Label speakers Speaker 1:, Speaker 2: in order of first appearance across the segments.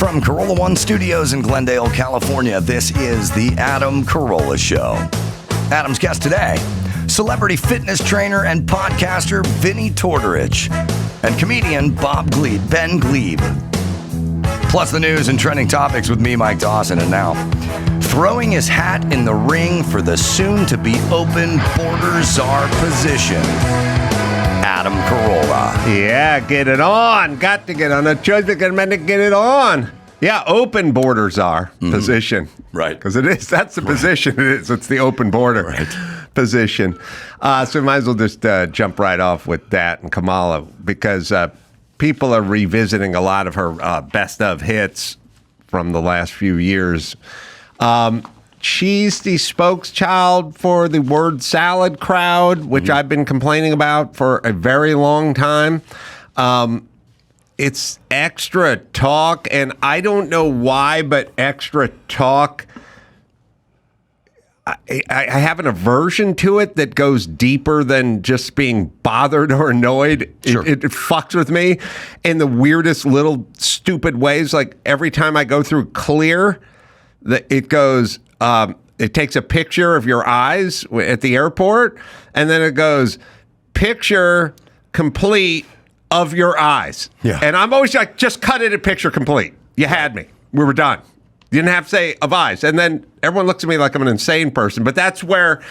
Speaker 1: From Corolla One Studios in Glendale, California, this is the Adam Carolla Show. Adam's guest today, celebrity fitness trainer and podcaster Vinny Tortorich, and comedian Ben Glebe. Plus the news and trending topics with me, Mike Dawson, and now throwing his hat in the ring for the soon-to-be open border czar position, Adam Carolla.
Speaker 2: Yeah, get it on. Got to get on. No choice but to get it on. Yeah, open border czar position.
Speaker 1: Right.
Speaker 2: Because it is. That's the position it is. It's the open border position. So we might as well just jump right off with that and Kamala because people are revisiting a lot of her best of hits from the last few years. She's the spokeschild for the word salad crowd, which I've been complaining about for a very long time. It's extra talk, and I don't know why, but extra talk, I have an aversion to it that goes deeper than just being bothered or annoyed.
Speaker 1: Sure.
Speaker 2: It fucks with me in the weirdest little stupid ways. Like every time I go through Clear, it goes... it takes a picture of your eyes at the airport, and then it goes, picture complete of your eyes.
Speaker 1: Yeah.
Speaker 2: And I'm always like, just cut it at picture complete. You had me. We were done. You didn't have to say of eyes. And then everyone looks at me like I'm an insane person. But that's where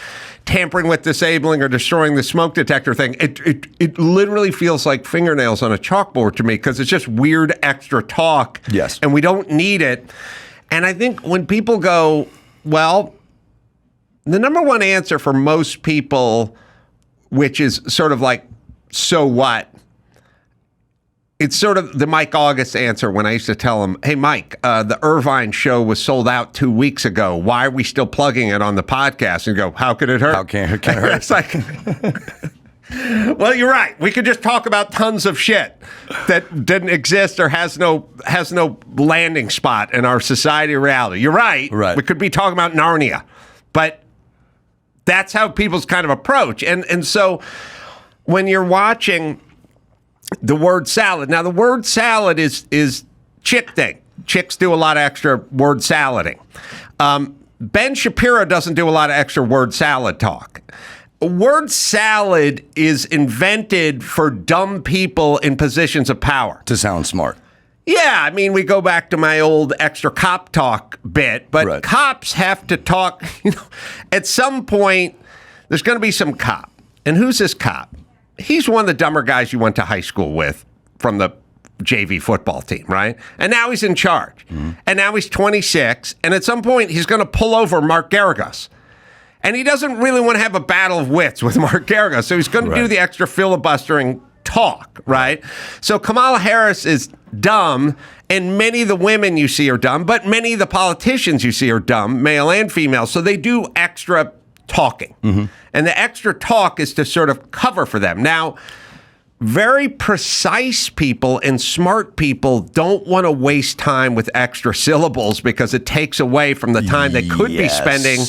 Speaker 2: tampering with disabling or destroying the smoke detector thing, it literally feels like fingernails on a chalkboard to me because it's just weird extra talk.
Speaker 1: Yes.
Speaker 2: And we don't need it. And I think when people go, well, the number one answer for most people, which is sort of like, so what? It's sort of the Mike August answer when I used to tell him, hey, Mike, the Irvine show was sold out 2 weeks ago. Why are we still plugging it on the podcast? And go, how could it hurt?
Speaker 1: How can it hurt?
Speaker 2: It's like, well, you're right. We could just talk about tons of shit that didn't exist or has no landing spot in our society reality. You're right.
Speaker 1: Right.
Speaker 2: We could be talking about Narnia. But that's how people's kind of approach. And so when you're watching the word salad, now the word salad is chick thing. Chicks do a lot of extra word salading. Ben Shapiro doesn't do a lot of extra word salad talk. Word salad is invented for dumb people in positions of power.
Speaker 1: To sound smart.
Speaker 2: Yeah, I mean, we go back to my old extra cop talk bit, but
Speaker 1: Right.
Speaker 2: Cops have to talk, at some point, there's going to be some cop. And who's this cop? He's one of the dumber guys you went to high school with from the JV football team, right? And now he's in charge. And now he's 26, and at some point, he's going to pull over Mark Garagos. And he doesn't really want to have a battle of wits with Mark Garagos, so he's going to do the extra filibustering talk, right? So Kamala Harris is dumb, and many of the women you see are dumb, but many of the politicians you see are dumb, male and female, so they do extra talking. And the extra talk is to sort of cover for them. Now, very precise people and smart people don't want to waste time with extra syllables because it takes away from the time they could be spending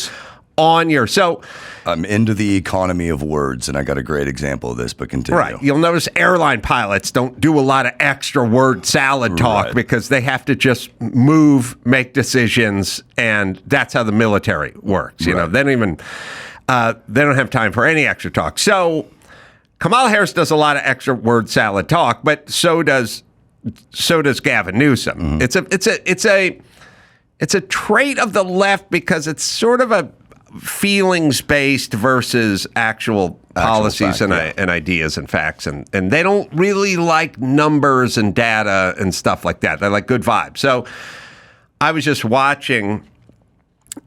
Speaker 2: on your... So
Speaker 1: I'm into the economy of words, and I got a great example of this, but continue.
Speaker 2: Right. You'll notice airline pilots don't do a lot of extra word salad talk because they have to just move, make decisions, and that's how the military works. You know, they don't have time for any extra talk. So Kamala Harris does a lot of extra word salad talk, but so does Gavin Newsom. It's a trait of the left because it's sort of a feelings-based versus actual policies
Speaker 1: fact,
Speaker 2: and ideas and facts. And they don't really like numbers and data and stuff like that. They like good vibes. So I was just watching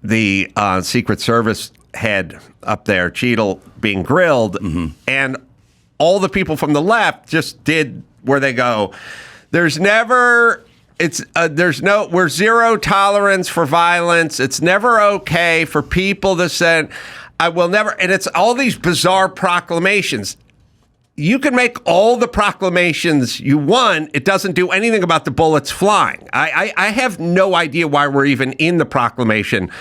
Speaker 2: the Secret Service head up there, Cheadle, being grilled, and all the people from the left just did where they go, we're zero tolerance for violence. It's never okay for people to say, I will never, and it's all these bizarre proclamations. you can make all the proclamations you want. It doesn't do anything about the bullets flying. I have no idea why we're even in the proclamation.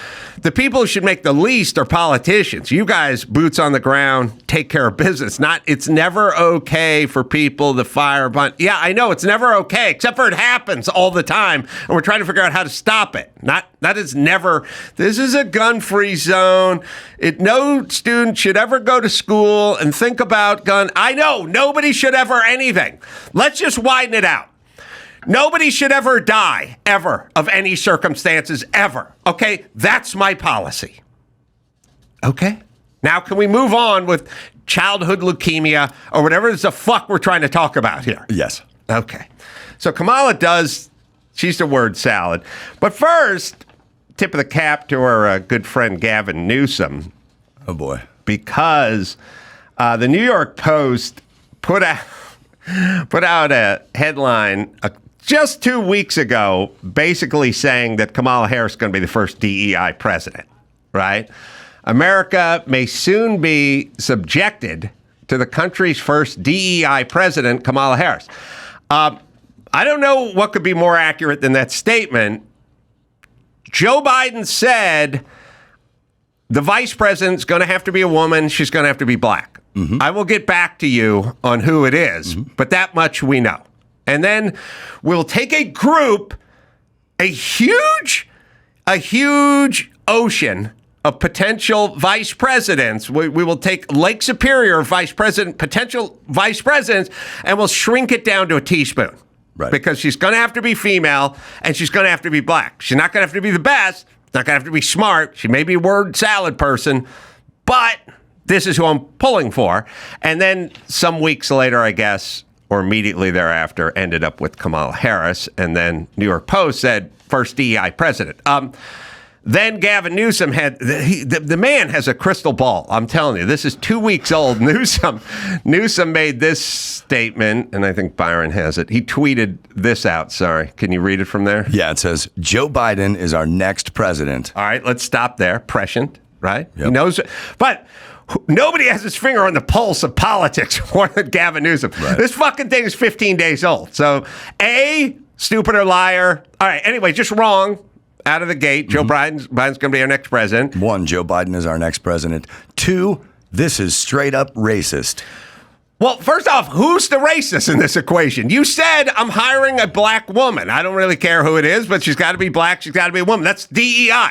Speaker 2: The people who should make the least are politicians. You guys, boots on the ground, take care of business. It's never okay for people to fire a bunch. Yeah, I know it's never okay, except for it happens all the time, and we're trying to figure out how to stop it. That is never. This is a gun-free zone. No student should ever go to school and think about gun. I know nobody should ever anything. Let's just widen it out. Nobody should ever die, ever, of any circumstances, ever. Okay? That's my policy. Okay? Now, can we move on with childhood leukemia or whatever the fuck we're trying to talk about here?
Speaker 1: Yes.
Speaker 2: Okay. So Kamala she's the word salad. But first, tip of the cap to our good friend Gavin Newsom.
Speaker 1: Oh, boy.
Speaker 2: Because the New York Post put out a headline just 2 weeks ago, basically saying that Kamala Harris is going to be the first DEI president, right? America may soon be subjected to the country's first DEI president, Kamala Harris. I don't know what could be more accurate than that statement. Joe Biden said the vice president's going to have to be a woman. She's going to have to be black. Mm-hmm. I will get back to you on who it is, but that much we know. And then we'll take a group, a huge ocean of potential vice presidents. We will take Lake Superior potential vice presidents, and we'll shrink it down to a teaspoon.
Speaker 1: Right.
Speaker 2: Because she's going to have to be female, and she's going to have to be black. She's not going to have to be the best. She's not going to have to be smart. She may be a word salad person, but this is who I'm pulling for. And then some weeks later, I guess, or immediately thereafter, ended up with Kamala Harris. And then New York Post said, first DEI president. Then Gavin Newsom the man has a crystal ball. I'm telling you, this is 2 weeks old. Newsom made this statement, and I think Byron has it. He tweeted this out. Sorry. Can you read it from there?
Speaker 1: Yeah, it says, Joe Biden is our next president.
Speaker 2: All right, let's stop there. Prescient, right?
Speaker 1: Yep.
Speaker 2: He knows, but nobody has his finger on the pulse of politics more than Gavin Newsom.
Speaker 1: Right.
Speaker 2: This fucking thing is 15 days old. So, A, stupid or liar. All right, anyway, just wrong. Out of the gate, Joe Biden's going to be our next president.
Speaker 1: 1, Joe Biden is our next president. 2, this is straight up racist.
Speaker 2: Well, first off, who's the racist in this equation? You said I'm hiring a black woman. I don't really care who it is, but she's got to be black. She's got to be a woman. That's DEI.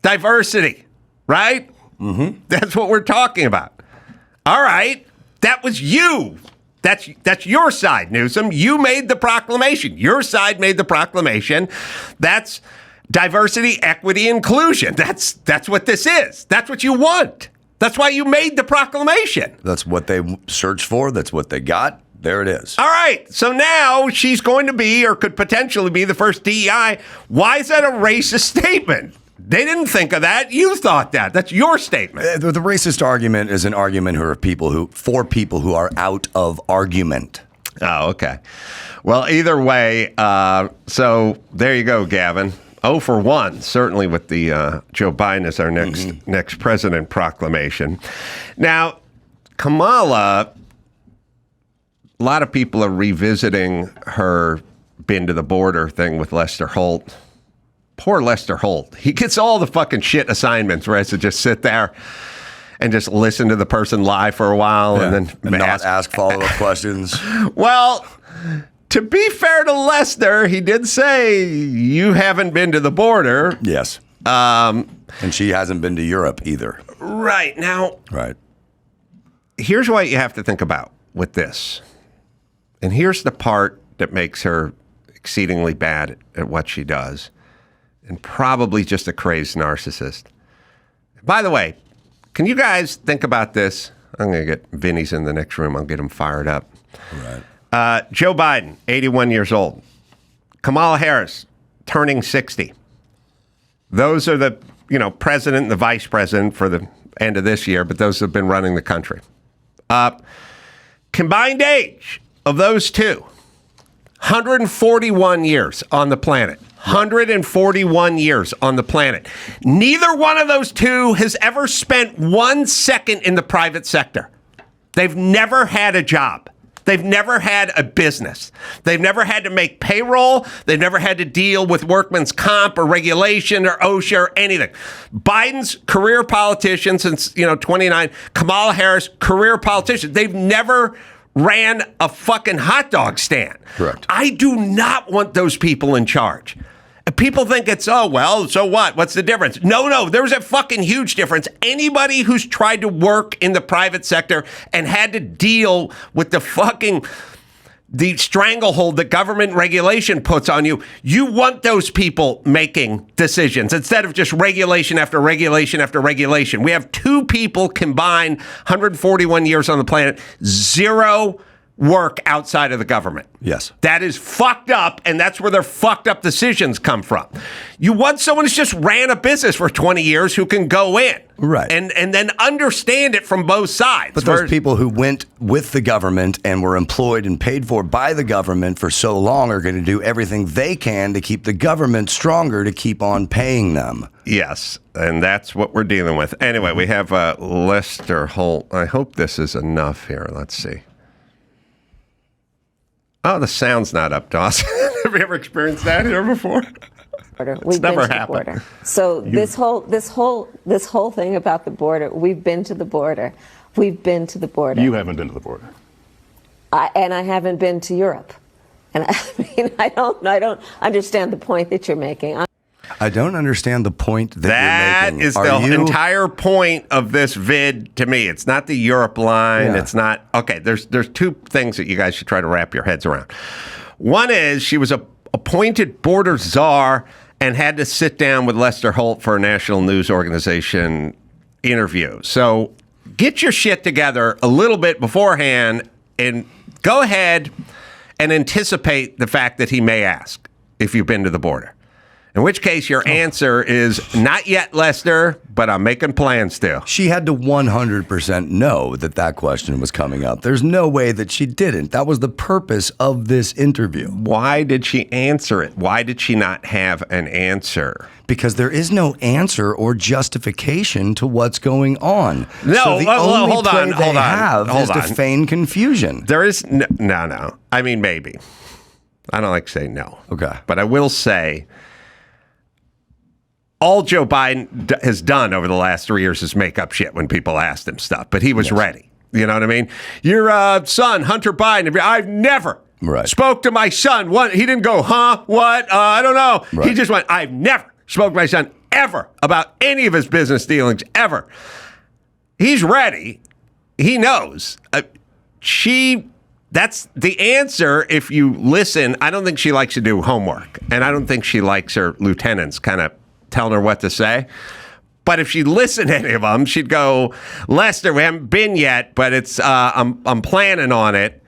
Speaker 2: Diversity, right? Mm-hmm. That's what we're talking about. All right. That was you. That's your side, Newsom. You made the proclamation. Your side made the proclamation. That's diversity, equity, inclusion. That's what this is. That's what you want. That's why you made the proclamation.
Speaker 1: That's what they searched for. That's what they got. There it is.
Speaker 2: All right. So now she's going to be, or could potentially be, the first DEI. Why is that a racist statement? They didn't think of that. You thought that. That's your statement.
Speaker 1: The racist argument is an argument for people who are out of argument.
Speaker 2: Oh, okay. Well, either way, so there you go, Gavin. 0 for 1, certainly with the Joe Biden as our next president proclamation. Now, Kamala, a lot of people are revisiting her been to the border thing with Lester Holt. Poor Lester Holt. He gets all the fucking shit assignments where he has to just sit there and just listen to the person lie for a while and then
Speaker 1: not ask follow-up questions.
Speaker 2: Well, to be fair to Lester, he did say you haven't been to the border.
Speaker 1: Yes. And she hasn't been to Europe either.
Speaker 2: Right. Now, here's what you have to think about with this. And here's the part that makes her exceedingly bad at what she does. And probably just a crazed narcissist. By the way, can you guys think about this? I'm going to get Vinny's in the next room. I'll get him fired up.
Speaker 1: Right.
Speaker 2: Joe Biden, 81 years old. Kamala Harris, turning 60. Those are the, president and the vice president for the end of this year, but those have been running the country. Combined age of those two, 141 years on the planet. 141 years on the planet. Neither one of those two has ever spent 1 second in the private sector. They've never had a job. They've never had a business. They've never had to make payroll. They've never had to deal with workman's comp or regulation or OSHA or anything. Biden's career politician since 29. Kamala Harris, career politician. They've never ran a fucking hot dog stand.
Speaker 1: Correct.
Speaker 2: I do not want those people in charge. People think it's, oh, well, so what? What's the difference? No, there's a fucking huge difference. Anybody who's tried to work in the private sector and had to deal with the stranglehold that government regulation puts on you, you want those people making decisions instead of just regulation after regulation after regulation. We have two people combined, 141 years on the planet, zero work outside of the government.
Speaker 1: Yes.
Speaker 2: That is fucked up, and that's where their fucked up decisions come from. You want someone who's just ran a business for 20 years who can go in.
Speaker 1: Right.
Speaker 2: And then understand it from both sides.
Speaker 1: But those people who went with the government and were employed and paid for by the government for so long are going to do everything they can to keep the government stronger to keep on paying them.
Speaker 2: Yes, and that's what we're dealing with. Anyway, we have Lester Holt. I hope this is enough here. Let's see. Oh, the sound's not up, Dawson. Have you ever experienced that here before?
Speaker 3: We've
Speaker 2: never
Speaker 3: been to
Speaker 2: happened.
Speaker 3: the border. So this whole thing about the border, we've been to the border. We've been to the border.
Speaker 4: You haven't been to the border.
Speaker 3: And I haven't been to Europe. And I don't understand the point that you're making.
Speaker 1: I don't understand the point that
Speaker 2: That
Speaker 1: you're making.
Speaker 2: is the entire point of this vid to me. It's not the Europe line.
Speaker 1: Yeah.
Speaker 2: It's not. Okay, there's two things that you guys should try to wrap your heads around. One is she was appointed border czar and had to sit down with Lester Holt for a national news organization interview. So get your shit together a little bit beforehand and go ahead and anticipate the fact that he may ask if you've been to the border. In which case, your answer is not yet, Lester, but I'm making plans still.
Speaker 1: She had to 100% know that question was coming up. There's no way that she didn't. That was the purpose of this interview.
Speaker 2: Why did she answer it? Why did she not have an answer?
Speaker 1: Because there is no answer or justification to what's going on.
Speaker 2: No,
Speaker 1: so the only
Speaker 2: hold
Speaker 1: play
Speaker 2: on,
Speaker 1: they
Speaker 2: hold on,
Speaker 1: have
Speaker 2: hold
Speaker 1: is
Speaker 2: on.
Speaker 1: to feign confusion.
Speaker 2: There is no. I mean, maybe. I don't like to say no.
Speaker 1: Okay.
Speaker 2: But I will say, all Joe Biden has done over the last 3 years is make up shit when people asked him stuff. But he was ready. You know what I mean? Your son, Hunter Biden, I've never spoke to my son. What? He didn't go, huh? What? I don't know.
Speaker 1: Right.
Speaker 2: He just went, I've never spoke to my son ever about any of his business dealings ever. He's ready. He knows. That's the answer if you listen. I don't think she likes to do homework. And I don't think she likes her lieutenants kind of telling her what to say. But if she listened to any of them, she'd go, Lester, we haven't been yet, but it's I'm planning on it.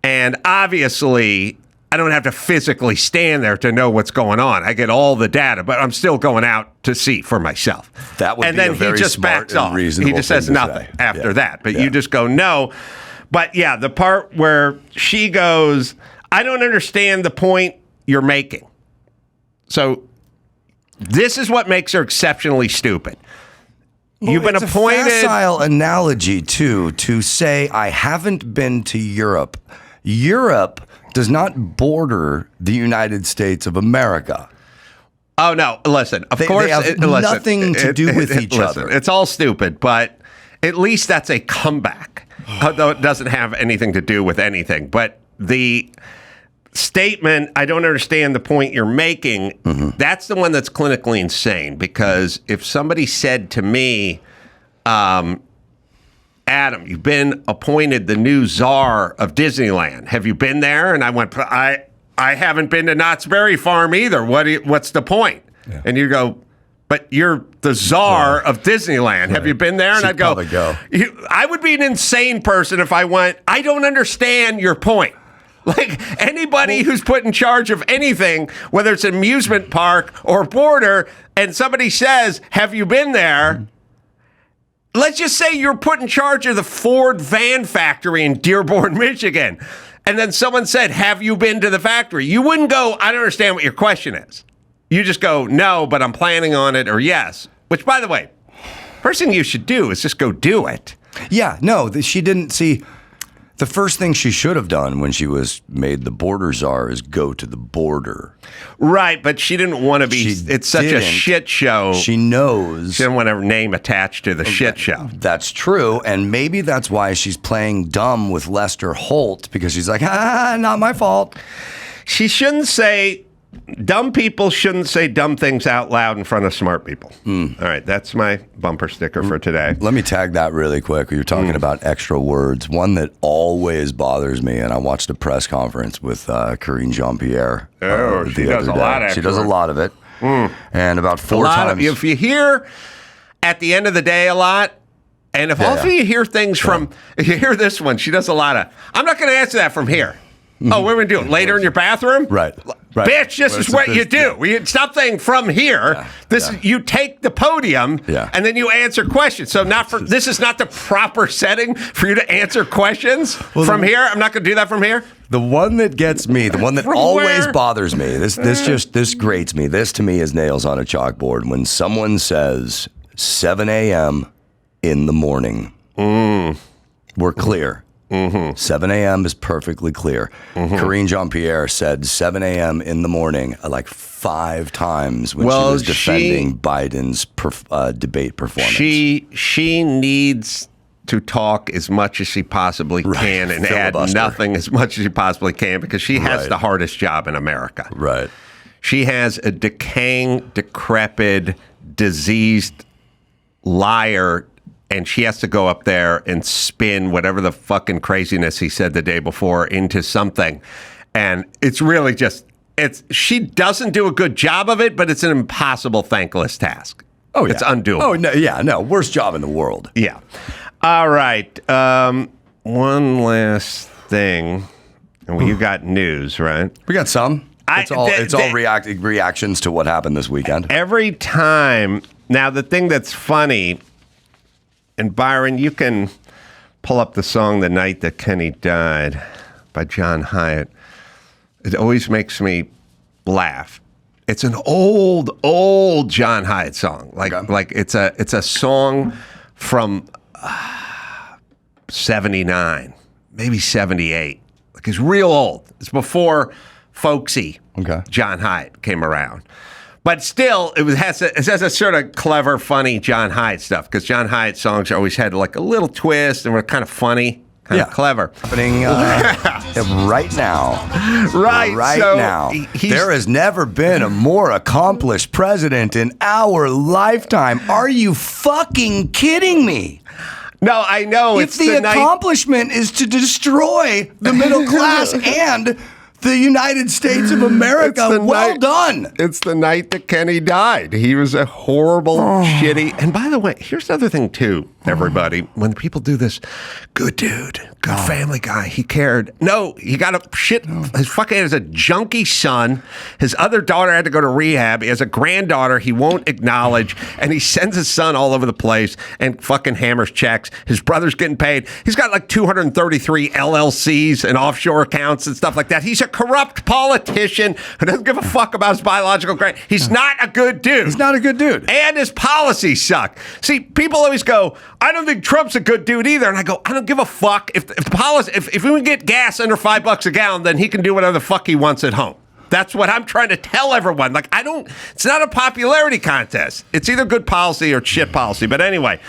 Speaker 2: And obviously, I don't have to physically stand there to know what's going on. I get all the data, but I'm still going out to see for myself.
Speaker 1: That would
Speaker 2: and
Speaker 1: be
Speaker 2: then
Speaker 1: a very
Speaker 2: he just
Speaker 1: smart
Speaker 2: backs
Speaker 1: and
Speaker 2: off.
Speaker 1: reasonable
Speaker 2: He just
Speaker 1: thing
Speaker 2: says
Speaker 1: to
Speaker 2: nothing
Speaker 1: say.
Speaker 2: after
Speaker 1: Yeah.
Speaker 2: that. But
Speaker 1: Yeah.
Speaker 2: you just go, no. But yeah, the part where she goes, I don't understand the point you're making. So this is what makes her exceptionally stupid. You've been
Speaker 1: it's
Speaker 2: appointed.
Speaker 1: a facile analogy, too, to say, I haven't been to Europe. Europe does not border the United States of America.
Speaker 2: Oh, no. Listen, of course.
Speaker 1: They have nothing to do with each other.
Speaker 2: It's all stupid, but at least that's a comeback, although it doesn't have anything to do with anything. But the statement, I don't understand the point you're making, that's the one that's clinically insane. Because if somebody said to me, Adam, you've been appointed the new czar of Disneyland. Have you been there? And I went, I haven't been to Knott's Berry Farm either. What's the point? Yeah. And you go, but you're the czar of Disneyland. Right. Have you been there? And I'd go, I would be an insane person if I went, I don't understand your point. Like anybody who's put in charge of anything, whether it's an amusement park or border, and somebody says, have you been there? Let's just say you're put in charge of the Ford van factory in Dearborn, Michigan. And then someone said, have you been to the factory? You wouldn't go, I don't understand what your question is. You just go, no, but I'm planning on it, or yes. Which, by the way, first thing you should do is just go do it.
Speaker 1: Yeah, no, she didn't see. The first thing she should have done when she was made the border czar is go to the border.
Speaker 2: Right, but she didn't want to be. It's such a shit show.
Speaker 1: She knows.
Speaker 2: She didn't want her name attached to the shit show.
Speaker 1: That's true, and maybe that's why she's playing dumb with Lester Holt, because she's like, not my fault.
Speaker 2: She shouldn't say. Dumb people shouldn't say dumb things out loud in front of smart people. All right, that's my bumper sticker for today.
Speaker 1: Let me tag that really quick. You're talking about extra words. One that always bothers me, and I watched a press conference with Karine Jean-Pierre.
Speaker 2: She does a lot.
Speaker 1: She does a lot of it. And about four times.
Speaker 2: If you hear at the end of the day a lot, and if also you hear things from, if you hear this one, she does a lot of, I'm not going to answer that from here. Oh, what are we doing? Later in your bathroom?
Speaker 1: Right.
Speaker 2: Bitch, this is what you do. Stop saying from here. You take the podium and then you answer questions. So this is not the proper setting for you to answer questions from here. I'm not going to do that from here.
Speaker 1: The one that gets me, the one that always bothers me, this grates me. This to me is nails on a chalkboard. When someone says 7 a.m. in the morning, we're clear. 7 a.m. is perfectly clear. Karine Jean-Pierre said 7 a.m. in the morning like 5 times when she was defending Biden's debate performance.
Speaker 2: She needs to talk as much as she possibly can and add nothing as much as she possibly can, because she has the hardest job in America.
Speaker 1: Right.
Speaker 2: She has a decaying, decrepit, diseased liar, and she has to go up there and spin whatever the fucking craziness he said the day before into something. And it's really just, she doesn't do a good job of it, but it's an impossible, thankless task.
Speaker 1: Oh, yeah.
Speaker 2: It's undoable.
Speaker 1: Oh, no, worst job in the world.
Speaker 2: Yeah. All right. One last thing. And you got news, right?
Speaker 1: We got some. It's all reactions to what happened this weekend.
Speaker 2: Every time. Now, the thing that's funny, and Byron, you can pull up the song "The Night That Kenny Died" by John Hyatt. It always makes me laugh. It's an old John Hyatt song. Like it's a song from 79, maybe 78. Like it's real old. It's before folksy John Hyatt came around. But still, it has a sort of clever, funny John Hyatt stuff, because John Hyatt songs always had like a little twist and were kind of funny, kind of clever.
Speaker 1: Happening right now.
Speaker 2: Right
Speaker 1: so now. There has never been a more accomplished president in our lifetime. Are you fucking kidding me?
Speaker 2: No, I know.
Speaker 1: If the accomplishment is to destroy the middle class and the United States of America, done.
Speaker 2: It's the night that Kenny died. He was a horrible, shitty. And by the way, here's the other thing too, everybody. When people do this, good dude, good family guy, he cared. No, he got a shit. His fucking has a junkie son. His other daughter had to go to rehab. He has a granddaughter he won't acknowledge, and he sends his son all over the place and fucking hammers checks. His brother's getting paid. He's got like 233 LLCs and offshore accounts and stuff like that. He's a corrupt politician who doesn't give a fuck about his biological grand. He's not a good dude.
Speaker 1: He's not a good dude.
Speaker 2: And his policies suck. See, people always go, I don't think Trump's a good dude either. And I go, I don't give a fuck. If we can get gas under $5 a gallon, then he can do whatever the fuck he wants at home. That's what I'm trying to tell everyone. Like, it's not a popularity contest. It's either good policy or shit policy. But anyway,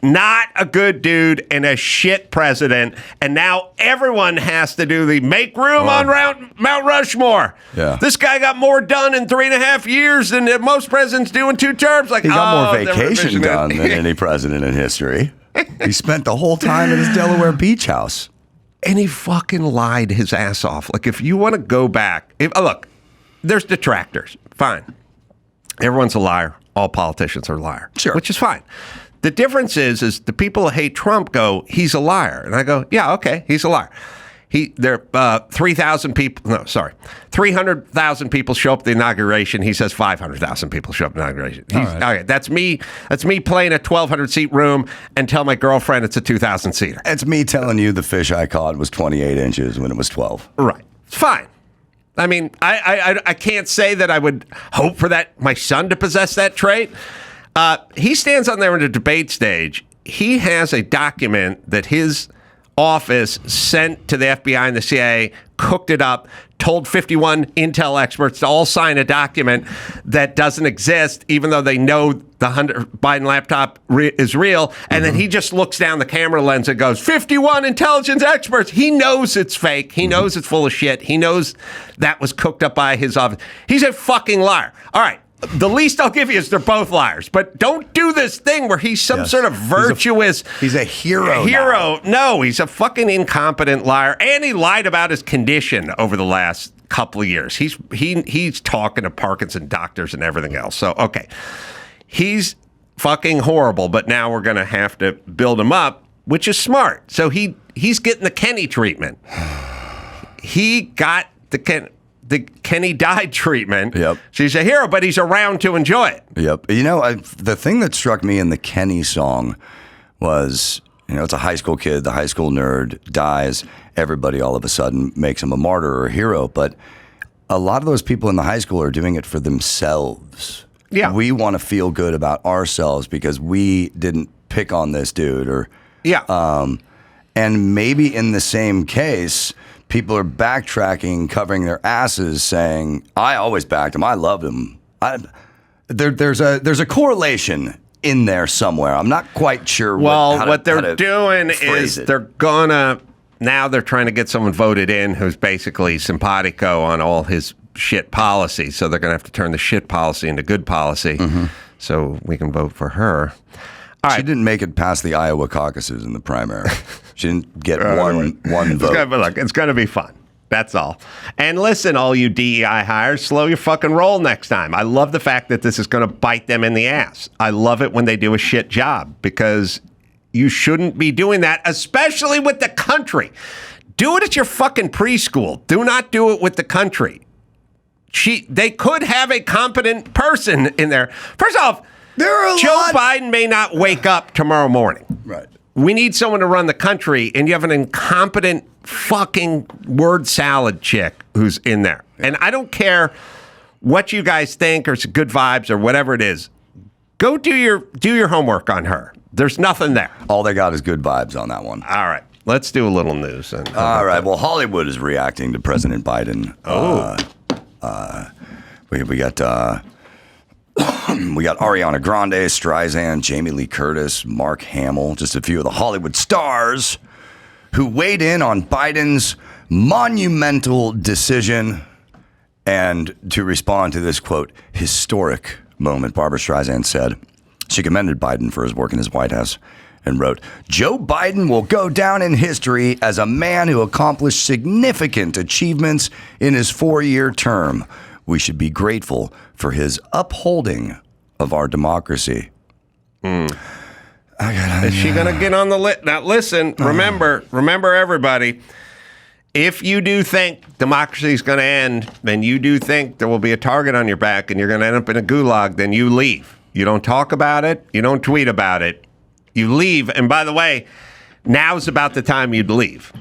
Speaker 2: not a good dude and a shit president. And now everyone has to do the make room on Mount Rushmore.
Speaker 1: Yeah.
Speaker 2: This guy got more done in 3.5 years than most presidents do in 2 terms. Like,
Speaker 1: he got more vacation done than any president in history. He spent the whole time in his Delaware beach house.
Speaker 2: And he fucking lied his ass off. Like, if you want to go back, look, there's detractors. Fine. Everyone's a liar. All politicians are a liar.
Speaker 1: Sure.
Speaker 2: Which is fine. The difference is the people who hate Trump go, he's a liar. And I go, yeah, okay, he's a liar. 3,000 people, no, sorry, 300,000 people show up at the inauguration. He says 500,000 people show up at the inauguration. Okay, that's me playing a 1,200 seat room and tell my girlfriend it's a 2,000 seater.
Speaker 1: It's me telling you the fish I caught was 28 inches when it was 12.
Speaker 2: Right. It's fine. I mean, I can't say that I would hope for that my son to possess that trait. He stands on there on the debate stage. he has a document that his office sent to the FBI and the CIA, cooked it up, told 51 intel experts to all sign a document that doesn't exist, even though they know the Hunter Biden laptop is real. And then he just looks down the camera lens and goes, 51 intelligence experts. He knows it's fake. He knows it's full of shit. He knows that was cooked up by his office. He's a fucking liar. All right. The least I'll give you is they're both liars, but don't do this thing where he's some sort of virtuous.
Speaker 1: He's a hero.
Speaker 2: No, he's a fucking incompetent liar, and he lied about his condition over the last couple of years. He's talking to Parkinson doctors and everything else. So okay, he's fucking horrible. But now we're gonna have to build him up, which is smart. So he's getting the Kenny treatment. He got the Kenny died treatment.
Speaker 1: Yep.
Speaker 2: So he's a hero, but he's around to enjoy it.
Speaker 1: Yep. You know, the thing that struck me in the Kenny song was, it's a high school kid, the high school nerd dies. Everybody all of a sudden makes him a martyr or a hero. But a lot of those people in the high school are doing it for themselves.
Speaker 2: Yeah.
Speaker 1: We want to feel good about ourselves because we didn't pick on this dude and maybe in the same case, people are backtracking, covering their asses, saying, "I always backed him. I loved him." There's a correlation in there somewhere. I'm not quite sure.
Speaker 2: What they're doing is they're trying to get someone voted in who's basically simpatico on all his shit policy. So they're going to have to turn the shit policy into good policy, so we can vote for her. All right.
Speaker 1: She didn't make it past the Iowa caucuses in the primary. She didn't get one vote.
Speaker 2: It's going to be fun. That's all. And listen, all you DEI hires, slow your fucking roll next time. I love the fact that this is going to bite them in the ass. I love it when they do a shit job because you shouldn't be doing that, especially with the country. Do it at your fucking preschool. Do not do it with the country. They could have a competent person in there. First off, Joe Biden may not wake up tomorrow morning.
Speaker 1: Right.
Speaker 2: We need someone to run the country, and you have an incompetent fucking word salad chick who's in there. And I don't care what you guys think or good vibes or whatever it is. Go do your homework on her. There's nothing there.
Speaker 1: All they got is good vibes on that one.
Speaker 2: All right. Let's do a little news.
Speaker 1: All right. Well, Hollywood is reacting to President Biden. We got we got Ariana Grande, Streisand, Jamie Lee Curtis, Mark Hamill, just a few of the Hollywood stars who weighed in on Biden's monumental decision. And to respond to this, quote, historic moment, Barbara Streisand said she commended Biden for his work in his White House and wrote, Joe Biden will go down in history as a man who accomplished significant achievements in his 4-year term. We should be grateful for his upholding of our democracy.
Speaker 2: Is she going to get on the list? Now, listen, remember, everybody, if you do think democracy is going to end, then you do think there will be a target on your back and you're going to end up in a gulag, then you leave. You don't talk about it. You don't tweet about it. You leave. And by the way, now's about the time you'd leave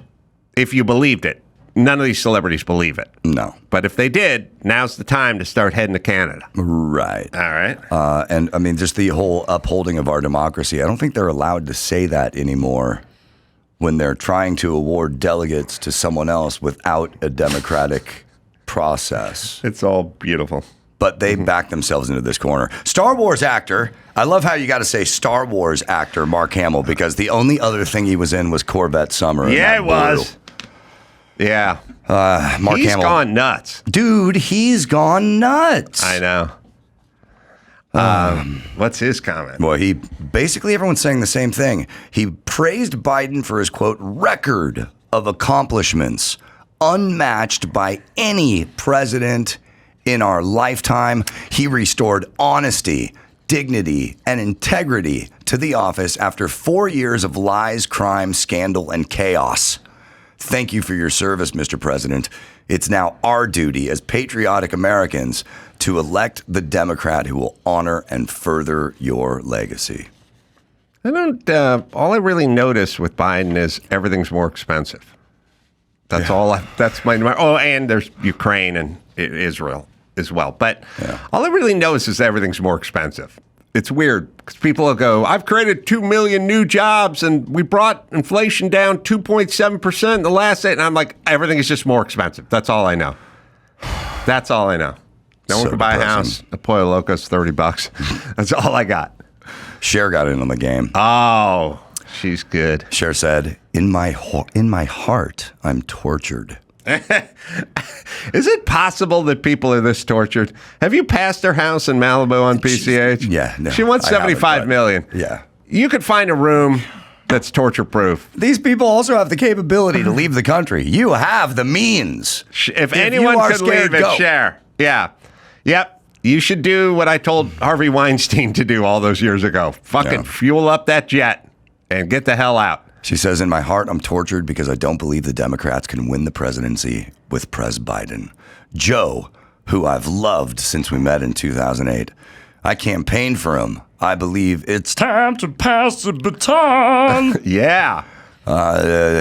Speaker 2: if you believed it. None of these celebrities believe it.
Speaker 1: No.
Speaker 2: But if they did, now's the time to start heading to Canada.
Speaker 1: Right.
Speaker 2: All right.
Speaker 1: And I mean, just the whole upholding of our democracy, I don't think they're allowed to say that anymore when they're trying to award delegates to someone else without a democratic process.
Speaker 2: It's all beautiful.
Speaker 1: But they back themselves into this corner. Star Wars actor. I love how you got to say Star Wars actor Mark Hamill because the only other thing he was in was Corvette Summer.
Speaker 2: Yeah, it was. Yeah.
Speaker 1: Mark
Speaker 2: He's
Speaker 1: Hamill.
Speaker 2: gone nuts.
Speaker 1: Dude, he's gone nuts.
Speaker 2: I know. What's his comment?
Speaker 1: Well, everyone's saying the same thing. He praised Biden for his, quote, record of accomplishments unmatched by any president in our lifetime. He restored honesty, dignity, and integrity to the office after 4 years of lies, crime, scandal, and chaos. Thank you for your service, Mr. President. It's now our duty as patriotic Americans to elect the Democrat who will honor and further your legacy.
Speaker 2: All I really notice with Biden is everything's more expensive. That's all. That's my. And there's Ukraine and Israel as well. But all I really notice is everything's more expensive. it's weird because people will go, I've created 2 million new jobs and we brought inflation down 2.7% in the last 8. And I'm like, everything is just more expensive. That's all I know. That's all I know. No one
Speaker 1: So
Speaker 2: can buy a
Speaker 1: depressing.
Speaker 2: house. A Pollo Loco's $30. That's all I got.
Speaker 1: Cher got in on the game.
Speaker 2: Oh, she's good.
Speaker 1: Cher said, in my heart, I'm tortured.
Speaker 2: Is it possible that people are this tortured? Have you passed her house in Malibu on PCH?
Speaker 1: Yeah, no,
Speaker 2: She wants
Speaker 1: I haven't,
Speaker 2: $75
Speaker 1: but-
Speaker 2: million.
Speaker 1: Yeah.
Speaker 2: You could find a room that's torture proof.
Speaker 1: These people also have the capability to leave the country. You have the means.
Speaker 2: If
Speaker 1: you
Speaker 2: anyone
Speaker 1: are
Speaker 2: could
Speaker 1: scared,
Speaker 2: leave,
Speaker 1: go.
Speaker 2: it's Cher. Yeah. Yep. You should do what I told Harvey Weinstein to do all those years ago. Fucking
Speaker 1: Yeah.
Speaker 2: fuel up that jet and get the hell out.
Speaker 1: She says, in my heart, I'm tortured because I don't believe the Democrats can win the presidency with Pres Biden. Joe, who I've loved since we met in 2008, I campaigned for him. I believe it's time to pass the baton.
Speaker 2: Yeah.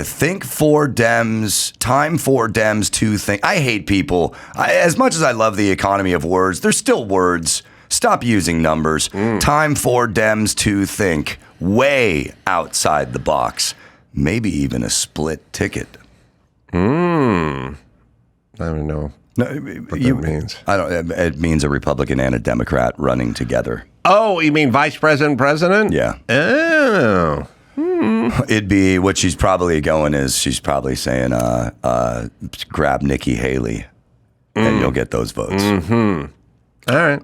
Speaker 1: Think for Dems, time for Dems to think. I hate people. As much as I love the economy of words, there's still words. Stop using numbers. Time for Dems to think way outside the box. Maybe even a split ticket.
Speaker 2: I don't know.
Speaker 1: No,
Speaker 2: What that means.
Speaker 1: I don't. It means a Republican and a Democrat running together.
Speaker 2: Oh, you mean vice president?
Speaker 1: Yeah.
Speaker 2: Oh.
Speaker 1: It'd be what she's probably going is she's probably saying, grab Nikki Haley, and you'll get those votes.
Speaker 2: All right.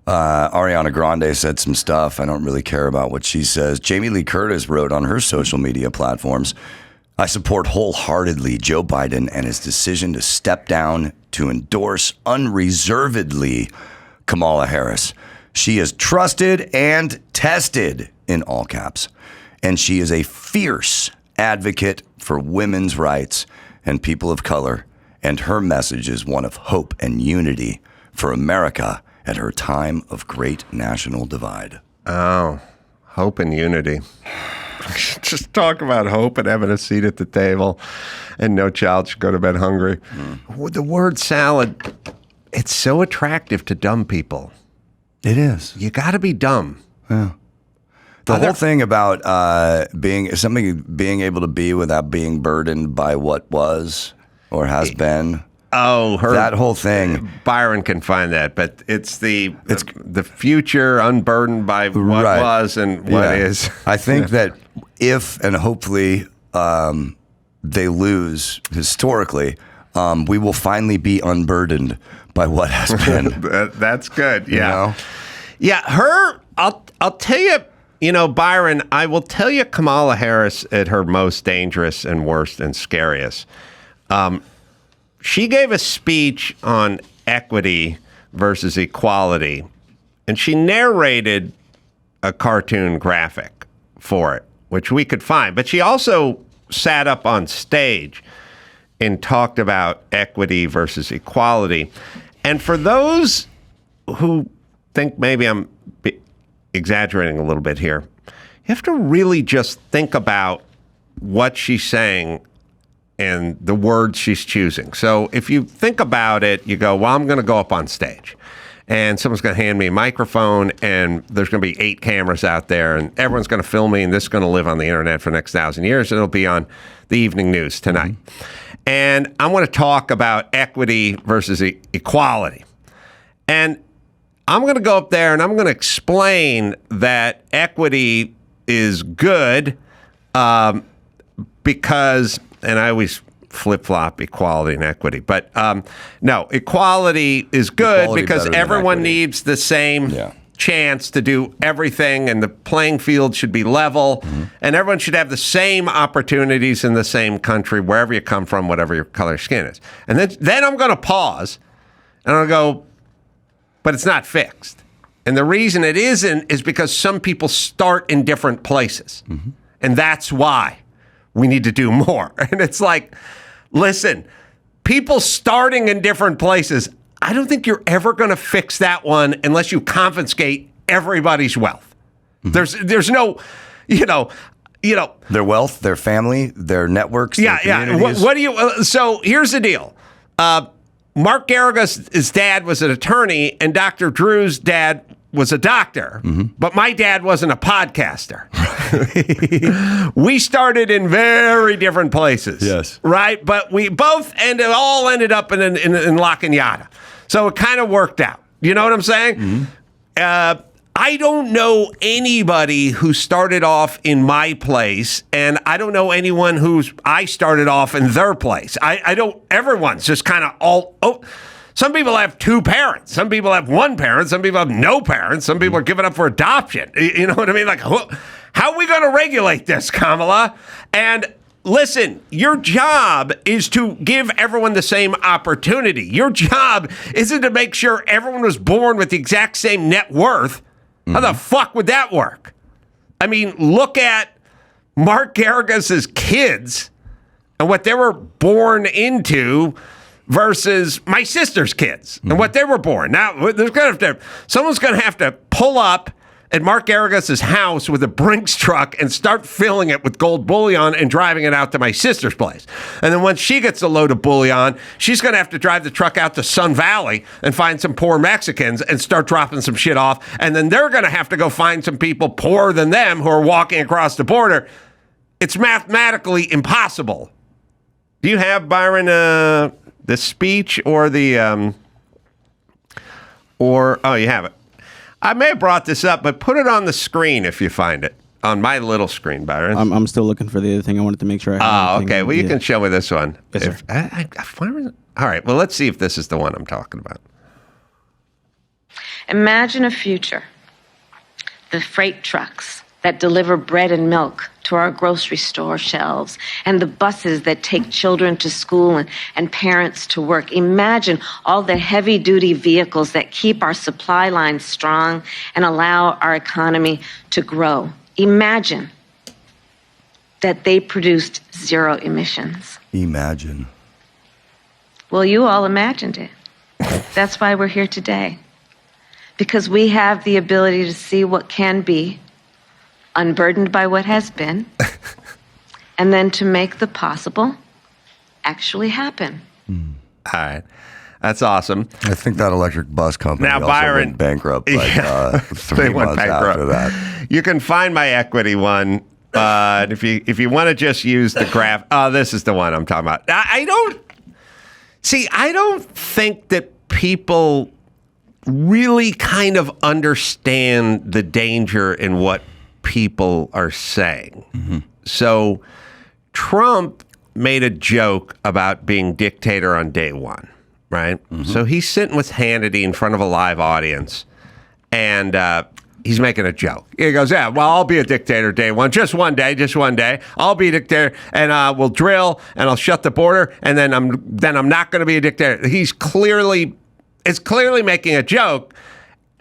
Speaker 1: Ariana Grande said some stuff. I don't really care about what she says. Jamie Lee Curtis wrote on her social media platforms, I support wholeheartedly Joe Biden and his decision to step down to endorse unreservedly Kamala Harris. She is trusted and tested, in all caps, and she is a fierce advocate for women's rights and people of color, and her message is one of hope and unity for America at her time of great national divide.
Speaker 2: Oh, hope and unity. Just talk about hope and having a seat at the table and no child should go to bed hungry. The word salad, it's so attractive to dumb people.
Speaker 1: It is.
Speaker 2: You got to be dumb.
Speaker 1: The whole thing about being able to be without being burdened by what was or has been.
Speaker 2: Oh,
Speaker 1: That whole thing.
Speaker 2: Byron can find that, but it's the future unburdened by what
Speaker 1: Right.
Speaker 2: was and what is.
Speaker 1: I think that if and hopefully they lose historically, we will finally be unburdened by what has been.
Speaker 2: That's good. Yeah.
Speaker 1: know?
Speaker 2: Yeah, I'll tell you, Byron, I will tell you Kamala Harris at her most dangerous and worst and scariest. She gave a speech on equity versus equality, and she narrated a cartoon graphic for it, which we could find. But she also sat up on stage and talked about equity versus equality. And for those who think maybe I'm exaggerating a little bit here, you have to really just think about what she's saying and the words she's choosing. So if you think about it, you go, well, I'm going to go up on stage and someone's going to hand me a microphone and there's going to be 8 cameras out there and everyone's going to film me and this is going to live on the internet for the next 1,000 years and it'll be on the evening news tonight. And I want to talk about equity versus equality. And I'm going to go up there and I'm going to explain that equity is good because, and I always flip-flop equality and equity, but no, equality is good
Speaker 1: Equality
Speaker 2: because
Speaker 1: better than
Speaker 2: everyone
Speaker 1: equity.
Speaker 2: needs the same
Speaker 1: Yeah.
Speaker 2: chance to do everything and the playing field should be level and everyone should have the same opportunities in the same country, wherever you come from, whatever your color skin is. And then I'm going to pause and I'll go, but it's not fixed. And the reason it isn't is because some people start in different places. And that's why we need to do more. And it's like, listen, people starting in different places, I don't think you're ever going to fix that one unless you confiscate everybody's wealth. There's no,
Speaker 1: Their wealth, their family, their networks,
Speaker 2: yeah.
Speaker 1: their communities.
Speaker 2: What do you? So here's the deal. Mark Garrigus, his dad was an attorney, and Dr. Drew's dad was a doctor, but my dad wasn't a podcaster. We started in very different places.
Speaker 1: Yes.
Speaker 2: Right? But we both all ended up in La Cañada. So it kind of worked out. You know what I'm saying? I don't know anybody who started off in my place, and I don't know anyone I started off in their place. I don't, everyone's just kind of some people have two parents. Some people have one parent. Some people have no parents. Some people are giving up for adoption. You know what I mean? Like, how are we going to regulate this, Kamala? And listen, your job is to give everyone the same opportunity. Your job isn't to make sure everyone was born with the exact same net worth. How the fuck would that work? I mean, look at Mark Garagos's kids and what they were born into versus my sister's kids and what they were born. Now, someone's going to have to pull up at Mark Garagos's house with a Brinks truck and start filling it with gold bullion and driving it out to my sister's place. And then once she gets a load of bullion, she's going to have to drive the truck out to Sun Valley and find some poor Mexicans and start dropping some shit off. And then they're going to have to go find some people poorer than them who are walking across the border. It's mathematically impossible. Do you have, Byron, the speech or the... oh, you have it. I may have brought this up, but put it on the screen if you find it. On my little screen, Byron.
Speaker 4: I'm still looking for the other thing. I wanted to make sure I had
Speaker 2: Oh, okay. Well, you can show me this one.
Speaker 4: Yes, sir.
Speaker 2: All right. Well, let's see if this is the one I'm talking about.
Speaker 5: Imagine a future. The freight trucks that deliver bread and milk to our grocery store shelves, and the buses that take children to school and parents to work. Imagine all the heavy-duty vehicles that keep our supply lines strong and allow our economy to grow. Imagine that they produced zero emissions.
Speaker 1: Imagine.
Speaker 5: Well, you all imagined it. That's why we're here today. Because we have the ability to see what can be, unburdened by what has been, and then to make the possible actually happen.
Speaker 2: All right. That's awesome.
Speaker 1: I think that electric bus company
Speaker 2: Now,
Speaker 1: also
Speaker 2: Byron,
Speaker 1: went bankrupt like
Speaker 2: Yeah.
Speaker 1: 3
Speaker 2: They went
Speaker 1: months after that.
Speaker 2: You can find my equity one. And if you want to just use the graph, this is the one I'm talking about. I don't think that people really kind of understand the danger in what people are saying. So Trump made a joke about being dictator on day one, right? So he's sitting with Hannity in front of a live audience, and he's making a joke. He goes, yeah, well, I'll be a dictator day one. Just one day. I'll be a dictator, and we'll drill, and I'll shut the border, and then I'm not going to be a dictator. It's clearly making a joke,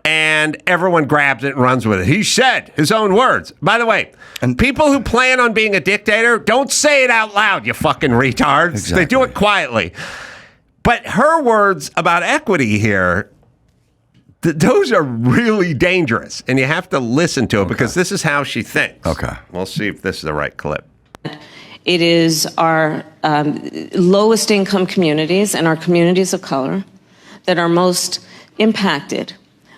Speaker 2: and everyone grabs it and runs with it. He said his own words. By the way, and people who plan on being a dictator, don't say it out loud, you fucking retards.
Speaker 1: Exactly.
Speaker 2: They do it quietly. But her words about equity here, those are really dangerous, and you have to listen to it because this is how she thinks.
Speaker 1: Okay.
Speaker 2: We'll see if this is the right clip.
Speaker 5: It is our lowest income communities and our communities of color that are most impacted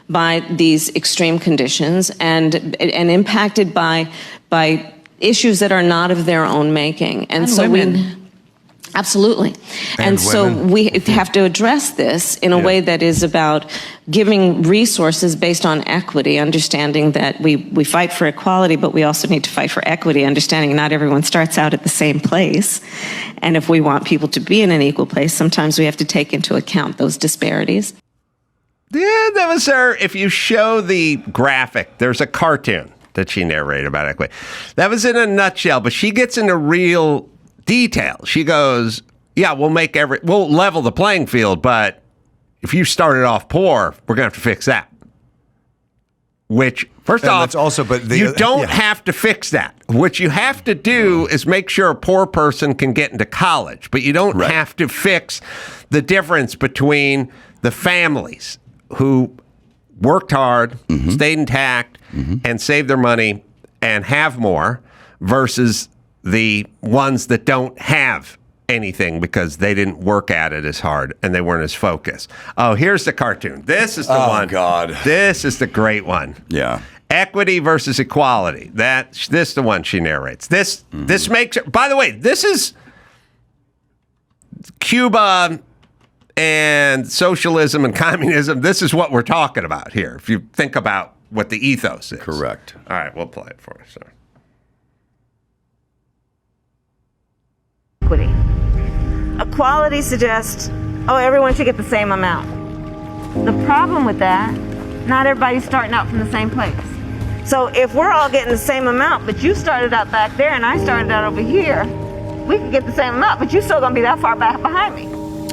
Speaker 5: by these extreme conditions and impacted by issues that are not of their own making. And so absolutely. And so we have to address this in a way that is about giving resources based on equity, understanding that we fight for equality, but we also need to fight for equity, understanding not everyone starts out at the same place. And if we want people to be in an equal place, sometimes we have to take into account those disparities.
Speaker 2: Yeah, that was her. If you show the graphic, there's a cartoon that she narrated about equity. That was in a nutshell, but she gets into real detail. She goes, yeah, we'll level the playing field, but if you started off poor, we're going to have to fix that. Which, first off,
Speaker 1: that's also, but
Speaker 2: you don't have to fix that. What you have to do is make sure a poor person can get into college, but you don't have to fix the difference between the families who worked hard, stayed intact, and saved their money, and have more, versus the ones that don't have anything because they didn't work at it as hard and they weren't as focused. Oh, here's the cartoon. This is the one.
Speaker 1: Oh, God.
Speaker 2: This is the great one.
Speaker 1: Yeah.
Speaker 2: Equity versus equality. This is the one she narrates. This makes it. By the way, this is Cuba and socialism and communism. This is what we're talking about here. If you think about what the ethos is.
Speaker 1: Correct.
Speaker 2: All right, we'll play it for you. Sorry.
Speaker 6: Equity. Equality suggests, everyone should get the same amount. The problem with that, not everybody's starting out from the same place. So if we're all getting the same amount, but you started out back there and I started out over here, we could get the same amount, but you're still going to be that far back behind me.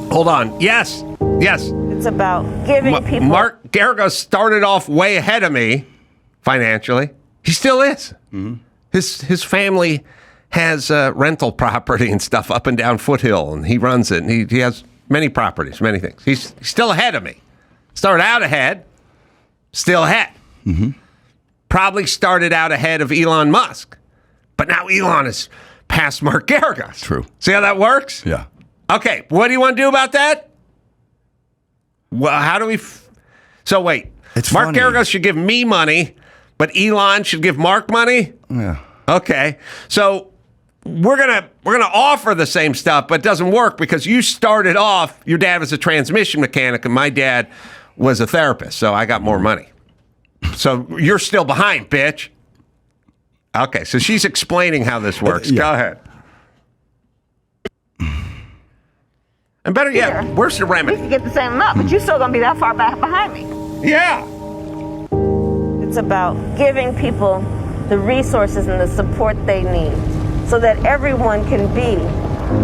Speaker 2: Hold on. Yes.
Speaker 6: It's about giving people...
Speaker 2: Mark Garagos started off way ahead of me financially. He still is. Mm-hmm. His family has rental property and stuff up and down Foothill, and he runs it, and he has many properties, many things. He's still ahead of me. Started out ahead, still ahead. Mm-hmm. Probably started out ahead of Elon Musk, but now Elon is past Mark Garagos.
Speaker 1: True.
Speaker 2: See how that works?
Speaker 1: Yeah.
Speaker 2: Okay, what do you want to do about that? Well, how do we... So wait,
Speaker 1: It's
Speaker 2: Mark
Speaker 1: funny.
Speaker 2: Garagos should give me money, but Elon should give Mark money?
Speaker 1: Yeah.
Speaker 2: Okay, so we're gonna offer the same stuff, but it doesn't work because you started off, your dad was a transmission mechanic and my dad was a therapist, so I got more money. So you're still behind, bitch. Okay, so she's explaining how this works.
Speaker 1: Yeah.
Speaker 2: Go ahead. And better yet, where's the
Speaker 6: We
Speaker 2: remedy?
Speaker 6: could get the same amount, but you're still going to be that far back behind me.
Speaker 2: Yeah.
Speaker 6: It's about giving people the resources and the support they need so that everyone can be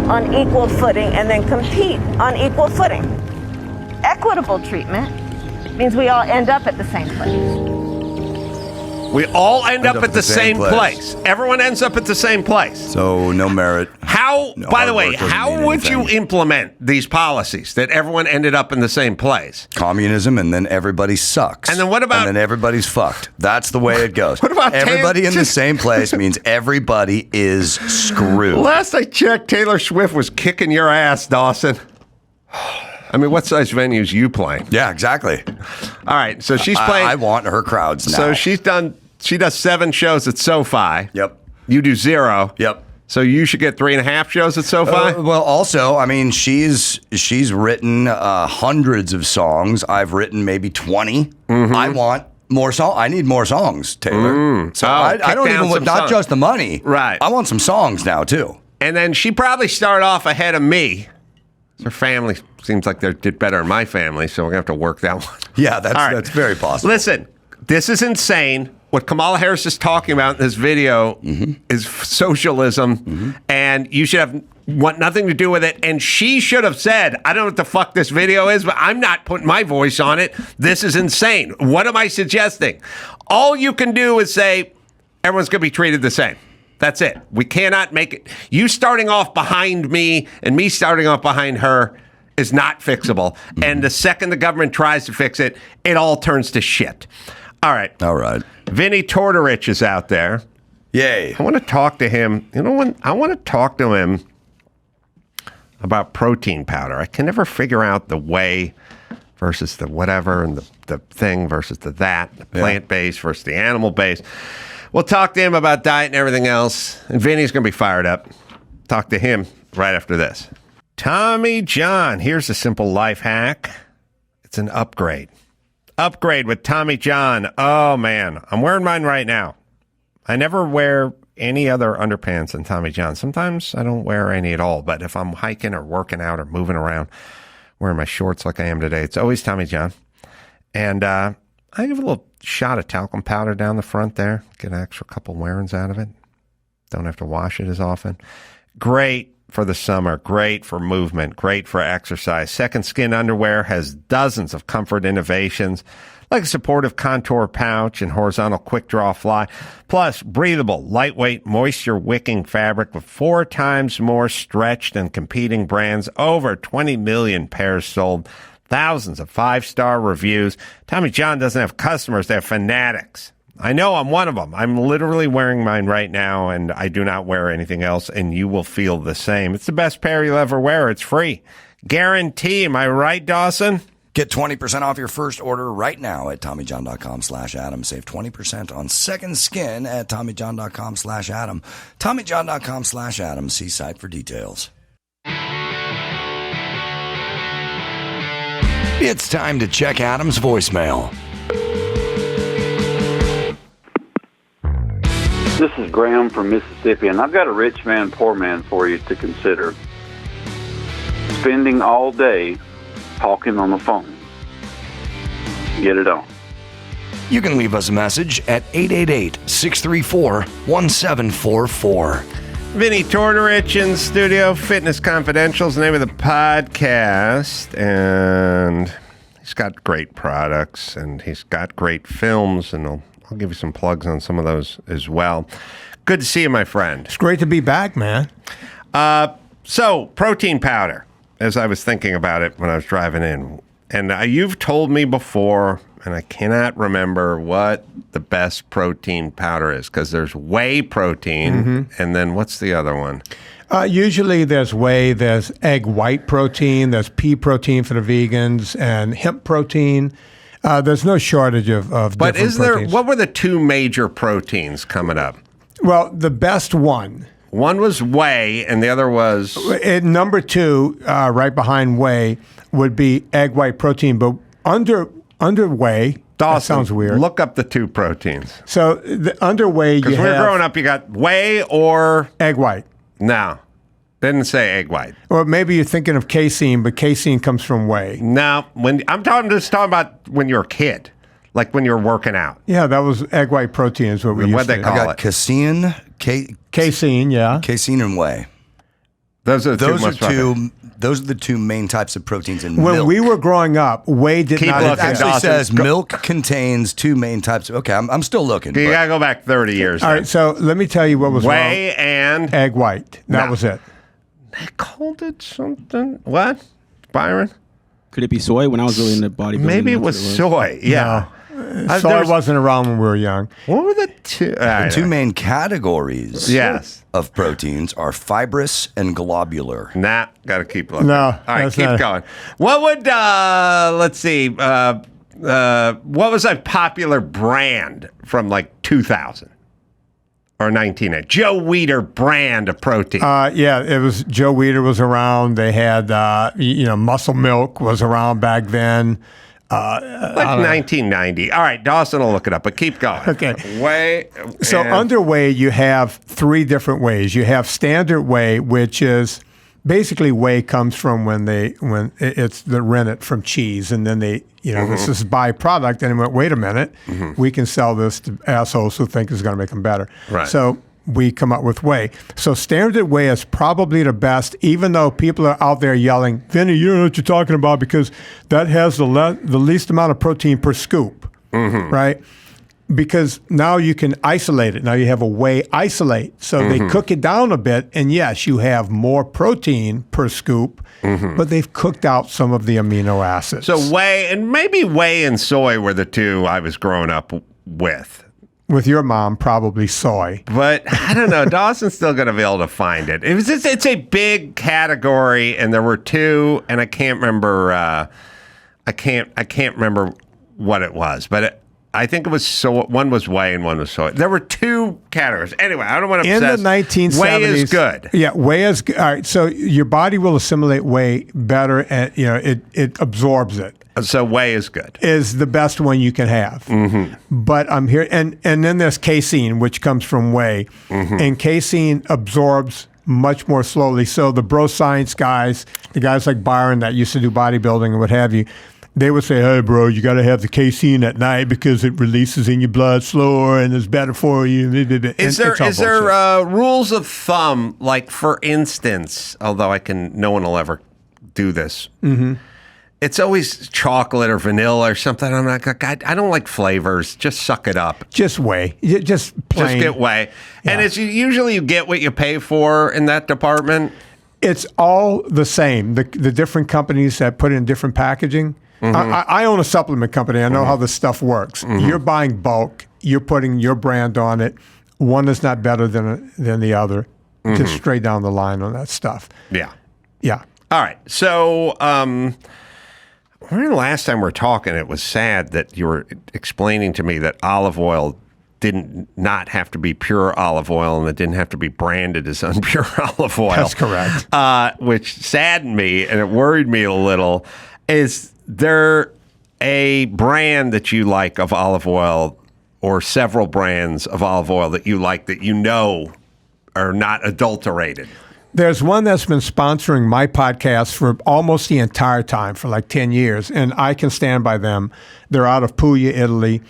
Speaker 6: on equal footing and then compete on equal footing. Equitable treatment means we all end up at the same place.
Speaker 2: We all end up at the same place. Everyone ends up at the same place.
Speaker 1: So no merit.
Speaker 2: How,
Speaker 1: No,
Speaker 2: by the
Speaker 1: hard
Speaker 2: way,
Speaker 1: work doesn't
Speaker 2: how
Speaker 1: mean
Speaker 2: would you
Speaker 1: anything.
Speaker 2: implement these policies that everyone ended up in the same place?
Speaker 1: Communism, and then everybody sucks.
Speaker 2: And then what about-
Speaker 1: And then everybody's fucked. That's the way it goes.
Speaker 2: What about
Speaker 1: everybody in the
Speaker 2: just-
Speaker 1: same place means everybody is screwed.
Speaker 2: Last I checked, Taylor Swift was kicking your ass, Dawson. I mean, what size venues you playing?
Speaker 1: Yeah, exactly.
Speaker 2: All right, so she's playing.
Speaker 1: I want her crowds now.
Speaker 2: So she does 7 shows at SoFi.
Speaker 1: Yep.
Speaker 2: You do 0.
Speaker 1: Yep.
Speaker 2: So you should get 3.5 shows at SoFi.
Speaker 1: Well, also, I mean, she's written hundreds of songs. I've written maybe 20.
Speaker 2: Mm-hmm.
Speaker 1: I want more songs. I need more songs, Taylor. So I
Speaker 2: kick
Speaker 1: don't
Speaker 2: down
Speaker 1: even want
Speaker 2: some
Speaker 1: not
Speaker 2: songs.
Speaker 1: just the money.
Speaker 2: Right.
Speaker 1: I want some songs now too.
Speaker 2: And then she probably started off ahead of me. Her family seems like they did better than my family, so we're going to have to work that one.
Speaker 1: Yeah,
Speaker 2: All right.
Speaker 1: that's very possible.
Speaker 2: Listen, this is insane. What Kamala Harris is talking about in this video is socialism, and you should want nothing to do with it. And she should have said, I don't know what the fuck this video is, but I'm not putting my voice on it. This is insane. What am I suggesting? All you can do is say, everyone's going to be treated the same. That's it. We cannot make it. You starting off behind me and me starting off behind her is not fixable. And the second the government tries to fix it, it all turns to shit. All right.
Speaker 1: All right.
Speaker 2: Vinny Tortorich is out there.
Speaker 1: Yay.
Speaker 2: I want to talk to him. You know what? I want to talk to him about protein powder. I can never figure out the whey versus the whatever and the thing versus the plant-based versus the animal-based. We'll talk to him about diet and everything else. And Vinny's going to be fired up. Talk to him right after this. Tommy John. Here's a simple life hack. It's an upgrade. Upgrade with Tommy John. Oh, man. I'm wearing mine right now. I never wear any other underpants than Tommy John. Sometimes I don't wear any at all. But if I'm hiking or working out or moving around, wearing my shorts like I am today, it's always Tommy John. And I give a little shot of talcum powder down the front there. Get an extra couple wearings out of it. Don't have to wash it as often. Great for the summer. Great for movement. Great for exercise. Second Skin underwear has dozens of comfort innovations, like a supportive contour pouch and horizontal quick draw fly. Plus, breathable, lightweight, moisture-wicking fabric with 4 times more stretch than competing brands. Over 20 million pairs sold. Thousands of 5-star reviews. Tommy John doesn't have customers, they have fanatics. I know I'm one of them. I'm literally wearing mine right now, and I do not wear anything else, and you will feel the same. It's the best pair you'll ever wear. It's free. Guarantee. Am I right, Dawson?
Speaker 1: Get 20% off your first order right now at TommyJohn.com/Adam. Save 20% on second skin at TommyJohn.com/Adam. TommyJohn.com/Adam. See site for details. It's time to check Adam's voicemail.
Speaker 7: This is Graham from Mississippi, and I've got a rich man, poor man for you to consider. Spending all day talking on the phone. Get it on.
Speaker 1: You can leave us a message at 888-634-1744.
Speaker 2: Vinny Tortorich in studio. Fitness Confidential is the name of the podcast. And he's got great products and he's got great films. And I'll give you some plugs on some of those as well. Good to see you, my friend.
Speaker 8: It's great to be back, man.
Speaker 2: So, protein powder, as I was thinking about it when I was driving in. And you've told me before, and I cannot remember what the best protein powder is, because there's whey protein, and then what's the other one?
Speaker 8: Usually there's whey, there's egg white protein, there's pea protein for the vegans, and hemp protein. There's no shortage of
Speaker 2: But
Speaker 8: different
Speaker 2: is there?
Speaker 8: proteins.
Speaker 2: What were the two major proteins coming up?
Speaker 8: Well, the best one.
Speaker 2: One was whey, and the other was...
Speaker 8: Number two, right behind whey, would be egg white protein, but under whey,
Speaker 2: Dawson,
Speaker 8: that sounds weird.
Speaker 2: Look up the two proteins.
Speaker 8: So under whey,
Speaker 2: Because
Speaker 8: you
Speaker 2: when we
Speaker 8: have
Speaker 2: were growing up, you got whey or...
Speaker 8: egg white.
Speaker 2: No. Didn't say egg white.
Speaker 8: Or maybe you're thinking of casein, but casein comes from whey.
Speaker 2: No. I'm just talking about when you were a kid, like when you were working out.
Speaker 8: Yeah, that was egg white protein is what we used
Speaker 2: What'd they
Speaker 8: to
Speaker 2: call
Speaker 1: I
Speaker 2: it?
Speaker 1: got casein,
Speaker 8: Casein, yeah.
Speaker 1: casein and whey.
Speaker 2: Those are
Speaker 1: Those are the two main types of proteins in
Speaker 8: When
Speaker 1: milk.
Speaker 8: we were growing up, whey did
Speaker 2: Keep
Speaker 8: not
Speaker 2: looking,
Speaker 1: It actually
Speaker 8: exist.
Speaker 2: Dawson.
Speaker 1: says milk contains two main types of... Okay, I'm still looking.
Speaker 2: You
Speaker 1: but-
Speaker 2: got to go back 30 years.
Speaker 8: All right, so let me tell you what was
Speaker 2: Whey
Speaker 8: wrong.
Speaker 2: and...
Speaker 8: Egg white. That
Speaker 2: No.
Speaker 8: was it.
Speaker 2: They called it something. What? Byron?
Speaker 4: Could it be soy? When I was really into bodybuilding,
Speaker 2: Maybe it
Speaker 4: that's
Speaker 2: was
Speaker 4: what
Speaker 2: soy. Yeah.
Speaker 8: Soy wasn't around when we were young.
Speaker 2: What were the two?
Speaker 1: The two main categories
Speaker 2: Yes.
Speaker 1: of proteins are fibrous and globular.
Speaker 2: Nah, got to keep looking.
Speaker 8: No,
Speaker 2: All right,
Speaker 8: that's
Speaker 2: keep
Speaker 8: not-
Speaker 2: going. What would, let's see, what was a popular brand from like 2000 or 1980? Joe Weider brand of protein.
Speaker 8: Yeah, it was Joe Weider was around. They had, Muscle Milk was around back then.
Speaker 2: like 1990. All right, Dawson will look it up, but keep going.
Speaker 8: Okay.
Speaker 2: Whey.
Speaker 8: So
Speaker 2: and-
Speaker 8: under whey, you have three different ways. You have standard whey, which is basically whey comes from when it's the rennet from cheese, and then they, this is byproduct, and they went, wait a minute, we can sell this to assholes who think it's going to make them better.
Speaker 2: Right.
Speaker 8: So we come up with whey. So standard whey is probably the best, even though people are out there yelling, Vinny, you don't know what you're talking about because that has the least amount of protein per scoop, right? Because now you can isolate it. Now you have a whey isolate. So they cook it down a bit, and yes, you have more protein per scoop, but they've cooked out some of the amino acids.
Speaker 2: So whey, and maybe whey and soy were the two I was growing up with.
Speaker 8: With your mom, probably soy.
Speaker 2: But I don't know. Dawson's still going to be able to find it. It's a big category, and there were two, and I can't remember. I can't remember what it was, but I think it was one was whey and one was soy. There were two categories. Anyway, I don't want to
Speaker 8: In the
Speaker 2: obsess.
Speaker 8: 1970s,
Speaker 2: Whey is good.
Speaker 8: Yeah, whey is good. All right, so your body will assimilate whey better, and it absorbs it.
Speaker 2: So whey is good.
Speaker 8: Is the best one you can have. But I'm here, and then there's casein, which comes from whey, and casein absorbs much more slowly. So the bro science guys, the guys like Byron that used to do bodybuilding and what have you, they would say, hey, bro, you got to have the casein at night because it releases in your blood slower and it's better for you.
Speaker 2: Is there rules of thumb, like for instance, although no one will ever do this. It's always chocolate or vanilla or something. I'm like, I don't like flavors. Just suck it up.
Speaker 8: Just whey. Just plain.
Speaker 2: Just get whey.
Speaker 8: Yeah.
Speaker 2: And it's usually you get what you pay for in that department.
Speaker 8: It's all the same. The different companies that put in different packaging, I own a supplement company. I know how this stuff works. You're buying bulk. You're putting your brand on it. One is not better than the other. Just straight down the line on that stuff.
Speaker 2: Yeah.
Speaker 8: Yeah.
Speaker 2: All right. So, the last time we were talking, it was sad that you were explaining to me that olive oil didn't not have to be pure olive oil and it didn't have to be branded as unpure olive oil.
Speaker 8: That's correct.
Speaker 2: Which saddened me and it worried me a little. Is there a brand that you like of olive oil or several brands of olive oil that you like that you know are not adulterated?
Speaker 8: There's one that's been sponsoring my podcast for almost the entire time, for like 10 years, and I can stand by them. They're out of Puglia, Italy,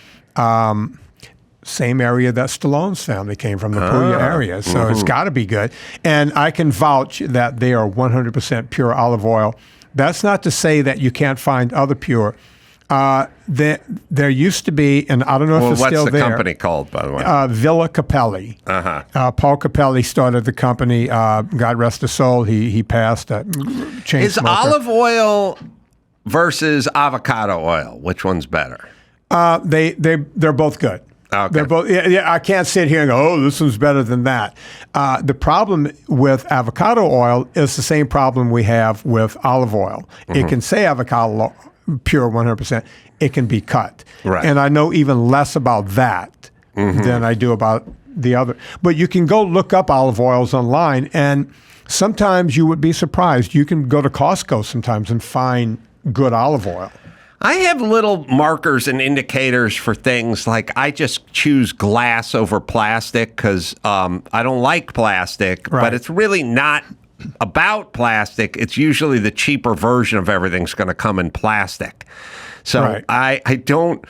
Speaker 8: same area that Stallone's family came from, the Puglia area, so it's got to be good. And I can vouch that they are 100% pure olive oil. That's not to say that you can't find other pure. There used to be, and I don't know if it's still there.
Speaker 2: What's the company called, by the way?
Speaker 8: Villa Capelli. Paul Capelli started the company. God rest his soul. He passed. Chain
Speaker 2: Is
Speaker 8: smoker.
Speaker 2: olive oil versus avocado oil, which one's better?
Speaker 8: They're both good.
Speaker 2: Okay.
Speaker 8: They're both. Yeah, I can't sit here and go, oh, this one's better than that. The problem with avocado oil is the same problem we have with olive oil. It can say avocado pure 100%. It can be cut.
Speaker 2: Right.
Speaker 8: And I know even less about that than I do about the other. But you can go look up olive oils online, and sometimes you would be surprised. You can go to Costco sometimes and find good olive oil.
Speaker 2: I have little markers and indicators for things like I just choose glass over plastic because I don't like plastic,
Speaker 8: Right.
Speaker 2: but it's really not about plastic. It's usually the cheaper version of everything's going to come in plastic. So
Speaker 8: Right.
Speaker 2: I don't,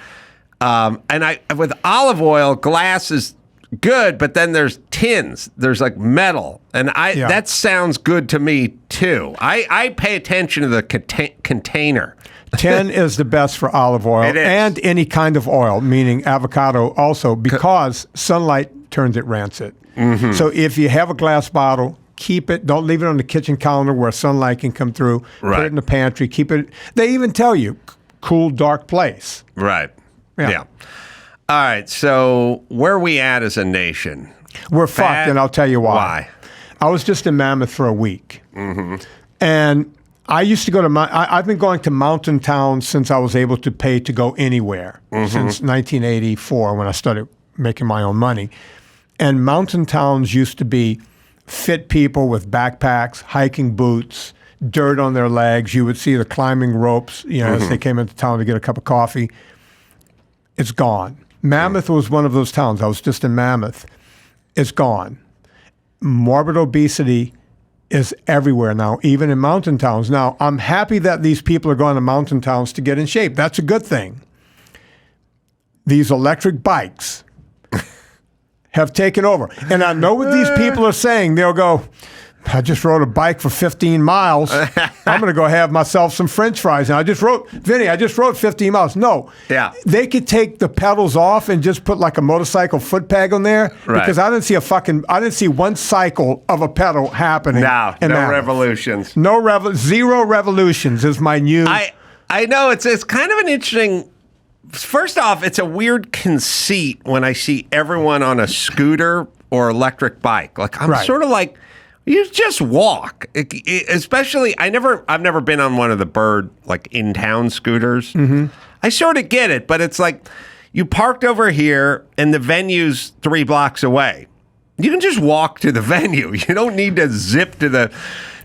Speaker 2: with olive oil, glass is good, but then there's tins, there's like metal, and that sounds good to me too. I pay attention to the container.
Speaker 8: Tin is the best for olive oil
Speaker 2: It is.
Speaker 8: and any kind of oil, meaning avocado also, because sunlight turns it rancid. So if you have a glass bottle, keep it. Don't leave it on the kitchen counter where sunlight can come through.
Speaker 2: Right.
Speaker 8: Put it in the pantry. Keep it. They even tell you, cool, dark place.
Speaker 2: Right.
Speaker 8: Yeah.
Speaker 2: All right. So where are we at as a nation?
Speaker 8: We're fucked, and I'll tell you why.
Speaker 2: Why?
Speaker 8: I was just in Mammoth for a week. And I used to go to I've been going to mountain towns since I was able to pay to go anywhere, since 1984 when I started making my own money. And mountain towns used to be fit people with backpacks, hiking boots, dirt on their legs. You would see the climbing ropes, as they came into town to get a cup of coffee. It's gone. Mammoth was one of those towns. I was just in Mammoth. It's gone. Morbid obesity is everywhere now, even in mountain towns. Now, I'm happy that these people are going to mountain towns to get in shape. That's a good thing. These electric bikes have taken over. And I know what these people are saying. They'll go, I just rode a bike for 15 miles. I'm going to go have myself some French fries. And I just rode 15 miles. No.
Speaker 2: Yeah.
Speaker 8: They could take the pedals off and just put like a motorcycle foot peg on there.
Speaker 2: Right.
Speaker 8: Because I didn't see one cycle of a pedal happening.
Speaker 2: No revolutions.
Speaker 8: Zero revolutions is my new.
Speaker 2: I know it's kind of an interesting. First off, it's a weird conceit when I see everyone on a scooter or electric bike. Like I'm
Speaker 8: Right.
Speaker 2: sort of like, you just walk. Especially, I've never been on one of the Bird like in town scooters. I sort of get it, but it's like you parked over here and the venue's 3 blocks away. You can just walk to the venue. You don't need to zip to the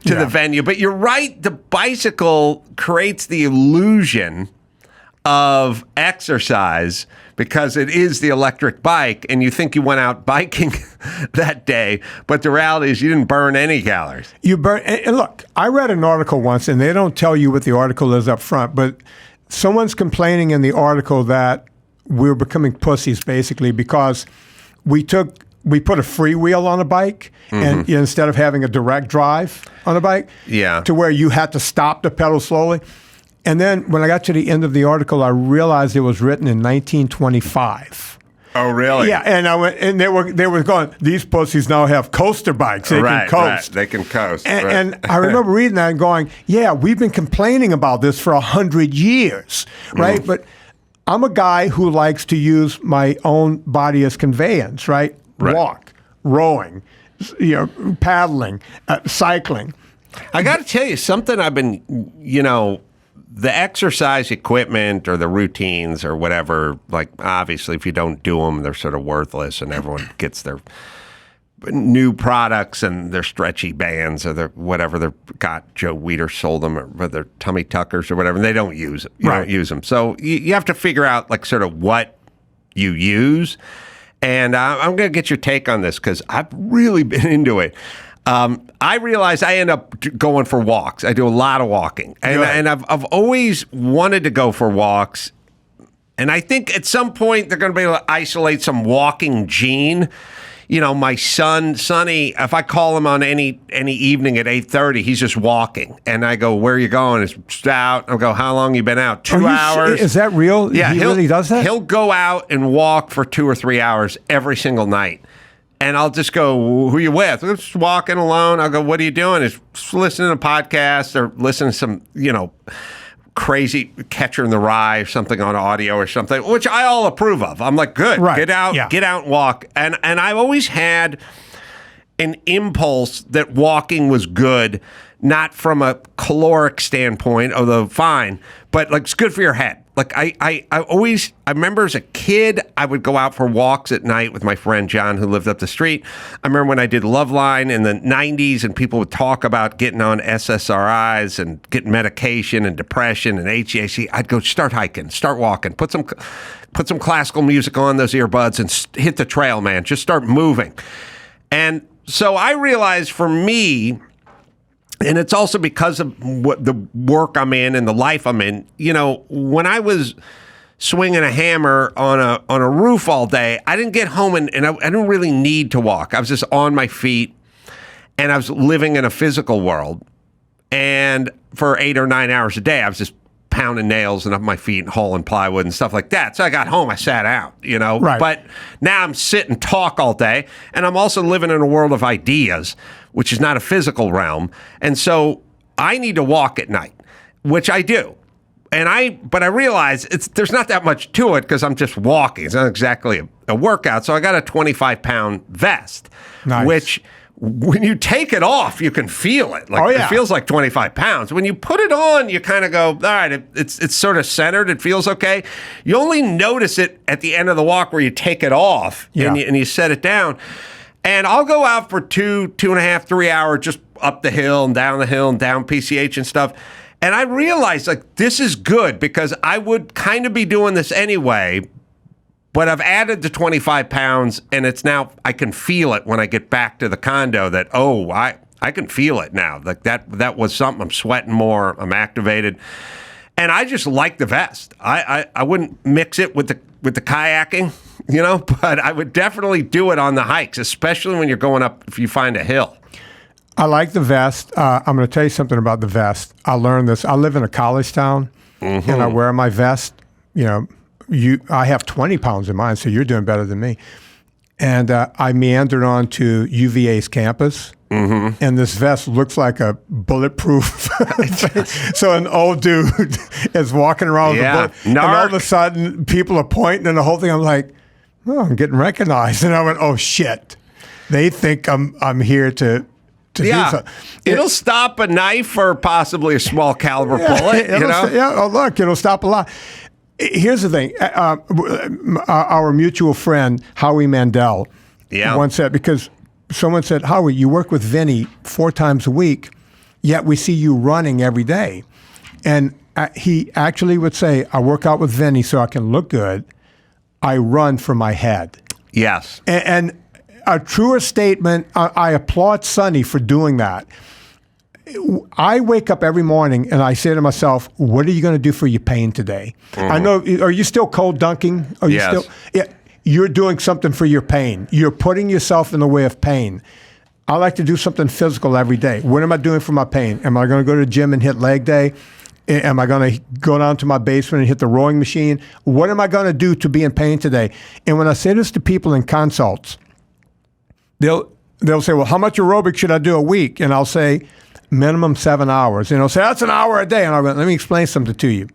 Speaker 2: venue. But you're right. The bicycle creates the illusion of exercise because it is the electric bike and you think you went out biking that day, but the reality is you didn't burn any calories.
Speaker 8: You burn. And look, I read an article once, and they don't tell you what the article is up front, but someone's complaining in the article that we're becoming pussies basically because we put a freewheel on a bike and instead of having a direct drive on a bike, to where you had to stop the pedal slowly. And then when I got to the end of the article, I realized it was written in 1925.
Speaker 2: Oh, really?
Speaker 8: Yeah, and I went, and they were going, these pussies now have coaster bikes. They can coast.
Speaker 2: Right. They can coast.
Speaker 8: And I remember reading that and going, yeah, we've been complaining about this for 100 years, right? But I'm a guy who likes to use my own body as conveyance, right? Walk, rowing, paddling, cycling.
Speaker 2: I got to tell you, something I've been, the exercise equipment or the routines or whatever, like obviously if you don't do them, they're sort of worthless and everyone gets their new products and their stretchy bands or their whatever they've got. Joe Weider sold them or their tummy tuckers or whatever, and they don't use it. You don't use them. So you have to figure out like sort of what you use. And I'm going to get your take on this because I've really been into it. I realize I end up going for walks. I do a lot of walking. And I've always wanted to go for walks. And I think at some point they're going to be able to isolate some walking gene. My son, Sonny, if I call him on any evening at 8:30, he's just walking. And I go, where are you going? He's out. I'll go, how long you been out? 2 hours.
Speaker 8: Is that real?
Speaker 2: Yeah.
Speaker 8: He really does that?
Speaker 2: He'll go out and walk for 2 or 3 hours every single night. And I'll just go, who you with? I'm just walking alone. I'll go, what are you doing? Is listening to podcasts or listening to some, crazy Catcher in the Rye or something on audio or something, which I all approve of. I'm like, good, get out and walk. And I've always had an impulse that walking was good, not from a caloric standpoint, although fine, but like it's good for your head. Like I remember as a kid, I would go out for walks at night with my friend John, who lived up the street. I remember when I did Loveline in the 90s and people would talk about getting on SSRIs and getting medication and depression and HGAC. I'd go start hiking, start walking, put some classical music on those earbuds and hit the trail, man. Just start moving. And so I realized for me, and it's also because of what the work I'm in and the life I'm in. When I was swinging a hammer on a roof all day, I didn't get home and I didn't really need to walk. I was just on my feet, and I was living in a physical world. And for 8 or 9 hours a day, I was just pounding nails and up my feet and hauling plywood and stuff like that. So I got home, I sat out, Right. But now I'm sit and talk all day, and I'm also living in a world of ideas, which is not a physical realm. And so I need to walk at night, which I do. But I realize there's not that much to it because I'm just walking. It's not exactly a workout. So I got a 25-pound vest, which when you take it off, you can feel it. It feels like 25 pounds. When you put it on, you kind of go, all right, it's sort of centered. It feels okay. You only notice it at the end of the walk where you take it off and you set it down. And I'll go out for 2.5, 3 hours, just up the hill and down PCH and stuff. And I realized this is good because I would kind of be doing this anyway, but I've added the 25 pounds, and it's now, I can feel it when I get back to the condo that, I can feel it now. Like that was something. I'm sweating more. I'm activated. And I just like the vest. I wouldn't mix it with the kayaking, but I would definitely do it on the hikes, especially when you're going up, if you find a hill.
Speaker 8: I like the vest. I'm going to tell you something about the vest. I learned this. I live in a college town, and I wear my vest, I have 20 pounds in mine, so you're doing better than me. And I meandered on to UVA's campus, and this vest looks like a bulletproof. So an old dude is walking around with a bullet, and all of a sudden people are pointing and the whole thing. I'm like, I'm getting recognized. And I went, oh, shit. They think I'm here to do something.
Speaker 2: It'll stop a knife or possibly a small caliber bullet,
Speaker 8: it'll stop a lot. Here's the thing. Our mutual friend, Howie Mandel, once said, because someone said, Howie, you work with Vinny 4 times a week, yet we see you running every day. And he actually would say, I work out with Vinny so I can look good. I run for my head.
Speaker 2: Yes.
Speaker 8: And a truer statement, I applaud Sonny for doing that. I wake up every morning and I say to myself, what are you going to do for your pain today? I know, are you still cold dunking? Are you still? Yeah, you're doing something for your pain. You're putting yourself in the way of pain. I like to do something physical every day. What am I doing for my pain? Am I going to go to the gym and hit leg day? Am I going to go down to my basement and hit the rowing machine? What am I going to do to be in pain today? And when I say this to people in consults, they'll say, well, how much aerobic should I do a week? And I'll say, minimum 7 hours. And they'll say, that's an hour a day. And I'll go, let me explain something to you.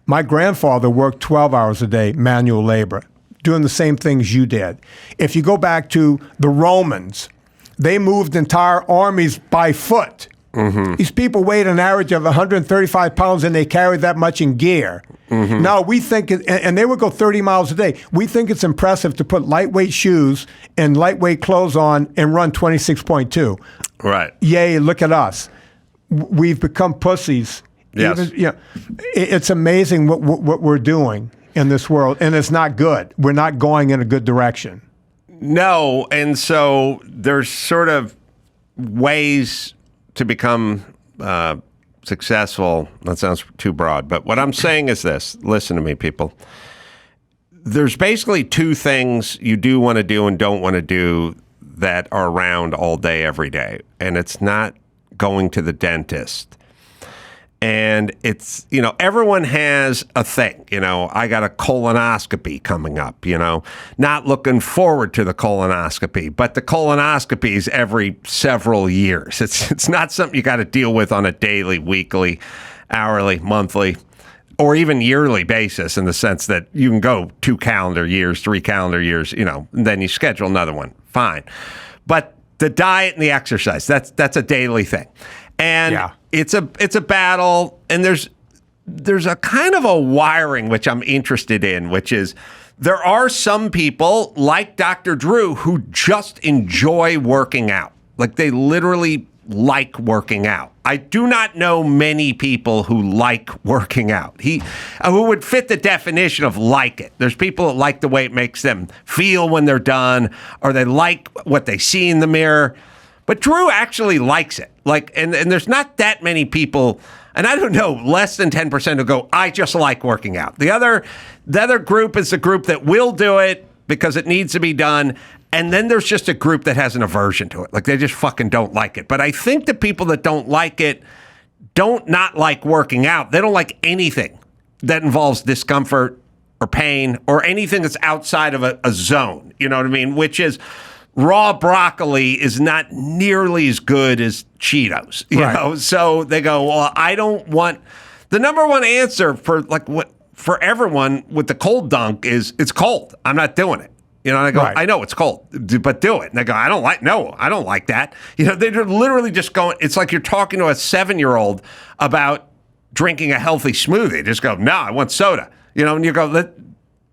Speaker 8: My grandfather worked 12 hours a day, manual labor, doing the same things you did. If you go back to the Romans, they moved entire armies by foot. These people weighed an average of 135 pounds and they carried that much in gear. Now we think, and they would go 30 miles a day. We think it's impressive to put lightweight shoes and lightweight clothes on and run 26.2.
Speaker 2: Right.
Speaker 8: Yay, look at us. We've become pussies.
Speaker 2: Yes.
Speaker 8: It's amazing what we're doing in this world, and it's not good. We're not going in a good direction.
Speaker 2: No, and so there's sort of ways to become successful. That sounds too broad, but what I'm saying is this. Listen to me, people. There's basically two things you do want to do and don't want to do that are around all day, every day, and it's not going to the dentist. And it's, everyone has a thing. I got a colonoscopy coming up, not looking forward to the colonoscopy, but the colonoscopy is every several years. It's not something you got to deal with on a daily, weekly, hourly, monthly, or even yearly basis, in the sense that you can go 2 calendar years, 3 calendar years, and then you schedule another one. Fine. But the diet and the exercise, that's a daily thing. And it's a battle, and there's a kind of a wiring which I'm interested in, which is there are some people like Dr. Drew who just enjoy working out. Like they literally like working out. I do not know many people who like working out. Who would fit the definition of like it. There's people that like the way it makes them feel when they're done, or they like what they see in the mirror. But Drew actually likes it. And there's not that many people, and I don't know, less than 10% who go, I just like working out. The other group is the group that will do it because it needs to be done. And then there's just a group that has an aversion to it. Like they just fucking don't like it. But I think the people that don't like it don't not like working out. They don't like anything that involves discomfort or pain or anything that's outside of a zone. You know what I mean? Which is, raw broccoli is not nearly as good as Cheetos, you know? So they go, well, I don't want... The number one answer for everyone with the cold dunk is, it's cold. I'm not doing it. And I go, I know it's cold, but do it. And they go, I don't like that. They're literally just going, it's like you're talking to a 7-year-old about drinking a healthy smoothie. They just go, no, I want soda. And you go,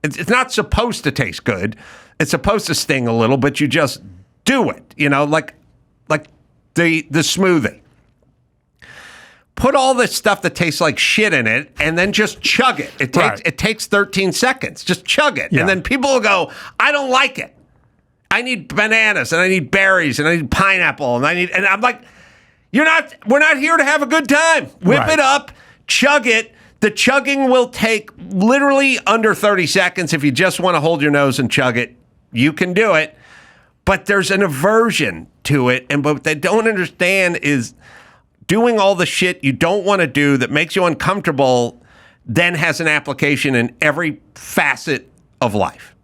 Speaker 2: it's not supposed to taste good. It's supposed to sting a little, but you just do it, like the smoothie. Put all this stuff that tastes like shit in it and then just chug it. It takes 13 seconds. Just chug it. Yeah. And then people will go, I don't like it. I need bananas and I need berries and I need pineapple and I'm like, we're not here to have a good time. Whip it up, chug it. The chugging will take literally under 30 seconds. If you just want to hold your nose and chug it, you can do it. But there's an aversion to it. And what they don't understand is doing all the shit you don't want to do that makes you uncomfortable then has an application in every facet of life.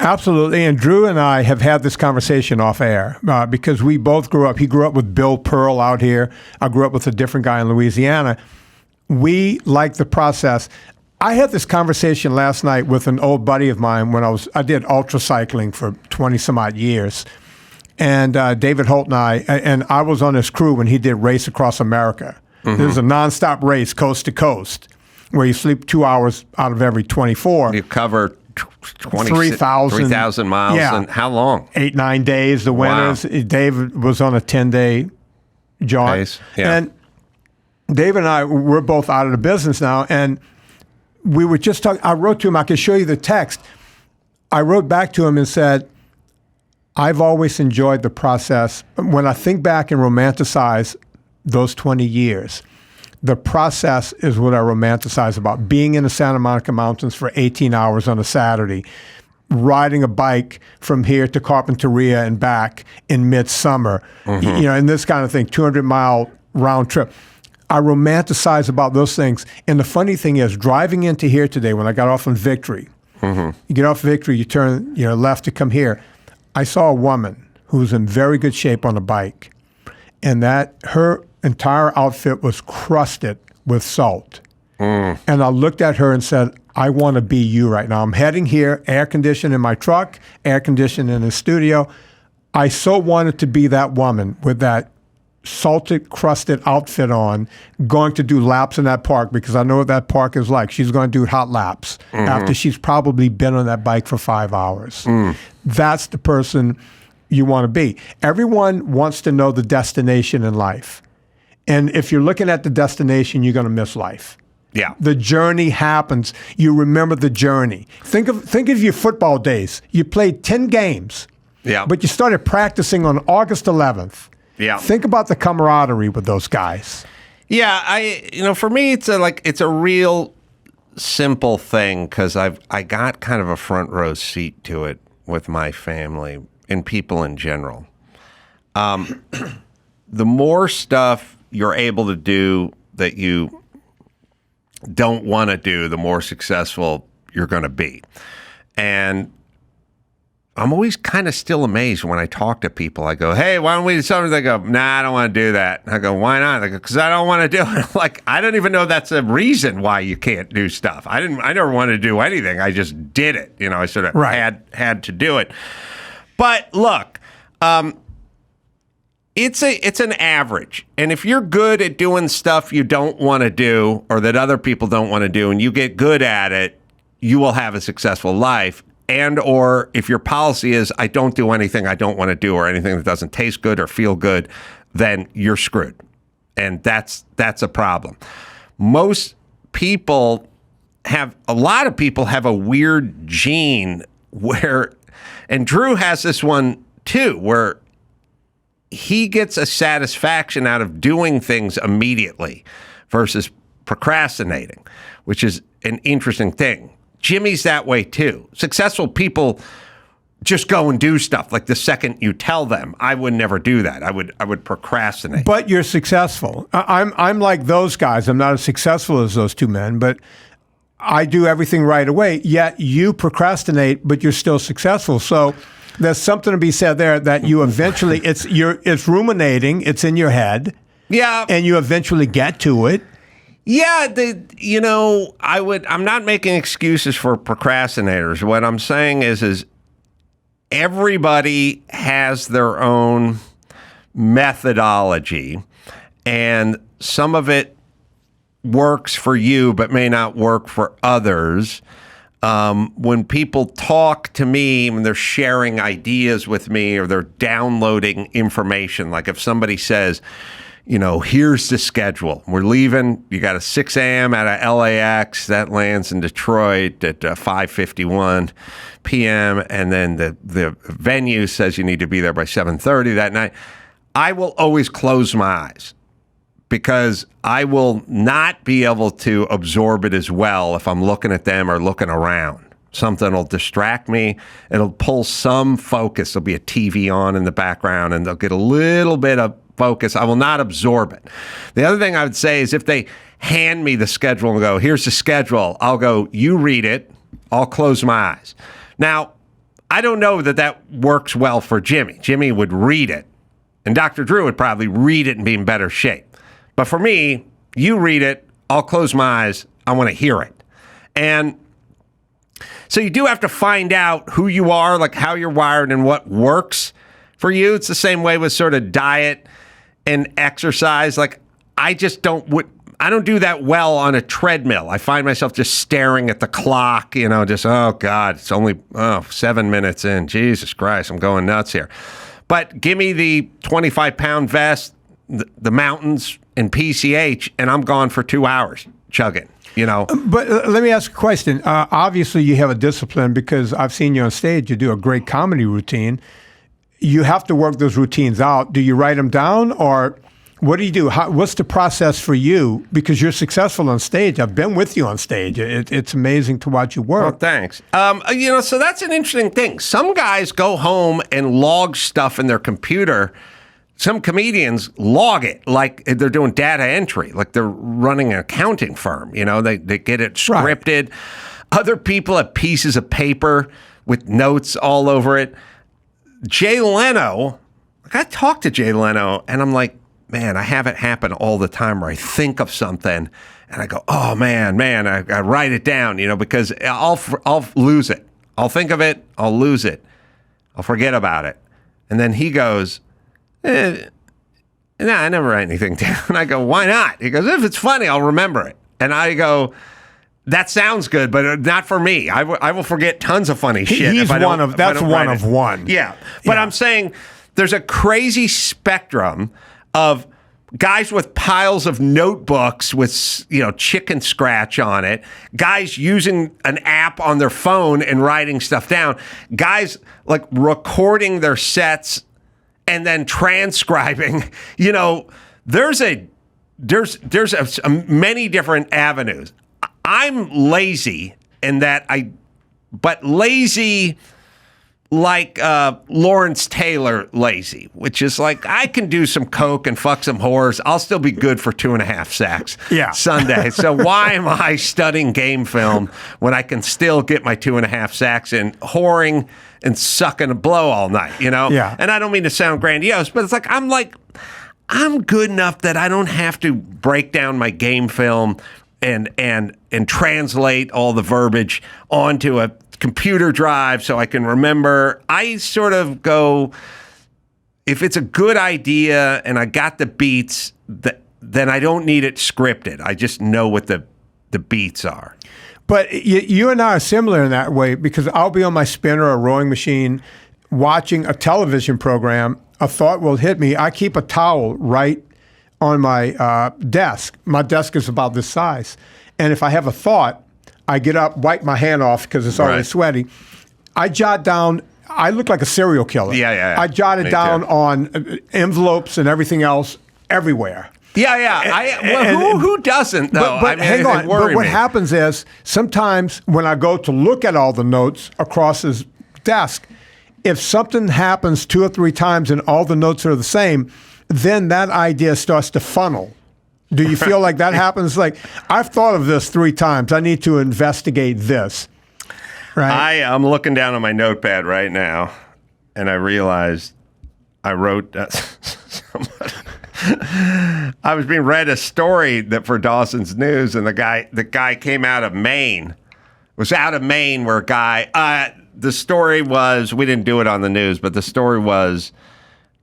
Speaker 8: Absolutely. And Drew and I have had this conversation off air because we both grew up. He grew up with Bill Pearl out here. I grew up with a different guy in Louisiana. We like the process. I had this conversation last night with an old buddy of mine when I did ultra cycling for 20 some odd years. And David Holt and I was on his crew when he did Race Across America. Mm-hmm. It was a nonstop race coast to coast where you sleep 2 hours out of every 24.
Speaker 2: You cover 3,000 miles.
Speaker 8: Yeah.
Speaker 2: And how long?
Speaker 8: 8-9 days. The winners. Wow. David was on a 10-day jaunt.
Speaker 2: Yeah.
Speaker 8: And David and I, we're both out of the business now. And we were just talking. I wrote to him. I can show you the text. I wrote back to him and said, I've always enjoyed the process. When I think back and romanticize those 20 years, the process is what I romanticize about. Being in the Santa Monica Mountains for 18 hours on a Saturday, riding a bike from here to Carpinteria and back in midsummer, and this kind of thing, 200-mile round trip. I romanticize about those things. And the funny thing is, driving into here today, when I got off on Victory, you get off Victory, you turn left to come here. I saw a woman who was in very good shape on a bike, and that her entire outfit was crusted with salt. And I looked at her and said, I want to be you right now. I'm heading here, air conditioned in my truck, air conditioned in the studio. I so wanted to be that woman with that salted, crusted outfit on, going to do laps in that park, because I know what that park is like. She's going to do hot laps after she's probably been on that bike for 5 hours. That's the person you want to be. Everyone wants to know the destination in life. And if you're looking at the destination, you're going to miss life.
Speaker 2: Yeah.
Speaker 8: The journey happens. You remember the journey. Think of your football days. You played 10 games.
Speaker 2: Yeah.
Speaker 8: But you started practicing on August 11th.
Speaker 2: Yeah.
Speaker 8: Think about the camaraderie with those guys.
Speaker 2: Yeah, for me, it's a real simple thing, because I got kind of a front row seat to it with my family and people in general. The more stuff you're able to do that you don't want to do, the more successful you're going to be. And I'm always kind of still amazed when I talk to people. I go, hey, why don't we do something? They go, nah, I don't want to do that. I go, why not? They go, because I don't want to do it. Like, I don't even know that's a reason why you can't do stuff. I never wanted to do anything. I just did it. I sort of had to do it. But look, it's an average. And if you're good at doing stuff you don't want to do, or that other people don't want to do, and you get good at it, you will have a successful life. And or if your policy is, I don't do anything I don't want to do, or anything that doesn't taste good or feel good, then you're screwed. And that's a problem. A lot of people have a weird gene where, and Drew has this one too, where he gets a satisfaction out of doing things immediately versus procrastinating, which is an interesting thing. Jimmy's that way too. Successful people just go and do stuff like the second you tell them. I would never do that. I would procrastinate.
Speaker 8: But you're successful. I'm like those guys. I'm not as successful as those two men, but I do everything right away. Yet you procrastinate, but you're still successful. So there's something to be said there that you eventually it's ruminating. It's in your head.
Speaker 2: Yeah,
Speaker 8: and you eventually get to it.
Speaker 2: Yeah, I'm not making excuses for procrastinators. What I'm saying is everybody has their own methodology, and some of it works for you but may not work for others. When people talk to me, when they're sharing ideas with me, or they're downloading information, like if somebody says, here's the schedule. We're leaving. You got a 6 a.m. out of LAX. That lands in Detroit at 5:51 p.m. And then the venue says you need to be there by 7:30 that night. I will always close my eyes, because I will not be able to absorb it as well if I'm looking at them or looking around. Something will distract me. It'll pull some focus. There'll be a TV on in the background, and they'll get a little bit of focus. I will not absorb it. The other thing I would say is if they hand me the schedule and go, here's the schedule, I'll go, you read it. I'll close my eyes. Now, I don't know that works well for Jimmy. Jimmy would read it, and Dr. Drew would probably read it and be in better shape. But for me, you read it, I'll close my eyes, I want to hear it. And so you do have to find out who you are, like how you're wired and what works for you. It's the same way with sort of diet and exercise. Like I don't do that well on a treadmill. I find myself just staring at the clock, oh God, it's only 7 minutes in. Jesus Christ, I'm going nuts here. But give me the 25-pound vest, the mountains, and PCH, and I'm gone for 2 hours chugging.
Speaker 8: But let me ask a question. Obviously, you have a discipline, because I've seen you on stage. You do a great comedy routine. You have to work those routines out. Do you write them down, or what do you do? What's the process for you? Because you're successful on stage. I've been with you on stage. It's amazing to watch you work.
Speaker 2: Well, thanks. So that's an interesting thing. Some guys go home and log stuff in their computer some comedians log it like they're doing data entry, like they're running an accounting firm. You know, they get it scripted. Right. Other people have pieces of paper with notes all over it. Jay Leno, I talked to Jay Leno, and I'm like, man, I have it happen all the time where I think of something, and I go, oh, man, I write it down, you know, because I'll lose it. I'll think of it, I'll lose it. I'll forget about it. And then he goes, I never write anything down. And I go, why not? He goes, if it's funny, I'll remember it. And I go, that sounds good, but not for me. I will forget tons of funny shit.
Speaker 8: He's one of one.
Speaker 2: Yeah. But I'm saying there's a crazy spectrum of guys with piles of notebooks with, you know, chicken scratch on it, guys using an app on their phone and writing stuff down, guys like recording their sets and then transcribing. You know, there's many different avenues. I'm lazy in that but lazy like Lawrence Taylor lazy, which is like, I can do some coke and fuck some whores. I'll still be good for 2.5 sacks Sunday. So why am I studying game film when I can still get my 2.5 sacks in whoring and sucking a blow all night, you know?
Speaker 8: Yeah.
Speaker 2: And I don't mean to sound grandiose, but it's like, I'm good enough that I don't have to break down my game film and translate all the verbiage onto a computer drive so I can remember. I sort of go, if it's a good idea and I got the beats, then I don't need it scripted. I just know what the beats are.
Speaker 8: But you and I are similar in that way, because I'll be on my spinner or rowing machine watching a television program. A thought will hit me. I keep a towel right on my desk. My desk is about this size. And if I have a thought, I get up, wipe my hand off because it's already sweaty. I jot down, I look like a serial killer.
Speaker 2: Yeah.
Speaker 8: I jot it down on envelopes and everything else everywhere.
Speaker 2: Yeah. Who doesn't, though?
Speaker 8: But hang on. But what happens is, sometimes when I go to look at all the notes across his desk, if something happens 2 or 3 times and all the notes are the same, then that idea starts to funnel. Do you feel like that happens? Like, I've thought of this 3 times. I need to investigate this. Right?
Speaker 2: I'm looking down on my notepad right now, and I realized I wrote I was being read a story that for Dawson's News, and the guy came out of Maine. Was out of Maine where a guy. The story was, we didn't do it on the news, but the story was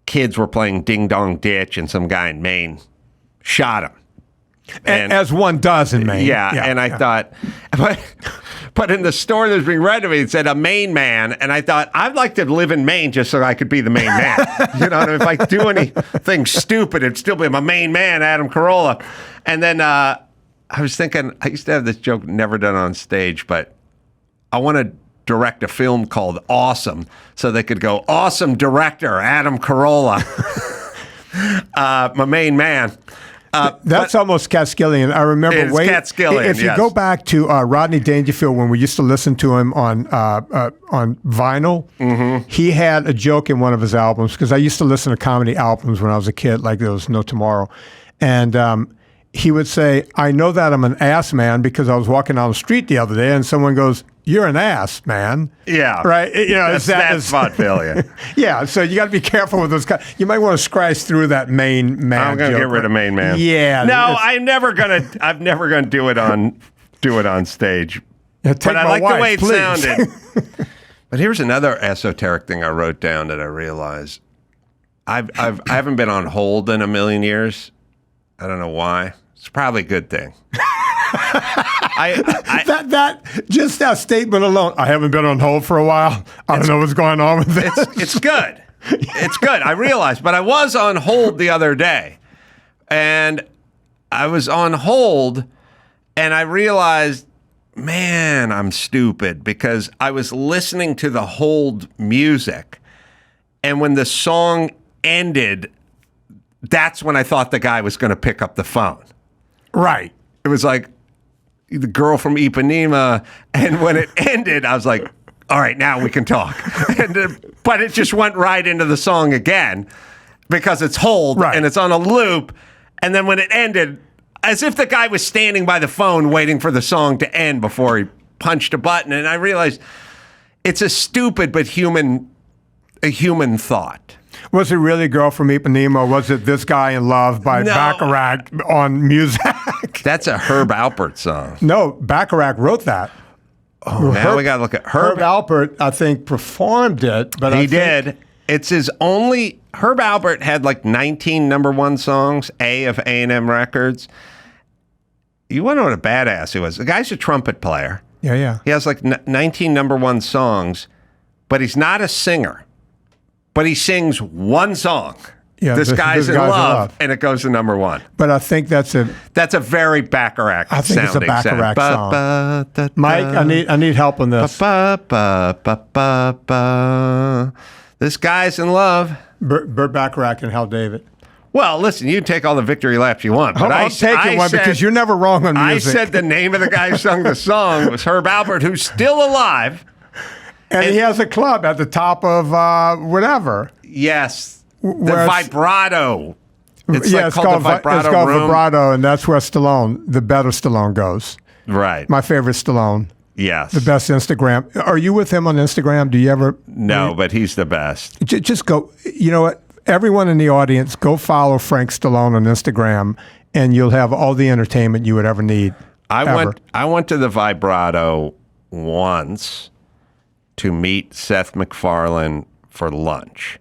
Speaker 2: kids were playing Ding Dong Ditch, and some guy in Maine shot him.
Speaker 8: And, as one does in Maine.
Speaker 2: I thought, but in the story that was being read to me, it said a Maine man, and I thought, I'd like to live in Maine just so I could be the Maine man. You know, if I do anything stupid, it'd still be my Maine man, Adam Carolla. And then I was thinking, I used to have this joke never done on stage, but I want to direct a film called Awesome, so they could go, awesome director, Adam Carolla, my Maine man.
Speaker 8: That's almost Catskillian. I remember.
Speaker 2: It's Catskillian.
Speaker 8: If you go back to Rodney Dangerfield, when we used to listen to him on vinyl, he had a joke in one of his albums, because I used to listen to comedy albums when I was a kid, like there was no tomorrow, and he would say, "I know that I'm an ass man because I was walking down the street the other day and someone goes, 'You're an ass, man.'"
Speaker 2: Yeah.
Speaker 8: Right? You know,
Speaker 2: that's vaudevillian.
Speaker 8: Yeah, so you got to be careful with those. You might want to scratch through that Maine man.
Speaker 2: I'm going to get rid of Maine man.
Speaker 8: Yeah.
Speaker 2: No, I'm never going to do it on stage.
Speaker 8: But
Speaker 2: I like the way it
Speaker 8: please.
Speaker 2: sounded. But here's another esoteric thing I wrote down that I realized. I haven't been on hold in a million years. I don't know why. It's probably a good thing.
Speaker 8: That statement alone. I haven't been on hold for a while. I don't know what's going on with this.
Speaker 2: It's good. It's good. I realized, but I was on hold the other day, and I was on hold, and I realized, man, I'm stupid, because I was listening to the hold music, and when the song ended, that's when I thought the guy was going to pick up the phone.
Speaker 8: Right.
Speaker 2: It was like the girl from Ipanema, and when it ended, I was like, all right, now we can talk. But it just went right into the song again. because it's hold
Speaker 8: Right.
Speaker 2: and it's on a loop. And then when it ended, as if the guy was standing by the phone waiting for the song to end before he punched a button. And I realized it's a stupid but human thought.
Speaker 8: Was it really Girl from Ipanema, or was it This Guy in Love by
Speaker 2: No.
Speaker 8: Bacharach on music?
Speaker 2: That's a Herb Alpert song.
Speaker 8: No, Bacharach wrote that.
Speaker 2: Oh, now we got to look at
Speaker 8: Herb Alpert, I think, performed it, but
Speaker 2: He did. It's his only. Herb Alpert had like 19 number one songs, of A&M Records. You want to know what a badass he was? The guy's a trumpet player.
Speaker 8: Yeah.
Speaker 2: He has like 19 number one songs, but he's not a singer. But he sings one song.
Speaker 8: Yeah,
Speaker 2: This guy's in
Speaker 8: Guy's
Speaker 2: love, and it goes to number one.
Speaker 8: But I think that's a
Speaker 2: very Bacharach.
Speaker 8: I think it's a
Speaker 2: sounding
Speaker 8: Bacharach
Speaker 2: sound.
Speaker 8: song. Mike, I need help on this.
Speaker 2: This guy's in love.
Speaker 8: Burt Bacharach and Hal David.
Speaker 2: Well, listen, you take all the victory laps you want, but
Speaker 8: I'll take it one because you're never wrong on
Speaker 2: I
Speaker 8: music.
Speaker 2: said the name of the guy who sung the song was Herb Alpert, who's still alive.
Speaker 8: and he has a club at the top of whatever.
Speaker 2: Yes, the
Speaker 8: Whereas-
Speaker 2: vibrato. It's
Speaker 8: Yeah,
Speaker 2: like
Speaker 8: it's
Speaker 2: called
Speaker 8: called
Speaker 2: the vibrato
Speaker 8: It's called
Speaker 2: room.
Speaker 8: Vibrato, and that's where Stallone, the better Stallone goes.
Speaker 2: Right.
Speaker 8: My favorite Stallone,
Speaker 2: Yes.
Speaker 8: the best Instagram. Are you with him on Instagram? Do you ever?
Speaker 2: No, but he's the best.
Speaker 8: Just go. You know what? Everyone in the audience, go follow Frank Stallone on Instagram, and you'll have all the entertainment you would ever need. ever.
Speaker 2: I went to the vibrato once to meet Seth MacFarlane for lunch,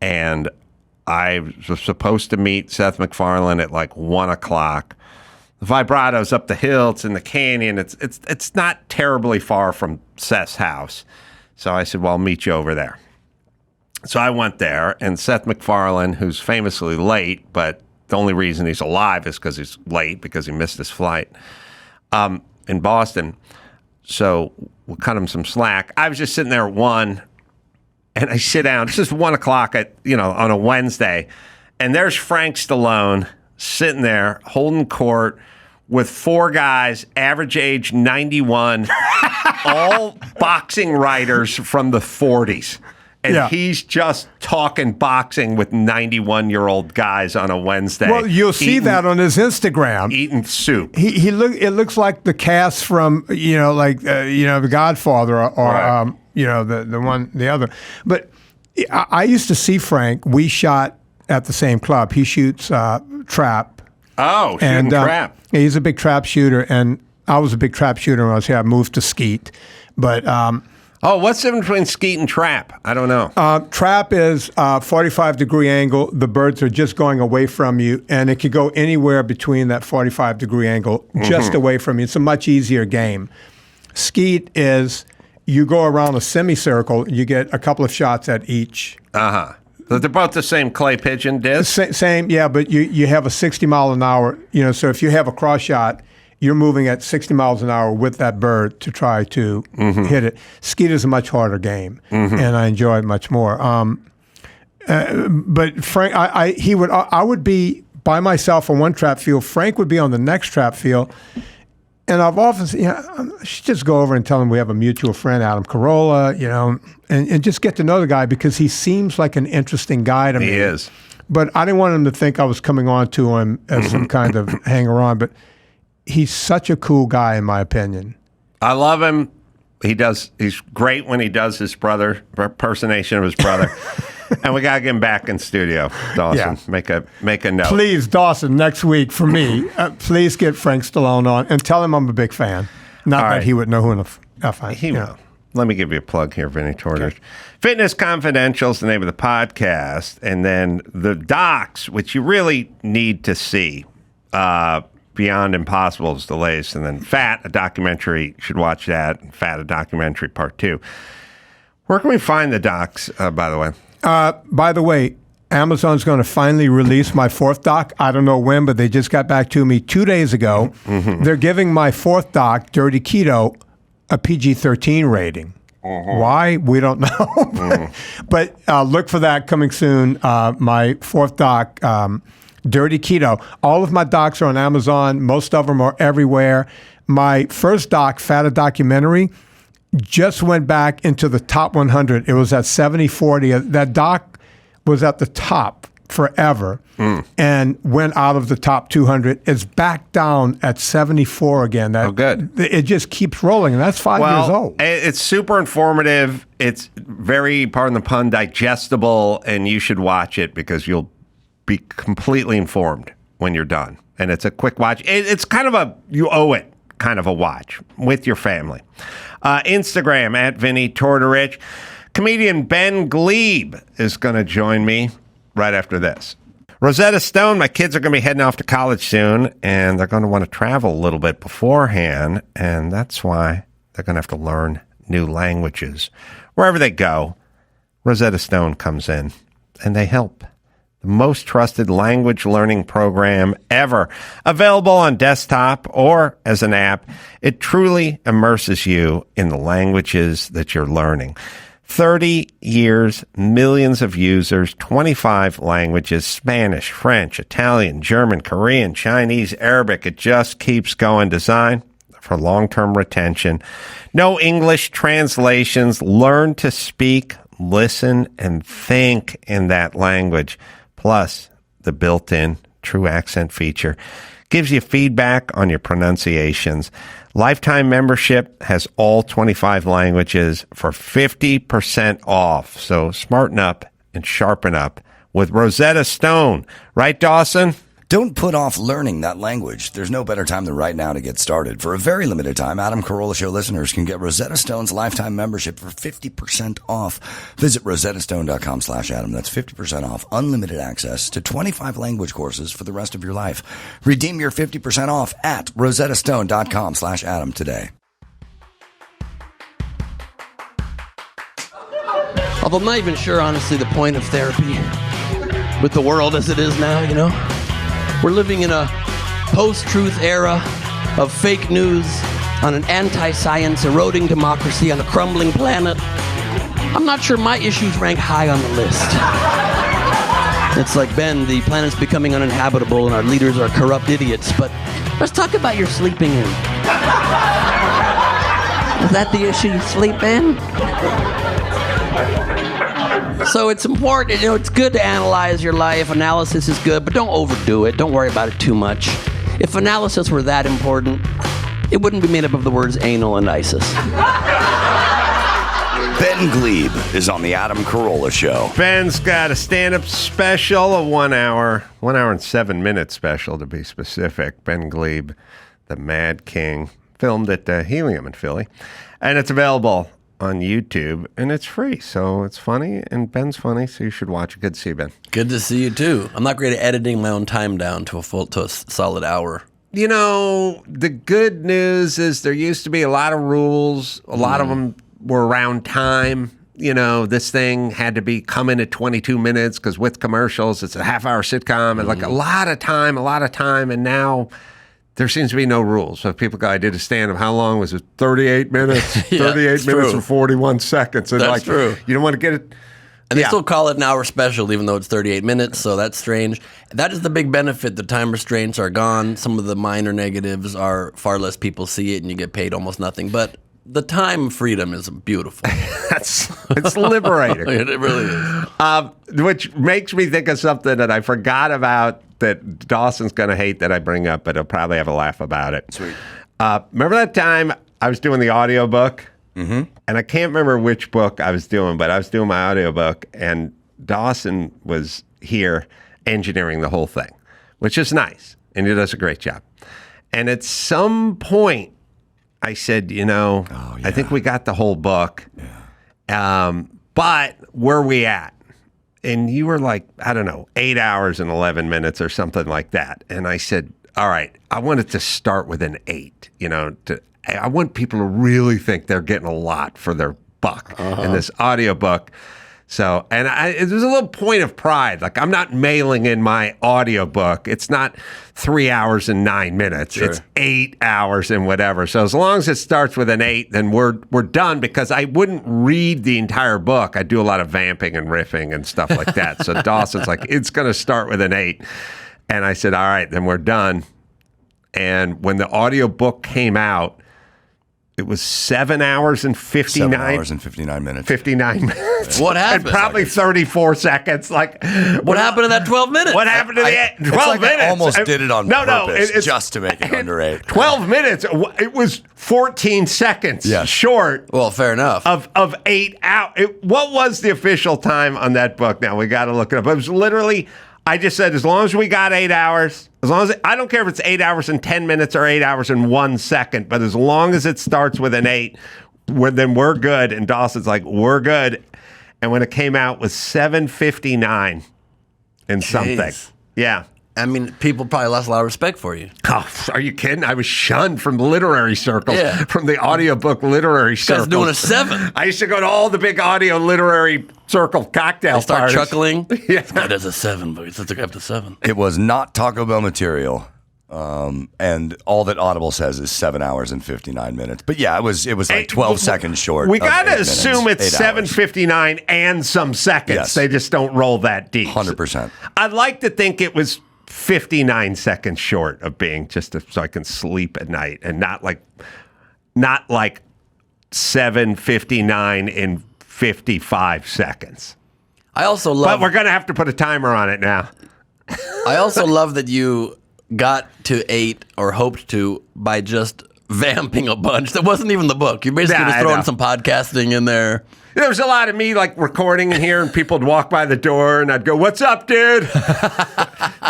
Speaker 2: and I was supposed to meet Seth MacFarlane at like 1:00. The vibrato's up the hill. It's in the canyon. It's not terribly far from Seth's house. So I said, well, I'll meet you over there. So I went there, and Seth MacFarlane, who's famously late, but the only reason he's alive is because he's late because he missed his flight in Boston. So we'll cut him some slack. I was just sitting there at 1, and I sit down. It's just 1:00 on a Wednesday, and there's Frank Stallone sitting there holding court with 4 guys, average age 91, all boxing writers from the 40s. And
Speaker 8: Yeah.
Speaker 2: he's just talking boxing with 91-year-old guys on a Wednesday.
Speaker 8: Well, you'll see
Speaker 2: eating-
Speaker 8: that on his Instagram.
Speaker 2: eating soup.
Speaker 8: He look. It looks like the cast from The Godfather or
Speaker 2: Right.
Speaker 8: the other. But I used to see Frank. We shot at the same club. He shoots trap.
Speaker 2: Oh, shooting trap.
Speaker 8: He's a big trap shooter, and I was a big trap shooter when I was here. I moved to Skeet, but.
Speaker 2: What's the difference between skeet and trap? I don't know.
Speaker 8: Trap is 45-degree angle. The birds are just going away from you, and it could go anywhere between that 45-degree angle, just away from you. It's a much easier game. Skeet is you go around a semicircle, you get a couple of shots at each.
Speaker 2: So they're both the same clay pigeon disc?
Speaker 8: Same, yeah, but you have a 60 mile an hour. So if you have a cross shot, you're moving at 60 miles an hour with that bird to try to hit it. Skeet is a much harder game, and I enjoy it much more. But Frank, I would be by myself on one trap field. Frank would be on the next trap field. And I've often said, I should just go over and tell him we have a mutual friend, Adam Carolla, and just get to know the guy because he seems like an interesting guy to me.
Speaker 2: He is.
Speaker 8: But I didn't want him to think I was coming on to him as some kind of hanger-on. But he's such a cool guy, in my opinion.
Speaker 2: I love him. He's great when he does his brother impersonation of his brother. And we gotta get him back in studio, Dawson.
Speaker 8: Yeah.
Speaker 2: Make a note.
Speaker 8: Please, Dawson, next week for me, please get Frank Stallone on and tell him I'm a big fan. Not
Speaker 2: All
Speaker 8: that
Speaker 2: right.
Speaker 8: he would know who the F I am.
Speaker 2: He will. Let me give you a plug here, Vinny Torres. Okay. Fitness Confidential is the name of the podcast, and then the docs, which you really need to see. Beyond Impossible is the latest, and then Fat, a documentary. You should watch that. And Fat, a documentary, part 2. Where can we find the docs, by the way?
Speaker 8: By the way, Amazon's going to finally release my 4th doc. I don't know when, but they just got back to me 2 days ago. They're giving my 4th doc, Dirty Keto, a PG-13 rating. Why? We don't know. But look for that coming soon. My 4th doc, Dirty Keto. All of my docs are on Amazon. Most of them are everywhere. My first doc, Fat, a documentary, just went back into the top 100. It was at 70-40. That doc was at the top forever and went out of the top 200. It's back down at 74 again.
Speaker 2: Good.
Speaker 8: It just keeps rolling, and that's 5 years old.
Speaker 2: It's super informative. It's very, pardon the pun, digestible, and you should watch it because you'll be completely informed when you're done. And it's a quick watch. It's kind of you owe it kind of a watch with your family. Instagram at Vinny Tortorich. Comedian Ben Glebe is going to join me right after this. Rosetta Stone, my kids are going to be heading off to college soon, and they're going to want to travel a little bit beforehand, and that's why they're going to have to learn new languages. Wherever they go, Rosetta Stone comes in, and they help. The most trusted language learning program ever. Available on desktop or as an app, it truly immerses you in the languages that you're learning. 30 years, millions of users, 25 languages, Spanish, French, Italian, German, Korean, Chinese, Arabic. It just keeps going. Designed for long-term retention. No English translations. Learn to speak, listen, and think in that language. Plus, the built-in True Accent feature gives you feedback on your pronunciations. Lifetime membership has all 25 languages for 50% off. So smarten up and sharpen up with Rosetta Stone. Right, Dawson?
Speaker 1: Don't put off learning that language. There's no better time than right now to get started. For a very limited time, Adam Carolla Show listeners can get Rosetta Stone's lifetime membership for 50% off. Visit rosettastone.com/Adam. That's 50% off. Unlimited access to 25 language courses for the rest of your life. Redeem your 50% off at rosettastone.com/Adam today.
Speaker 9: Although I'm not even sure, honestly, the point of therapy with the world as it is now, you know? We're living in a post-truth era of fake news on an anti-science, eroding democracy on a crumbling planet. I'm not sure my issues rank high on the list. It's like, Ben, the planet's becoming uninhabitable and our leaders are corrupt idiots, but let's talk about your sleeping in. Is that the issue, you sleep in? So it's important, you know, it's good to analyze your life. Analysis is good, but don't overdo it. Don't worry about it too much. If analysis were that important, it wouldn't be made up of the words anal and ISIS.
Speaker 1: Ben Glebe is on the Adam Carolla Show.
Speaker 2: Ben's got a stand-up special, a 1 hour and 7 minute special to be specific. Ben Glebe, the Mad King, filmed at Helium in Philly. And it's available on YouTube, and it's free, so it's funny, and Ben's funny, so you should watch it. Good to see you, Ben.
Speaker 9: Good to see you, too. I'm not great at editing my own time down to a solid hour.
Speaker 2: You know, the good news is there used to be a lot of rules. A lot of them were around time. You know, this thing had to be coming at 22 minutes because with commercials, it's a half-hour sitcom, and like a lot of time, and now there seems to be no rules. So if people go, I did a stand-up, how long was it? 38 minutes?
Speaker 9: Yeah,
Speaker 2: 38 minutes and 41 seconds. And
Speaker 9: That's true.
Speaker 2: You don't want to get it.
Speaker 9: And they still call it an hour special, even though it's 38 minutes, so that's strange. That is the big benefit. The time restraints are gone. Some of the minor negatives are far less people see it, and you get paid almost nothing. But the time freedom is beautiful.
Speaker 2: It's liberating.
Speaker 9: It really is.
Speaker 2: Which makes me think of something that I forgot about that Dawson's going to hate that I bring up, but he'll probably have a laugh about it.
Speaker 1: Sweet.
Speaker 2: Remember that time I was doing the audiobook? Mm-hmm. And I can't remember which book I was doing, but I was doing my audiobook, and Dawson was here engineering the whole thing, which is nice, and he does a great job. And at some point, I said, I think we got the whole book, but where are we at? And you were like, I don't know, 8 hours and 11 minutes or something like that. And I said, all right, I want it to start with an 8, I want people to really think they're getting a lot for their buck in this audiobook. So, and there's a little point of pride. Like, I'm not mailing in my audiobook. It's not 3 hours and 9 minutes. Sure. It's 8 hours and whatever. So as long as it starts with an 8, then we're done, because I wouldn't read the entire book. I do a lot of vamping and riffing and stuff like that. So Dawson's like, it's going to start with an 8. And I said, all right, then we're done. And when the audiobook came out, It was 7 hours and 59.
Speaker 1: 7 hours and 59 minutes.
Speaker 2: 59 minutes.
Speaker 9: What happened?
Speaker 2: And probably 34 seconds. Like,
Speaker 9: What happened in that 12 minutes?
Speaker 2: what happened to the 12
Speaker 1: It's like
Speaker 2: minutes?
Speaker 1: I almost did it on purpose
Speaker 2: it's-
Speaker 1: just to make it under 8.
Speaker 2: 12 minutes. It was 14 seconds
Speaker 1: Yes.
Speaker 2: short
Speaker 9: Well, fair enough.
Speaker 2: of 8 hours. What was the official time on that book? Now, we got to look it up. It was literally, I just said, as long as we got 8 hours, as long as I don't care if it's 8 hours and 10 minutes or 8 hours and 1 second, but as long as it starts with an 8, then we're good. And Dawson's like, we're good. And when it came out, it was 7:59 and something. Yeah.
Speaker 9: I mean, people probably lost a lot of respect for you.
Speaker 2: Oh, are you kidding? I was shunned from literary circles,
Speaker 9: Yeah.
Speaker 2: from the audiobook literary circles.
Speaker 9: Guy's doing a 7.
Speaker 2: I used to go to all the big audio literary circle cocktail
Speaker 9: They start
Speaker 2: parties.
Speaker 9: chuckling.
Speaker 2: Yeah.
Speaker 9: That is a 7, but it's up to 7.
Speaker 1: It was not Taco Bell material. And all that Audible says is 7 hours and 59 minutes. But yeah, it was like 12 seconds short.
Speaker 2: We
Speaker 1: of
Speaker 2: got to
Speaker 1: 8
Speaker 2: assume
Speaker 1: minutes,
Speaker 2: it's
Speaker 1: 8 hours.
Speaker 2: 7:59 and some seconds.
Speaker 1: Yes.
Speaker 2: They just don't roll that deep.
Speaker 1: 100%.
Speaker 2: I'd like to think it was 59 seconds short of being just so I can sleep at night and not like 7:59 in 55 seconds.
Speaker 9: I also
Speaker 2: But
Speaker 9: love.
Speaker 2: we're going to have to put a timer on it now.
Speaker 9: I also love that you got to 8 or hoped to by just vamping a bunch. That wasn't even the book. You basically
Speaker 2: Yeah,
Speaker 9: just
Speaker 2: I
Speaker 9: throwing
Speaker 2: know.
Speaker 9: some podcasting in there.
Speaker 2: There was a lot of me like recording in here, and people would walk by the door, and I'd go, "What's up, dude?"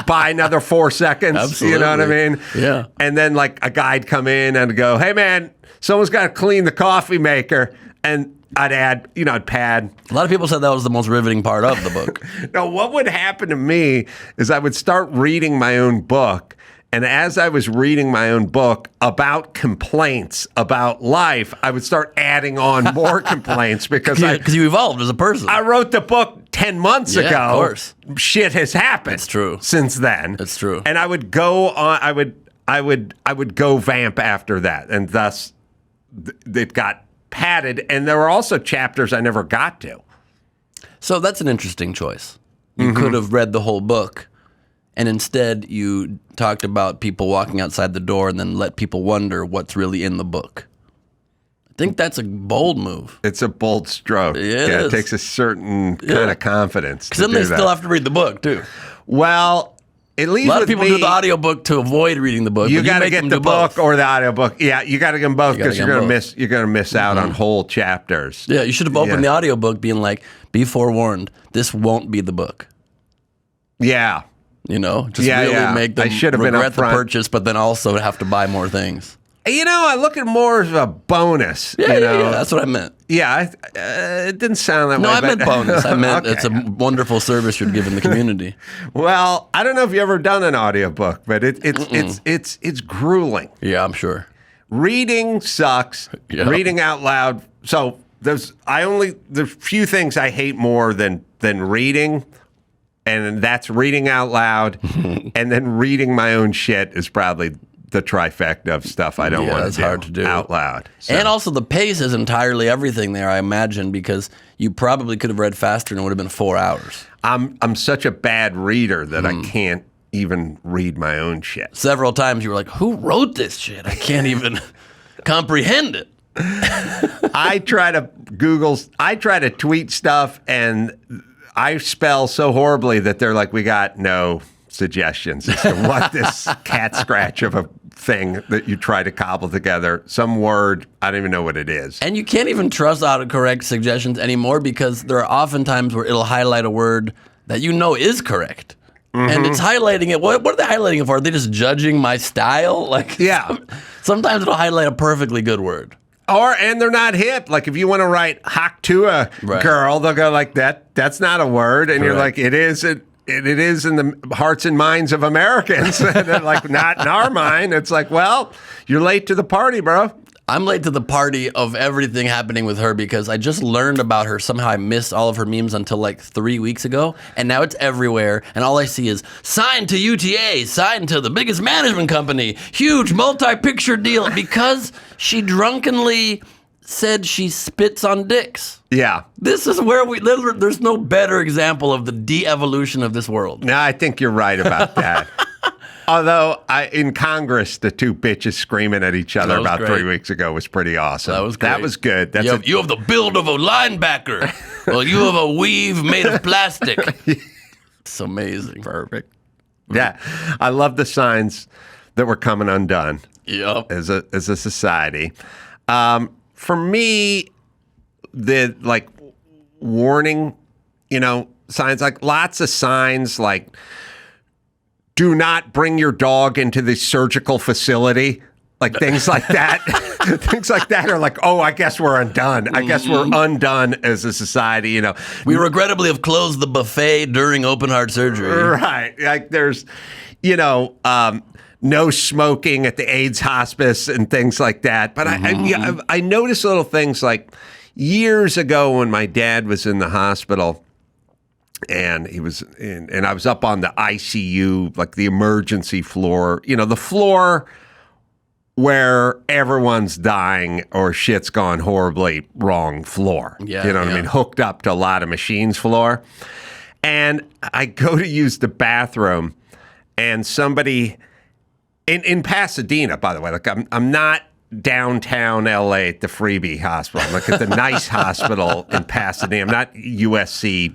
Speaker 2: Buy another 4 seconds. You know what I
Speaker 9: Absolutely.
Speaker 2: mean?
Speaker 9: Yeah.
Speaker 2: And then like a guy'd come in and go, "Hey, man, someone's got to clean the coffee maker," and I'd add, I'd pad.
Speaker 9: A lot of people said that was the most riveting part of the book.
Speaker 2: Now, what would happen to me is I would start reading my own book. And as I was reading my own book about complaints about life, I would start adding on more complaints because
Speaker 9: Because you evolved as a person.
Speaker 2: I wrote the book 10 months
Speaker 9: Yeah,
Speaker 2: ago.
Speaker 9: of course.
Speaker 2: Shit has happened.
Speaker 9: It's true.
Speaker 2: Since then.
Speaker 9: It's true.
Speaker 2: And I would go on, I would go vamp after that. And thus it got padded. And there were also chapters I never got to.
Speaker 9: So that's an interesting choice. You
Speaker 2: Mm-hmm.
Speaker 9: could have read the whole book, and instead you talked about people walking outside the door and then let people wonder what's really in the book. I think that's a bold move.
Speaker 2: It's a bold stroke.
Speaker 9: It
Speaker 2: It
Speaker 9: is.
Speaker 2: takes a certain kind of confidence.
Speaker 9: Because then they still have to read the book, too.
Speaker 2: Well, at least
Speaker 9: A lot
Speaker 2: with
Speaker 9: of people
Speaker 2: me,
Speaker 9: do the audiobook to avoid reading the book.
Speaker 2: You
Speaker 9: but
Speaker 2: got to
Speaker 9: make
Speaker 2: get
Speaker 9: them
Speaker 2: the
Speaker 9: do
Speaker 2: book
Speaker 9: both.
Speaker 2: or the audiobook. Yeah, you got to get them both
Speaker 9: You gotta
Speaker 2: because
Speaker 9: get
Speaker 2: you're
Speaker 9: them
Speaker 2: gonna
Speaker 9: both.
Speaker 2: miss. You're gonna miss out on whole chapters.
Speaker 9: Yeah, you should have opened
Speaker 2: Yeah.
Speaker 9: the audiobook being like, be forewarned, this won't be the book.
Speaker 2: Yeah.
Speaker 9: You know, just
Speaker 2: Yeah,
Speaker 9: really
Speaker 2: yeah.
Speaker 9: make them
Speaker 2: I should have been
Speaker 9: regret the
Speaker 2: upfront.
Speaker 9: purchase, but then also have to buy more things.
Speaker 2: I look at more as a bonus.
Speaker 9: Yeah,
Speaker 2: you
Speaker 9: yeah,
Speaker 2: know?
Speaker 9: yeah, that's what I meant.
Speaker 2: Yeah, it didn't sound that
Speaker 9: No,
Speaker 2: way.
Speaker 9: I meant
Speaker 2: but-
Speaker 9: bonus. I meant
Speaker 2: Okay.
Speaker 9: it's a wonderful service you're giving the community.
Speaker 2: Well, I don't know if you ever done an audiobook, but it's grueling.
Speaker 9: Yeah, I'm sure.
Speaker 2: Reading sucks.
Speaker 9: Yeah.
Speaker 2: Reading out loud. So there's few things I hate more than reading, and that's reading out loud, and then reading my own shit is probably the trifecta of stuff I don't
Speaker 9: Yeah,
Speaker 2: want
Speaker 9: that's
Speaker 2: to do
Speaker 9: hard to do.
Speaker 2: out loud. So-
Speaker 9: And also the pace is entirely everything there, I imagine, because you probably could have read faster and it would have been 4 hours.
Speaker 2: I'm such a bad reader that
Speaker 9: Hmm.
Speaker 2: I can't even read my own shit.
Speaker 9: Several times you were like, who wrote this shit? I can't even comprehend it.
Speaker 2: I try to tweet stuff, and I spell so horribly that they're like, we got no suggestions as to what this cat scratch of a thing that you try to cobble together. Some word, I don't even know what it is.
Speaker 9: And you can't even trust autocorrect suggestions anymore because there are often times where it'll highlight a word that you know is correct. And it's highlighting it. What are they highlighting it for? Are they just judging my style? Like,
Speaker 2: Yeah.
Speaker 9: Sometimes it'll highlight a perfectly good word.
Speaker 2: And they're not hip. Like if you want to write "hock to a
Speaker 9: Right.
Speaker 2: girl," they'll go like that. That's not a word, and you're
Speaker 9: Correct.
Speaker 2: like, it is. It is in the hearts and minds of Americans. And they're like, not in our mind. It's like, well, you're late to the party, bro.
Speaker 9: I'm late to the party of everything happening with her because I just learned about her. Somehow I missed all of her memes until like 3 weeks ago, and now it's everywhere. And all I see is signed to UTA, signed to the biggest management company, huge multi-picture deal because she drunkenly said she spits on dicks.
Speaker 2: Yeah.
Speaker 9: This is where there's no better example of the de-evolution of this world.
Speaker 2: No, I think you're right about that. Although in Congress, the two bitches screaming at each other about
Speaker 10: great.
Speaker 2: 3 weeks ago was pretty awesome.
Speaker 10: That was great.
Speaker 2: That was good. That's
Speaker 10: you have the build of a linebacker. Well, you have a weave made of plastic. It's amazing.
Speaker 2: Perfect. Yeah, I love the signs that were coming undone.
Speaker 10: Yep.
Speaker 2: As a society. For me, the like warning, signs, like lots of signs like do not bring your dog into the surgical facility. Like things like that. Things like that are like, oh, I guess we're undone. I guess we're undone as a society,
Speaker 10: We regrettably have closed the buffet during open heart surgery.
Speaker 2: Right. Like there's, no smoking at the AIDS hospice and things like that. But I noticed little things like years ago when my dad was in the hospital and and I was up on the ICU, like the emergency floor, the floor where everyone's dying or shit's gone horribly wrong floor.
Speaker 10: Yeah,
Speaker 2: you know what I mean? Hooked up to a lot of machines floor. And I go to use the bathroom and somebody in Pasadena, by the way, like I'm not downtown LA at the Freebie Hospital. I'm like at the nice hospital in Pasadena. I'm not USC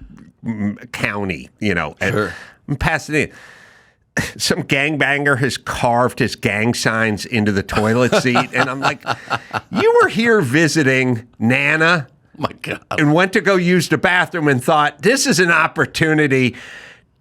Speaker 2: County,
Speaker 10: Sure.
Speaker 2: In Pasadena. Some gangbanger has carved his gang signs into the toilet seat. And I'm like, you were here visiting Nana.
Speaker 10: My God.
Speaker 2: And went to go use the bathroom and thought, this is an opportunity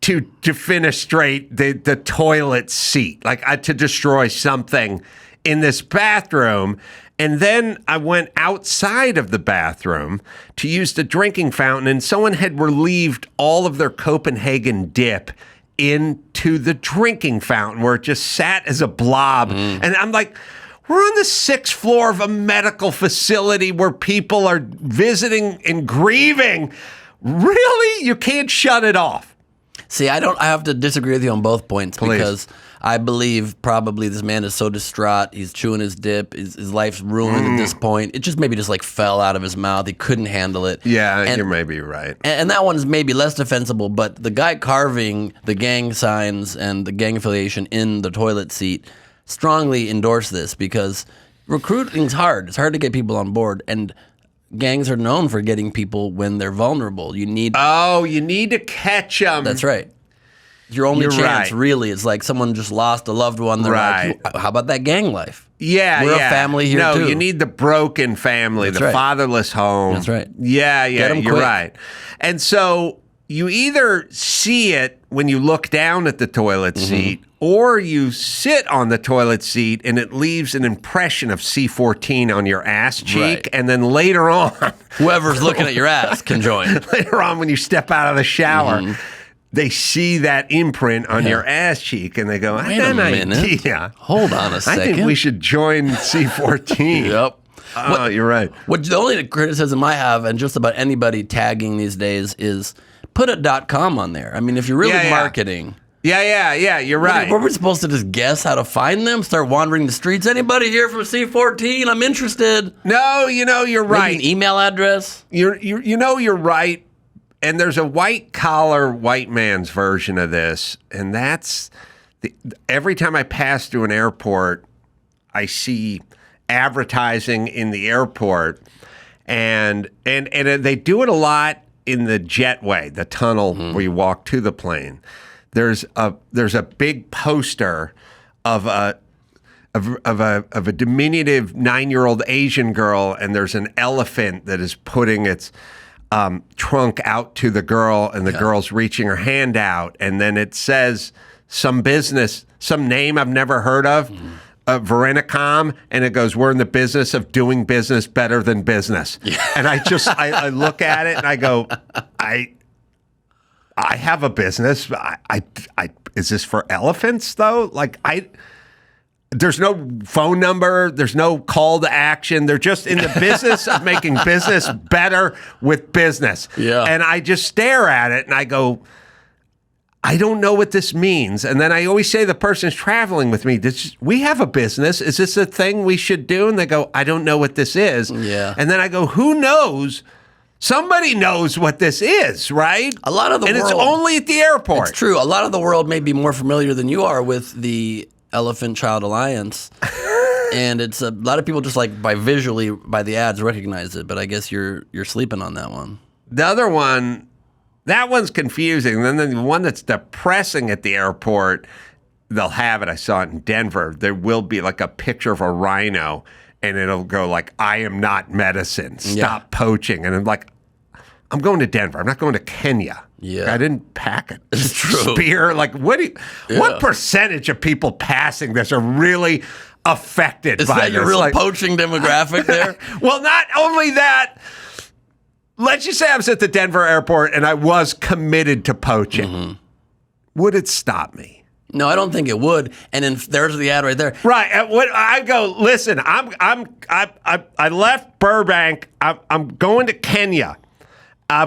Speaker 2: to finish straight the toilet seat, like to destroy something in this bathroom. And then I went outside of the bathroom to use the drinking fountain, and someone had relieved all of their Copenhagen dip into the drinking fountain where it just sat as a blob. And I'm like, we're on the 6th floor of a medical facility where people are visiting and grieving. Really? You can't shut it off.
Speaker 10: See, I have to disagree with you on both points.
Speaker 2: Please.
Speaker 10: Because I believe probably this man is so distraught. He's chewing his dip. His life's ruined at this point. It just maybe like fell out of his mouth. He couldn't handle it.
Speaker 2: Yeah, you're maybe right.
Speaker 10: And that one is maybe less defensible, but the guy carving the gang signs and the gang affiliation in the toilet seat strongly endorse this because recruiting's hard. It's hard to get people on board, and gangs are known for getting people when they're vulnerable. You need
Speaker 2: to catch them.
Speaker 10: That's right. Your only chance,
Speaker 2: right.
Speaker 10: really, is like someone just lost a loved one. They're
Speaker 2: Right.
Speaker 10: like, how about that gang life?
Speaker 2: Yeah,
Speaker 10: We're a family here,
Speaker 2: no,
Speaker 10: too.
Speaker 2: you need the broken family,
Speaker 10: That's
Speaker 2: the
Speaker 10: right.
Speaker 2: fatherless home.
Speaker 10: That's right.
Speaker 2: Yeah,
Speaker 10: Get 'em
Speaker 2: you're
Speaker 10: quick.
Speaker 2: right. And so you either see it when you look down at the toilet seat, or you sit on the toilet seat and it leaves an impression of C14 on your ass cheek,
Speaker 10: Right.
Speaker 2: and then later on,
Speaker 10: Whoever's looking at your ass can join.
Speaker 2: later on when you step out of the shower, they see that imprint on
Speaker 10: Yeah.
Speaker 2: your ass cheek and they go, I
Speaker 10: Wait
Speaker 2: got
Speaker 10: a
Speaker 2: an
Speaker 10: minute.
Speaker 2: idea.
Speaker 10: Hold on a
Speaker 2: I
Speaker 10: second.
Speaker 2: think we should join C14.
Speaker 10: Yep.
Speaker 2: Oh, you're right.
Speaker 10: What the only criticism I have, and just about anybody tagging these days, is put a .com on there. I mean, if you're really
Speaker 2: Yeah, yeah.
Speaker 10: marketing,
Speaker 2: Yeah, you're right.
Speaker 10: Were we supposed to just guess how to find them? Start wandering the streets? Anybody here from C14? I'm interested.
Speaker 2: No, you're
Speaker 10: Maybe
Speaker 2: right.
Speaker 10: an email address.
Speaker 2: You're right. And there's a white collar white man's version of this, and that's every time I pass through an airport, I see advertising in the airport, and they do it a lot in the jetway, the tunnel where you walk to the plane. There's a big poster of a diminutive 9-year-old Asian girl, and there's an elephant that is putting its trunk out to the girl, and the girl's reaching her hand out, and then it says some name I've never heard of, Verenacom, and it goes, we're in the business of doing business better than business. And I look at it and I go, I have a business. I is this for elephants though? Like there's no phone number. There's no call to action. They're just in the business of making business better with business.
Speaker 10: Yeah.
Speaker 2: And I just stare at it and I go, I don't know what this means. And then I always say to the person's traveling with me, we have a business. Is this a thing we should do? And they go, I don't know what this is.
Speaker 10: Yeah.
Speaker 2: And then I go, who knows Somebody knows what this is, right?
Speaker 10: A lot of the
Speaker 2: and
Speaker 10: world,
Speaker 2: it's only at the airport.
Speaker 10: It's true. A lot of the world may be more familiar than you are with the Elephant Child Alliance. And it's a lot of people just like by the ads recognize it, but I guess you're sleeping on that one.
Speaker 2: The other one, that one's confusing. And then the one that's depressing at the airport, they'll have it. I saw it in Denver. There will be like a picture of a rhino, and it'll go like, "I am not medicine. Stop poaching." And I'm like, I'm going to Denver. I'm not going to Kenya.
Speaker 10: Yeah.
Speaker 2: I didn't pack a
Speaker 10: It's true.
Speaker 2: spear. Like, what percentage of people passing this are really affected
Speaker 10: Is
Speaker 2: by
Speaker 10: that your
Speaker 2: this?
Speaker 10: real poaching demographic there?
Speaker 2: Well, not only that, let's just say I was at the Denver airport and I was committed to poaching.
Speaker 10: Mm-hmm.
Speaker 2: Would it stop me?
Speaker 10: No, I don't think it would. And then there's the ad right there.
Speaker 2: Right. I go, listen, I left Burbank. I'm going to Kenya. I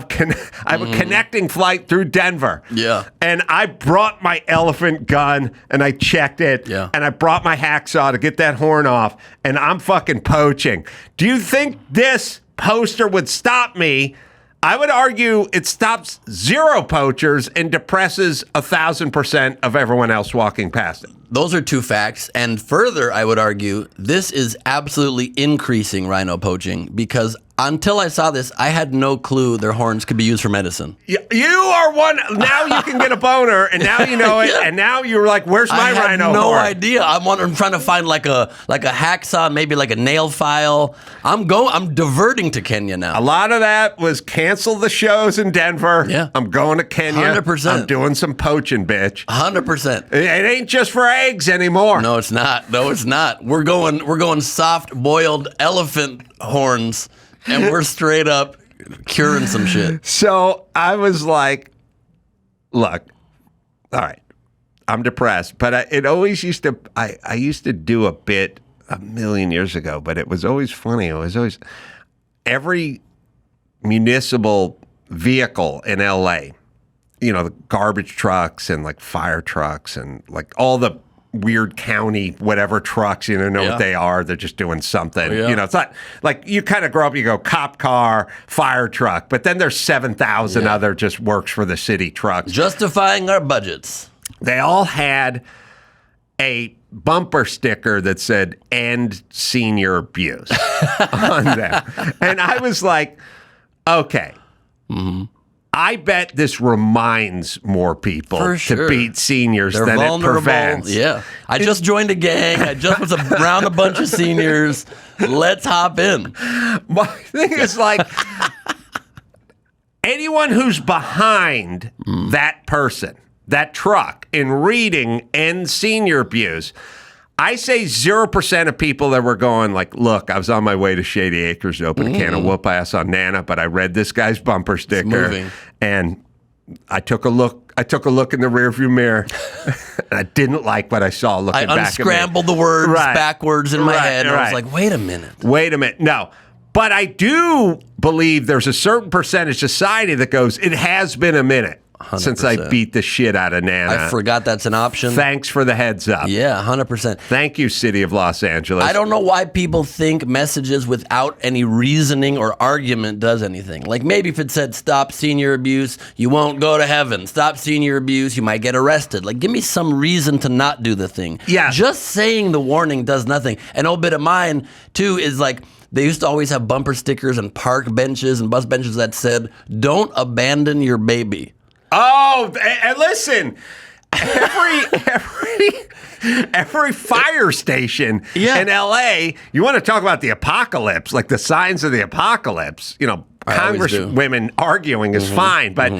Speaker 2: have a connecting flight through Denver.
Speaker 10: Yeah.
Speaker 2: And I brought my elephant gun and I checked it.
Speaker 10: Yeah.
Speaker 2: And I brought my hacksaw to get that horn off. And I'm fucking poaching. Do you think this poster would stop me? I would argue it stops zero poachers and depresses 1,000% of everyone else walking past it.
Speaker 10: Those are two facts. And further, I would argue this is absolutely increasing rhino poaching because until I saw this, I had no clue their horns could be used for medicine.
Speaker 2: You are one. Now you can get a boner, and now you know it.
Speaker 10: Yeah.
Speaker 2: And now you're like, "Where's my
Speaker 10: I had
Speaker 2: rhino
Speaker 10: no
Speaker 2: horn?"
Speaker 10: idea. I'm trying to find like a hacksaw, maybe like a nail file. I'm diverting to Kenya now.
Speaker 2: A lot of that was cancel the shows in Denver.
Speaker 10: Yeah.
Speaker 2: I'm going to Kenya.
Speaker 10: 100%.
Speaker 2: I'm doing some poaching, bitch.
Speaker 10: 100%.
Speaker 2: It ain't just for eggs anymore.
Speaker 10: No, it's not. No, it's not. We're going soft boiled elephant horns, and we're straight up curing some shit.
Speaker 2: So I was like, look, all right, I'm depressed, but it always used to. I used to do a bit a million years ago, but it was always funny. It was always every municipal vehicle in LA, the garbage trucks and like fire trucks and like all the weird county whatever trucks, know what they are. They're just doing something.
Speaker 10: Yeah.
Speaker 2: It's not like you kind of grow up, you go cop car, fire truck, but then there's 7,000 other just works for the city trucks.
Speaker 10: Justifying our budgets.
Speaker 2: They all had a bumper sticker that said "End Senior Abuse" on them. And I was like, okay. I bet this reminds more people
Speaker 10: For sure.
Speaker 2: to beat seniors
Speaker 10: They're
Speaker 2: than
Speaker 10: vulnerable.
Speaker 2: it prevents.
Speaker 10: Yeah. I just joined a gang. I just was around a bunch of seniors. Let's hop in.
Speaker 2: My thing is like anyone who's behind that person, that truck, in reading "End Senior Abuse," I say 0% of people that were going like, look, I was on my way to Shady Acres to open a can of whoop ass on Nana, but I read this guy's bumper sticker and I took a look in the rearview mirror and I didn't like what I saw looking back at me.
Speaker 10: I unscrambled the words backwards in my head and I was like, wait a minute.
Speaker 2: No. But I do believe there's a certain percentage of society that goes, it has been a minute 100%. Since I beat the shit out of Nana.
Speaker 10: I forgot that's an option.
Speaker 2: Thanks for the heads up.
Speaker 10: Yeah, 100%.
Speaker 2: Thank you, City of Los Angeles.
Speaker 10: I don't know why people think messages without any reasoning or argument does anything. Like maybe if it said, stop senior abuse, you won't go to heaven. Stop senior abuse, you might get arrested. Like give me some reason to not do the thing.
Speaker 2: Yeah.
Speaker 10: Just saying the warning does nothing. An old bit of mine, too, is like, they used to always have bumper stickers and park benches and bus benches that said, don't abandon your baby.
Speaker 2: Oh, and listen, every fire station in LA, you want to talk about the apocalypse, like the signs of the apocalypse, Congresswomen arguing is fine, but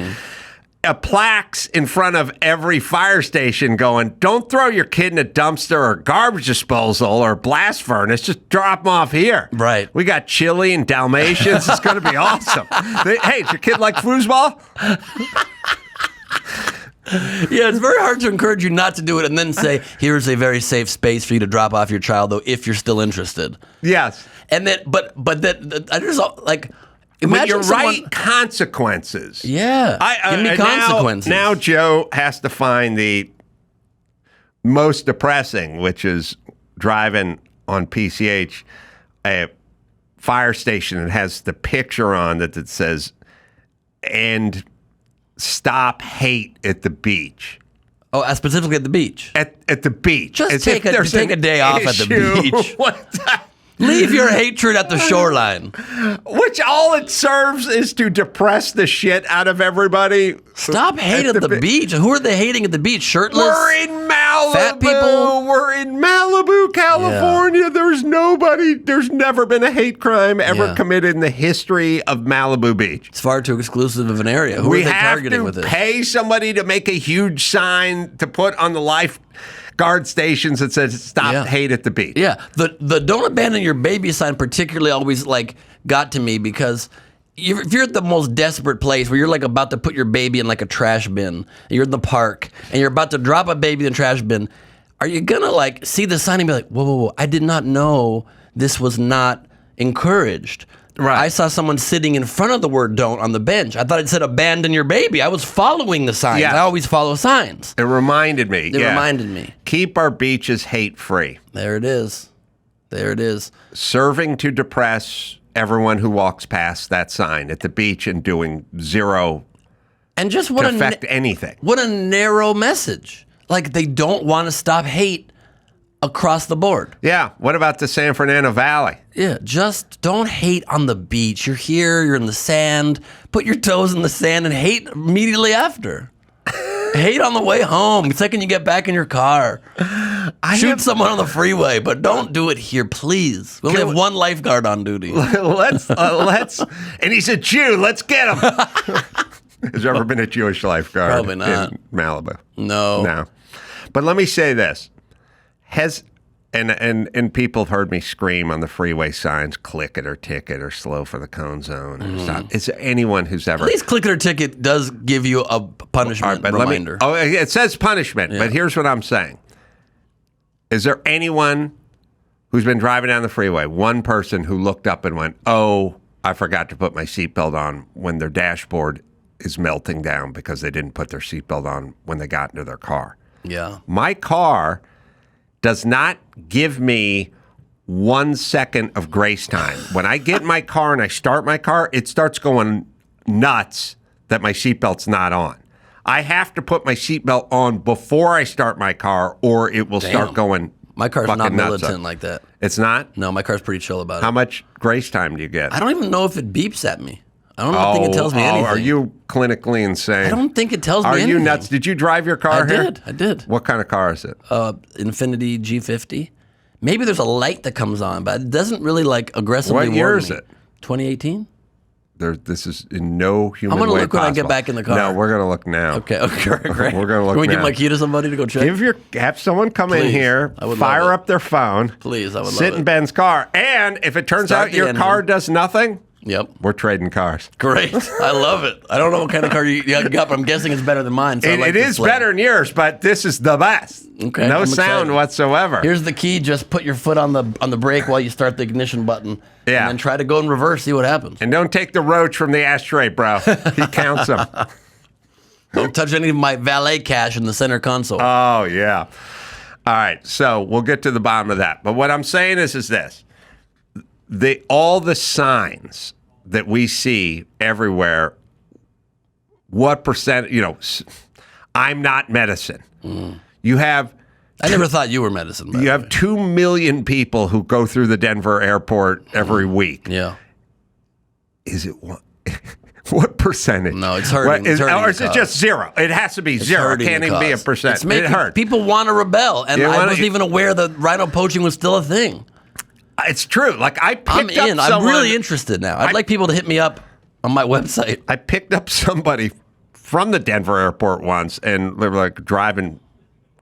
Speaker 2: plaques in front of every fire station going, don't throw your kid in a dumpster or garbage disposal or blast furnace, just drop them off here.
Speaker 10: Right.
Speaker 2: We got chili and Dalmatians. It's going to be awesome. Hey, does your kid like foosball?
Speaker 10: Yeah, it's very hard to encourage you not to do it and then say, here's a very safe space for you to drop off your child, though, if you're still interested.
Speaker 2: Yes.
Speaker 10: And then, but that I just like,
Speaker 2: but
Speaker 10: imagine
Speaker 2: you're
Speaker 10: someone,
Speaker 2: right, consequences.
Speaker 10: Yeah. Give me consequences.
Speaker 2: Now Joe has to find the most depressing, which is driving on PCH. fire station that has the picture on that says, "And stop hate at the beach."
Speaker 10: Oh, specifically at the beach.
Speaker 2: At the beach.
Speaker 10: Just take a day off at the beach.
Speaker 2: What the-
Speaker 10: Leave your hatred at the shoreline.
Speaker 2: Which all it serves is to depress the shit out of everybody.
Speaker 10: Stop hating at the beach. Who are they hating at the beach? Shirtless?
Speaker 2: We're in Malibu.
Speaker 10: Fat people?
Speaker 2: We're in Malibu, California.
Speaker 10: Yeah.
Speaker 2: There's never been a hate crime ever
Speaker 10: Yeah.
Speaker 2: committed in the history of Malibu Beach.
Speaker 10: It's far too exclusive of an area. Who are they targeting with this?
Speaker 2: Pay somebody to make a huge sign to put on the lifeguard stations that says "Stop hate at the beach."
Speaker 10: Yeah, the "Don't abandon your baby" sign particularly always got to me because if you're at the most desperate place where you're about to put your baby in a trash bin, and you're in the park and you're about to drop a baby in the trash bin, are you gonna see the sign and be like, whoa, I did not know this was not encouraged.
Speaker 2: Right.
Speaker 10: I saw someone sitting in front of the word "don't" on the bench. I thought it said "abandon your baby." I was following the signs.
Speaker 2: Yeah.
Speaker 10: I always follow signs.
Speaker 2: It reminded me.
Speaker 10: It reminded me.
Speaker 2: Keep our beaches hate-free.
Speaker 10: There it is. There it is.
Speaker 2: Serving to depress everyone who walks past that sign at the beach and doing zero
Speaker 10: And just
Speaker 2: to affect anything.
Speaker 10: What a narrow message. They don't want to stop hate across the board.
Speaker 2: Yeah. What about the San Fernando Valley?
Speaker 10: Yeah, just don't hate on the beach. You're here, you're in the sand. Put your toes in the sand and hate immediately after. Hate on the way home. The second you get back in your car. Shoot someone on the freeway, but don't do it here, please. We only have one lifeguard on duty.
Speaker 2: Let's, and he's a Jew. Let's get him. Has there ever been a Jewish lifeguard
Speaker 10: Probably not.
Speaker 2: in Malibu?
Speaker 10: No.
Speaker 2: But let me say this. And people have heard me scream on the freeway signs, "Click it or ticket" or "slow for the cone zone." Or stop. Is there anyone who's ever...
Speaker 10: At least click it or ticket does give you a punishment reminder.
Speaker 2: It says punishment, but here's what I'm saying. Is there anyone who's been driving down the freeway, one person who looked up and went, "Oh, I forgot to put my seatbelt on," when their dashboard is melting down because they didn't put their seatbelt on when they got into their car?
Speaker 10: Yeah.
Speaker 2: My car does not give me 1 second of grace time. When I get in my car and I start my car, it starts going nuts that my seatbelt's not on. I have to put my seatbelt on before I start my car, or it will start going.
Speaker 10: My car's not
Speaker 2: fucking nuts
Speaker 10: militant
Speaker 2: up.
Speaker 10: like that.
Speaker 2: It's not?
Speaker 10: No, my car's pretty chill about
Speaker 2: How
Speaker 10: it.
Speaker 2: much grace time do you get?
Speaker 10: I don't even know if it beeps at me. I don't think it tells me anything.
Speaker 2: Are you clinically insane?
Speaker 10: I don't think it tells me
Speaker 2: Are
Speaker 10: anything.
Speaker 2: you nuts? Did you drive your car here?
Speaker 10: I did.
Speaker 2: What kind of car is it?
Speaker 10: Infiniti G50. Maybe there's a light that comes on, but it doesn't really aggressively
Speaker 2: What year
Speaker 10: warn
Speaker 2: is
Speaker 10: me.
Speaker 2: it?
Speaker 10: 2018?
Speaker 2: This is in no human
Speaker 10: I'm gonna
Speaker 2: way
Speaker 10: look when I get
Speaker 2: possible.
Speaker 10: back in the car.
Speaker 2: No, we're gonna look now.
Speaker 10: Okay, great.
Speaker 2: We're gonna look
Speaker 10: Can we
Speaker 2: now.
Speaker 10: give my key to somebody to go check?
Speaker 2: Have someone come in
Speaker 10: Please.
Speaker 2: here,
Speaker 10: I would love
Speaker 2: fire
Speaker 10: it.
Speaker 2: up their phone,
Speaker 10: Please, I would
Speaker 2: sit
Speaker 10: love
Speaker 2: in
Speaker 10: it.
Speaker 2: Ben's car, and if it turns
Speaker 10: Start
Speaker 2: out
Speaker 10: the
Speaker 2: your
Speaker 10: engine.
Speaker 2: car does nothing,
Speaker 10: Yep.
Speaker 2: we're trading cars.
Speaker 10: Great. I love it. I don't know what kind of car you got, but I'm guessing it's better than mine. So I like
Speaker 2: It
Speaker 10: this
Speaker 2: is
Speaker 10: flavor.
Speaker 2: better than yours, but this is the best.
Speaker 10: Okay,
Speaker 2: No
Speaker 10: I'm
Speaker 2: sound
Speaker 10: excited.
Speaker 2: whatsoever.
Speaker 10: Here's the key. Just put your foot on the brake while you start the ignition button.
Speaker 2: Yeah.
Speaker 10: And then try to go in reverse, see what happens.
Speaker 2: And don't take the roach from the ashtray, bro. He counts them.
Speaker 10: Don't touch any of my valet cash in the center console.
Speaker 2: Oh, yeah. All right, so we'll get to the bottom of that. But what I'm saying is this. All the signs that we see everywhere, what percent, I'm not medicine. You have...
Speaker 10: I never thought you were medicine.
Speaker 2: You have 2 million people who go through the Denver airport every week.
Speaker 10: Yeah.
Speaker 2: Is it what? What percentage?
Speaker 10: No, it's hurting.
Speaker 2: What,
Speaker 10: It's hurting
Speaker 2: or is
Speaker 10: the
Speaker 2: it
Speaker 10: cause.
Speaker 2: just zero? It has to be
Speaker 10: It's
Speaker 2: zero. It
Speaker 10: hurting
Speaker 2: can't
Speaker 10: the
Speaker 2: even be a
Speaker 10: cause.
Speaker 2: percent.
Speaker 10: It's making,
Speaker 2: It hurts.
Speaker 10: people want to rebel, and
Speaker 2: You
Speaker 10: I
Speaker 2: wanna-
Speaker 10: wasn't even aware that rhino poaching was still a thing.
Speaker 2: It's true. Like I picked
Speaker 10: I'm in.
Speaker 2: up someone,
Speaker 10: I'm really interested now. I'd like people to hit me up on my website.
Speaker 2: I picked up somebody from the Denver airport once, and they were driving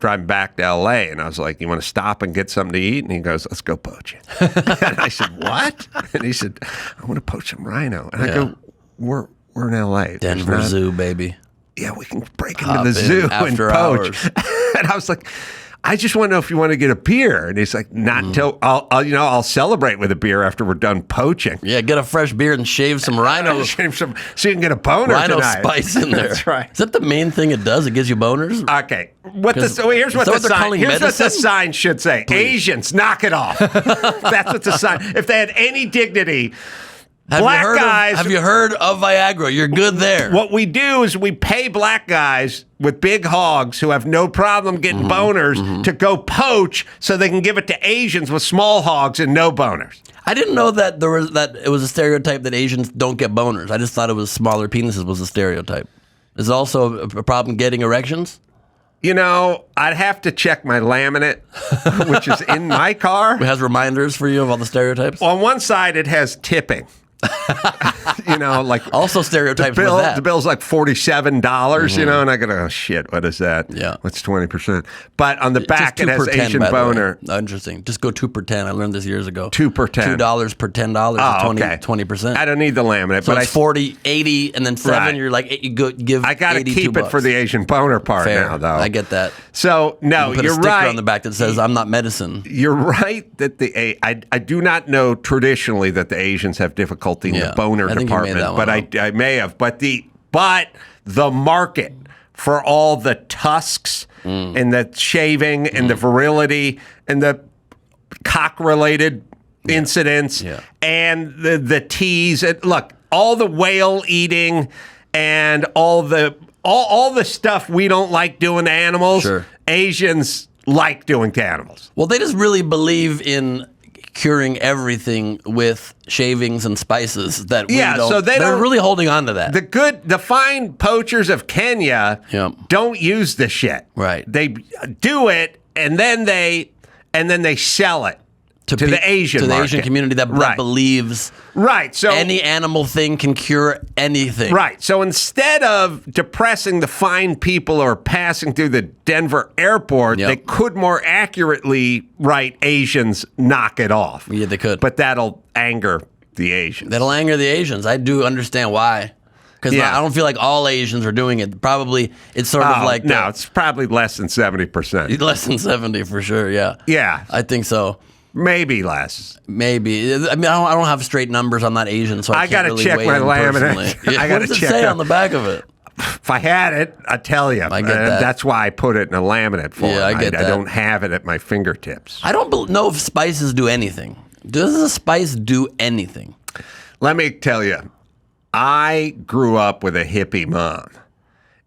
Speaker 2: back to L.A., and I was like, "You want to stop and get something to eat?" And he goes, "Let's go poaching." And I said, "What?" And he said, "I want to poach some rhino." And I go, "We're in L.A. There's
Speaker 10: Denver
Speaker 2: not-
Speaker 10: Zoo, baby.
Speaker 2: Yeah, we can break
Speaker 10: Hop
Speaker 2: into the
Speaker 10: in
Speaker 2: zoo and
Speaker 10: after
Speaker 2: poach."
Speaker 10: hours.
Speaker 2: And I was like, I just want to know if you want to get a beer. And he's like, not until I'll celebrate with a beer after we're done poaching.
Speaker 10: Yeah, get a fresh beard and shave some rhino.
Speaker 2: So you can get a boner
Speaker 10: Rhino
Speaker 2: tonight.
Speaker 10: spice in there.
Speaker 2: That's right.
Speaker 10: Is that the main thing it does? It gives you boners?
Speaker 2: Okay. Here's what the sign should say. Please. Asians, knock it off. That's what the sign. If they had any dignity.
Speaker 10: Have you heard of Viagra? You're good there.
Speaker 2: What we do is we pay black guys with big hogs who have no problem getting boners to go poach so they can give it to Asians with small hogs and no boners.
Speaker 10: I didn't know that it was a stereotype that Asians don't get boners. I just thought it was smaller penises was a stereotype. Is it also a problem getting erections?
Speaker 2: You know, I'd have to check my laminate, which is in my car.
Speaker 10: It has reminders for you of all the stereotypes?
Speaker 2: On one side, it has tipping. Like
Speaker 10: also stereotypes with that.
Speaker 2: The bill's like $47, and I go, oh shit, what is that?
Speaker 10: Yeah,
Speaker 2: what's 20%? But on the back it has
Speaker 10: 10,
Speaker 2: Asian boner.
Speaker 10: Interesting. Just go 2 per 10. I learned this years ago.
Speaker 2: 2 per 10.
Speaker 10: $2 per $10.
Speaker 2: Oh,
Speaker 10: 20%.
Speaker 2: I don't need the laminate,
Speaker 10: so
Speaker 2: but
Speaker 10: it's 40, 80, and then 7.
Speaker 2: Right.
Speaker 10: You're like you go give.
Speaker 2: I got to keep it for the Asian boner part now, though.
Speaker 10: I get that.
Speaker 2: So no,
Speaker 10: you put
Speaker 2: you're
Speaker 10: a sticker
Speaker 2: right
Speaker 10: on the back that says "I'm not medicine."
Speaker 2: You're right that I do not know traditionally that the Asians have difficulty in the boner department, but I may have. But the market for all the tusks and the shaving and the virility and the cock-related incidents and the tease. Look, all the whale eating and all the stuff we don't like doing to animals. Sure. Asians like doing to animals.
Speaker 10: Well, they just really believe in curing everything with shavings and spices that we don't. So they're really holding on to that.
Speaker 2: The fine poachers of Kenya don't use the shit.
Speaker 10: Right.
Speaker 2: They do it and then they sell it to the Asian market.
Speaker 10: Asian community that believes
Speaker 2: so
Speaker 10: any animal thing can cure anything.
Speaker 2: Right. So instead of depressing the fine people who are passing through the Denver airport, they could more accurately write Asians knock it off.
Speaker 10: Yeah, they could.
Speaker 2: But that'll anger the Asians.
Speaker 10: That'll anger the Asians. I do understand why. Because I don't feel like all Asians are doing it. Probably it's sort of like
Speaker 2: no, it's probably less than 70%.
Speaker 10: Less than 70 for sure. Yeah.
Speaker 2: Yeah.
Speaker 10: I think so.
Speaker 2: Maybe less.
Speaker 10: Maybe. I mean, I don't have straight numbers. I'm not Asian, so I can't really
Speaker 2: check
Speaker 10: weigh
Speaker 2: my
Speaker 10: in
Speaker 2: laminate.
Speaker 10: personally. What does it say on the back of it?
Speaker 2: If I had it, I'd tell you.
Speaker 10: I get that.
Speaker 2: That's why I put it in a laminate form.
Speaker 10: Yeah, I get that.
Speaker 2: I don't have it at my fingertips.
Speaker 10: I don't know if spices do anything. Does a spice do anything?
Speaker 2: Let me tell you. I grew up with a hippie mom.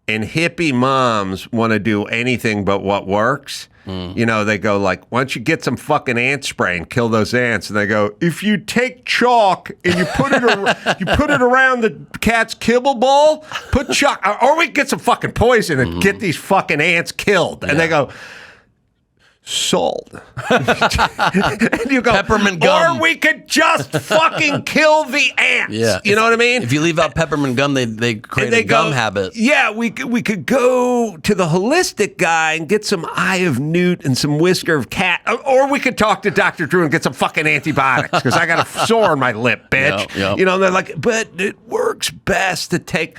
Speaker 2: And hippie moms want to do anything but what works. You know, they go like, why don't you get some fucking ant spray and kill those ants? And they go, if you take chalk and you put it around the cat's kibble bowl, put chalk, or we can get some fucking poison and get these fucking ants killed. And they go, salt. And you go,
Speaker 10: peppermint gum.
Speaker 2: or we could just fucking kill the ants.
Speaker 10: Yeah.
Speaker 2: You know what I mean?
Speaker 10: If you leave out peppermint gum, they create a gum habit.
Speaker 2: Yeah, we could go to the holistic guy and get some eye of newt and some whisker of cat. Or we could talk to Dr. Drew and get some fucking antibiotics because I got a sore on my lip, bitch.
Speaker 10: Yep.
Speaker 2: You know, they're like, but it works best to take.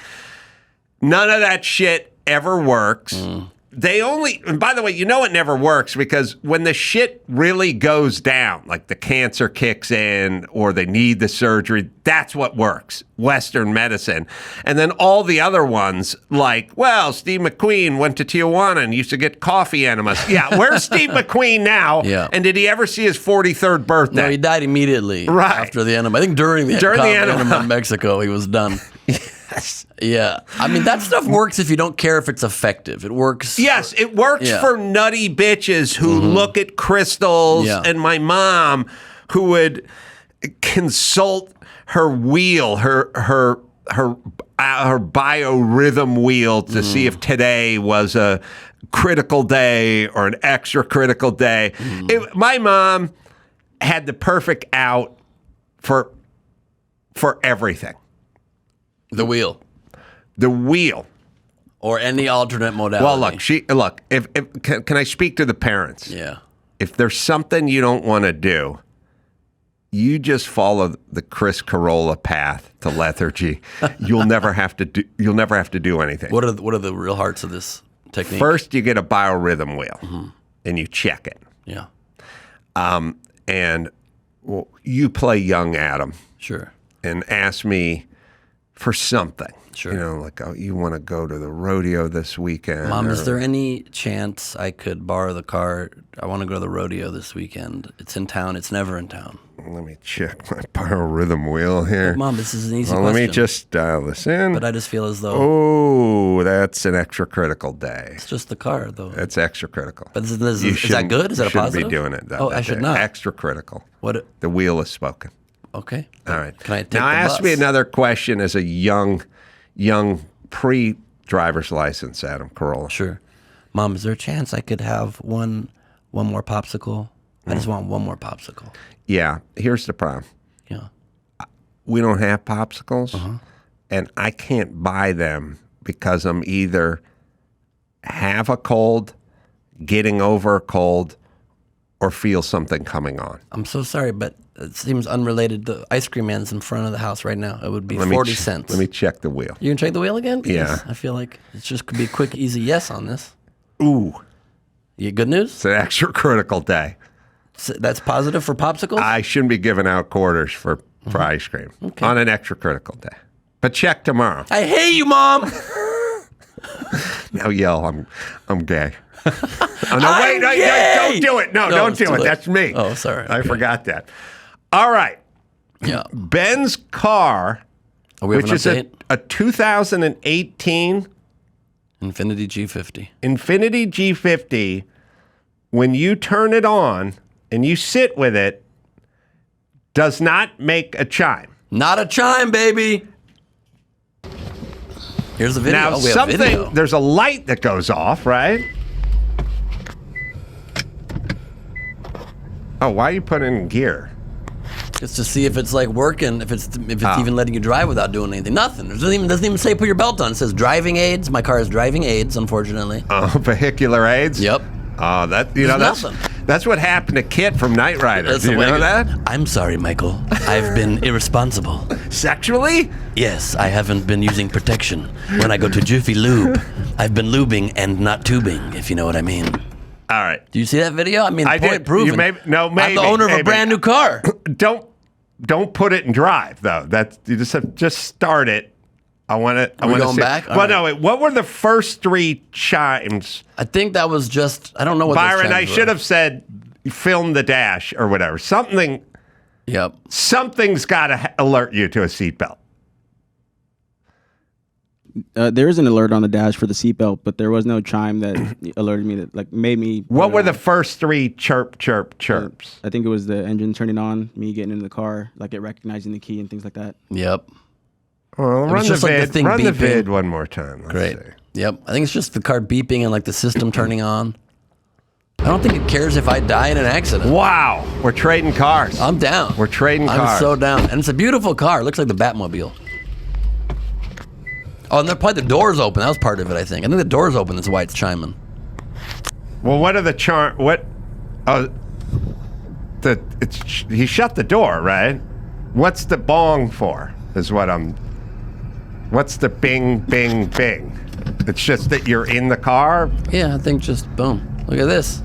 Speaker 2: None of that shit ever works. And by the way, you know it never works because when the shit really goes down, like the cancer kicks in or they need the surgery, that's what works. Western medicine. And then all the other ones, like, well, Steve McQueen went to Tijuana and used to get coffee enemas. Yeah, where's Steve McQueen now?
Speaker 10: Yeah.
Speaker 2: And did he ever see his 43rd birthday?
Speaker 10: No, he died immediately after the enema. I think during the enema in Mexico, he was done.
Speaker 2: Yes.
Speaker 10: Yeah. I mean, that stuff works if you don't care if it's effective. It works.
Speaker 2: Yes, it works for nutty bitches who look at crystals and my mom who would consult her wheel, her biorhythm wheel to see if today was a critical day or an extra critical day. My mom had the perfect out for everything.
Speaker 10: The wheel. Or any alternate modality.
Speaker 2: Well, look. If can I speak to the parents?
Speaker 10: Yeah.
Speaker 2: If there's something you don't want to do, you just follow the Chris Carolla path to lethargy. You'll never have to do anything.
Speaker 10: What are the real hearts of this technique?
Speaker 2: First, you get a biorhythm wheel. and you check it.
Speaker 10: Yeah.
Speaker 2: And you play young Adam.
Speaker 10: Sure.
Speaker 2: And ask me for something.
Speaker 10: Sure.
Speaker 2: You know, like, oh, you want to go to the rodeo this weekend?
Speaker 10: Mom, is there any chance I could borrow the car? I want to go to the rodeo this weekend. It's in town. It's never in town.
Speaker 2: Let me check my biorhythm wheel here.
Speaker 10: Mom, this is an easy
Speaker 2: Let
Speaker 10: question.
Speaker 2: me just dial this in.
Speaker 10: But I just feel as though
Speaker 2: Oh, that's an extra critical day.
Speaker 10: it's just the car, though.
Speaker 2: That's extra critical.
Speaker 10: But is that good? Is that a
Speaker 2: shouldn't
Speaker 10: positive?
Speaker 2: be doing it.
Speaker 10: Oh, I should not.
Speaker 2: Extra critical.
Speaker 10: What?
Speaker 2: The wheel is spoken.
Speaker 10: Okay.
Speaker 2: All right.
Speaker 10: Can I take
Speaker 2: now
Speaker 10: the
Speaker 2: ask
Speaker 10: bus?
Speaker 2: me another question as a young pre-driver's license, Adam Carolla.
Speaker 10: Sure. Mom, is there a chance I could have one more popsicle? I just want one more popsicle.
Speaker 2: Yeah. Here's the problem.
Speaker 10: Yeah.
Speaker 2: We don't have popsicles,
Speaker 10: Uh-huh.
Speaker 2: and I can't buy them because I'm either have a cold, getting over a cold, or feel something coming on.
Speaker 10: I'm so sorry, but it seems unrelated. The ice cream man's in front of the house right now. It would be
Speaker 2: Let me
Speaker 10: 40
Speaker 2: ch-
Speaker 10: cents.
Speaker 2: Let me check the wheel.
Speaker 10: You can check the wheel again?
Speaker 2: Yeah.
Speaker 10: Because I feel like it just could be a quick, easy yes on this.
Speaker 2: Ooh.
Speaker 10: You good news?
Speaker 2: It's an extra critical day.
Speaker 10: That's positive for popsicles?
Speaker 2: I shouldn't be giving out quarters for
Speaker 10: Mm-hmm.
Speaker 2: ice cream on an extra critical day. But check tomorrow.
Speaker 10: I hate you, Mom.
Speaker 2: Now yell, I'm gay. Oh, no,
Speaker 10: I'm
Speaker 2: wait, no,
Speaker 10: gay!
Speaker 2: don't do it. No, don't
Speaker 10: it's
Speaker 2: do
Speaker 10: too
Speaker 2: it.
Speaker 10: late.
Speaker 2: That's me.
Speaker 10: Oh, sorry.
Speaker 2: I
Speaker 10: Okay.
Speaker 2: forgot that. All right.
Speaker 10: Yeah.
Speaker 2: Ben's car,
Speaker 10: Are we
Speaker 2: which
Speaker 10: having
Speaker 2: is
Speaker 10: an update?
Speaker 2: a 2018
Speaker 10: Infinity G50.
Speaker 2: Infinity G50, when you turn it on and you sit with it, does not make a chime.
Speaker 10: Not a chime, baby. Here's the video.
Speaker 2: Now,
Speaker 10: Oh, we have video.
Speaker 2: there's a light that goes off, right? Oh, why are you putting it in gear?
Speaker 10: Just to see if it's like working, if it's even letting you drive without doing anything. Nothing. It doesn't even say put your belt on. It says driving aids. My car has driving aids, unfortunately.
Speaker 2: Vehicular aids?
Speaker 10: Yep.
Speaker 2: Oh, that's
Speaker 10: nothing.
Speaker 2: that's what happened to Kit from Knight Rider.
Speaker 10: That's
Speaker 2: Do you
Speaker 10: the way
Speaker 2: know
Speaker 10: it-
Speaker 2: that?
Speaker 10: I'm sorry, Michael. I've been irresponsible.
Speaker 2: Sexually?
Speaker 10: Yes, I haven't been using protection. When I go to Jiffy Lube, I've been lubing and not tubing, if you know what I mean.
Speaker 2: All right.
Speaker 10: Do you see that video? I mean,
Speaker 2: I
Speaker 10: point
Speaker 2: did.
Speaker 10: proven.
Speaker 2: You maybe.
Speaker 10: I'm the owner of a brand new car.
Speaker 2: Don't put it in drive though. You just start it. I want to. I
Speaker 10: we
Speaker 2: want to
Speaker 10: going
Speaker 2: see.
Speaker 10: back? All
Speaker 2: Well,
Speaker 10: right.
Speaker 2: no. What were the first three chimes?
Speaker 10: I think that was just, I don't know what those
Speaker 2: Byron, I
Speaker 10: chimes
Speaker 2: should
Speaker 10: were.
Speaker 2: have said film the dash or whatever. Something's got to alert you to a seatbelt.
Speaker 4: There is an alert on the dash for the seatbelt, but there was no chime that alerted me that made me.
Speaker 2: What were the first three chirps?
Speaker 4: I think it was the engine turning on, me getting into the car, like it recognizing the key and things like that.
Speaker 10: Yep.
Speaker 2: Well,
Speaker 10: It was
Speaker 2: run the
Speaker 10: just like the
Speaker 2: vid.
Speaker 10: thing
Speaker 2: Run the
Speaker 10: beeping.
Speaker 2: vid one more time. Let's
Speaker 10: Great.
Speaker 2: see.
Speaker 10: Yep. I think it's just the car beeping and like the system turning on. I don't think it cares if I die in an accident.
Speaker 2: Wow. We're trading cars.
Speaker 10: I'm down.
Speaker 2: We're trading cars.
Speaker 10: I'm so down. And it's a beautiful car. It looks like the Batmobile. Oh, and probably the door's open. That was part of it, I think. I think the door's open. That's why it's chiming.
Speaker 2: Well, what are the what? Oh, he shut the door, right? What's the bong for? Is what I'm. What's the bing, bing, bing? It's just that you're in the car.
Speaker 10: Yeah, I think just boom. Look at this.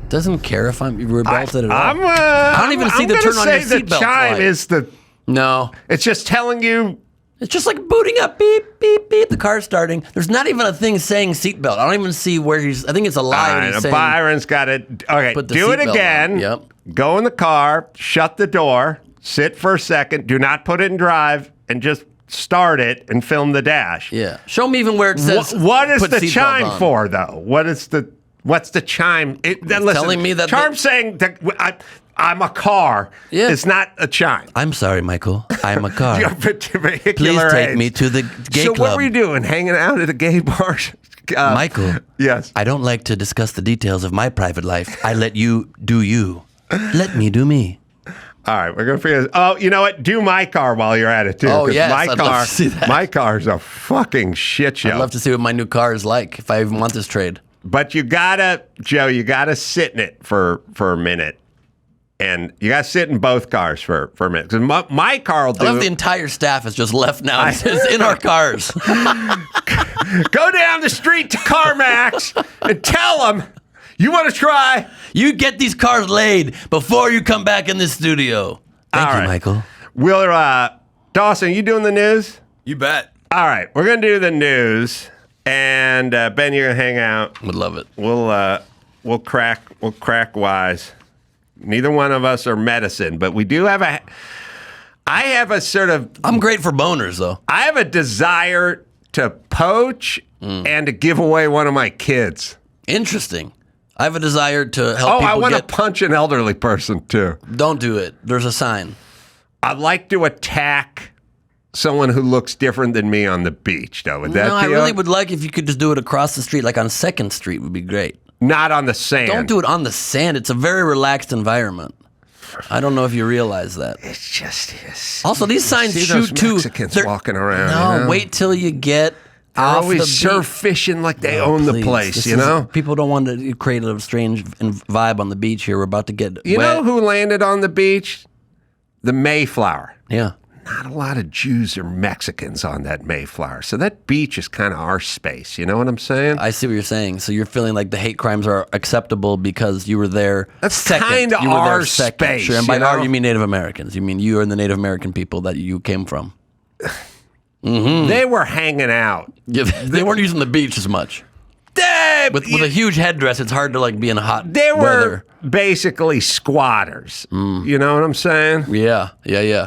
Speaker 10: Doesn't care if I'm rebelted at all. I don't even see the turn on your
Speaker 2: the
Speaker 10: seatbelt
Speaker 2: chime
Speaker 10: light.
Speaker 2: is the.
Speaker 10: No.
Speaker 2: It's just telling you.
Speaker 10: It's just like booting up, beep, beep, beep. The car's starting. There's not even a thing saying seatbelt. I don't even see where he's. I think it's a lie. when he's saying,
Speaker 2: Byron's got it. Okay,
Speaker 10: put the
Speaker 2: do it
Speaker 10: seatbelt
Speaker 2: again.
Speaker 10: on. Yep.
Speaker 2: Go in the car, shut the door, sit for a second, do not put it in drive, and just start it and film the dash.
Speaker 10: Yeah. Show me even where it says.
Speaker 2: What is
Speaker 10: put
Speaker 2: the
Speaker 10: seatbelt
Speaker 2: chime
Speaker 10: on.
Speaker 2: for, though? What's the chime? Then listen,
Speaker 10: telling me that
Speaker 2: Charm saying that I'm a car is not a chime.
Speaker 10: I'm sorry, Michael. I'm a car.
Speaker 2: You're vehicular
Speaker 10: Please take
Speaker 2: aids.
Speaker 10: me to the gay
Speaker 2: So
Speaker 10: club.
Speaker 2: what were you doing? Hanging out at a gay bar?
Speaker 10: Michael.
Speaker 2: Yes.
Speaker 10: I don't like to discuss the details of my private life. I let you do you. Let me do me.
Speaker 2: All right, we're gonna figure this. Oh, you know what? Do my car while you're at it too.
Speaker 10: Oh,
Speaker 2: 'cause
Speaker 10: yes,
Speaker 2: my
Speaker 10: I'd
Speaker 2: car,
Speaker 10: love to see that.
Speaker 2: my car's a fucking shit show.
Speaker 10: I'd love to see what my new car is like if I even want this trade.
Speaker 2: But you gotta, Joe, you gotta sit in it for a minute, and you gotta sit in both cars for a minute. Because my car will do.
Speaker 10: I love the entire staff is just left now. It's in our cars.
Speaker 2: Go down the street to CarMax and tell them you want to try.
Speaker 10: You get these cars laid before you come back in this studio. Thank
Speaker 2: All
Speaker 10: you,
Speaker 2: right.
Speaker 10: Michael.
Speaker 2: Dawson, you doing the news?
Speaker 1: You bet.
Speaker 2: All right, we're gonna do the news, and Ben, you're gonna hang out.
Speaker 10: Would love it.
Speaker 2: We'll crack wise. Neither one of us are medicine, but we do have I have a sort of.
Speaker 10: I'm great for boners, though.
Speaker 2: I have a desire to poach and to give away one of my kids.
Speaker 10: Interesting. I have a desire to help
Speaker 2: Oh,
Speaker 10: people
Speaker 2: I want to
Speaker 10: get...
Speaker 2: punch an elderly person, too.
Speaker 10: Don't do it. There's a sign.
Speaker 2: I'd like to attack someone who looks different than me on the beach, though. Would that
Speaker 10: No,
Speaker 2: be
Speaker 10: I really would like if you could just do it across the street, like on 2nd Street would be great.
Speaker 2: Not on the sand.
Speaker 10: Don't do it on the sand. It's a very relaxed environment. I don't know if you realize that.
Speaker 2: It's just...
Speaker 10: Also, these signs
Speaker 2: see
Speaker 10: shoot
Speaker 2: those
Speaker 10: too.
Speaker 2: Mexicans
Speaker 10: They're-
Speaker 2: walking around.
Speaker 10: No,
Speaker 2: you know?
Speaker 10: wait till you get
Speaker 2: They're
Speaker 10: off
Speaker 2: always
Speaker 10: the
Speaker 2: surf
Speaker 10: beach.
Speaker 2: fishing like they
Speaker 10: No,
Speaker 2: own the
Speaker 10: please.
Speaker 2: place,
Speaker 10: This
Speaker 2: you
Speaker 10: is-
Speaker 2: know?
Speaker 10: People don't want to create a strange vibe on the beach here. We're about to get
Speaker 2: You
Speaker 10: wet.
Speaker 2: know who landed on the beach? The Mayflower.
Speaker 10: Yeah.
Speaker 2: Not a lot of Jews or Mexicans on that Mayflower. So that beach is kind of our space. You know what I'm saying?
Speaker 10: I see what you're saying. So you're feeling like the hate crimes are acceptable because you were there.
Speaker 2: That's
Speaker 10: second.
Speaker 2: kinda
Speaker 10: You were there
Speaker 2: our
Speaker 10: second.
Speaker 2: space,
Speaker 10: Sure. And by
Speaker 2: you
Speaker 10: our,
Speaker 2: know?
Speaker 10: you mean Native Americans. You mean you and the Native American people that you came from.
Speaker 2: They were hanging out.
Speaker 10: Yeah, they weren't using the beach as much. With a huge headdress, it's hard to like be in hot
Speaker 2: They were
Speaker 10: weather.
Speaker 2: basically squatters. You know what I'm saying?
Speaker 10: Yeah.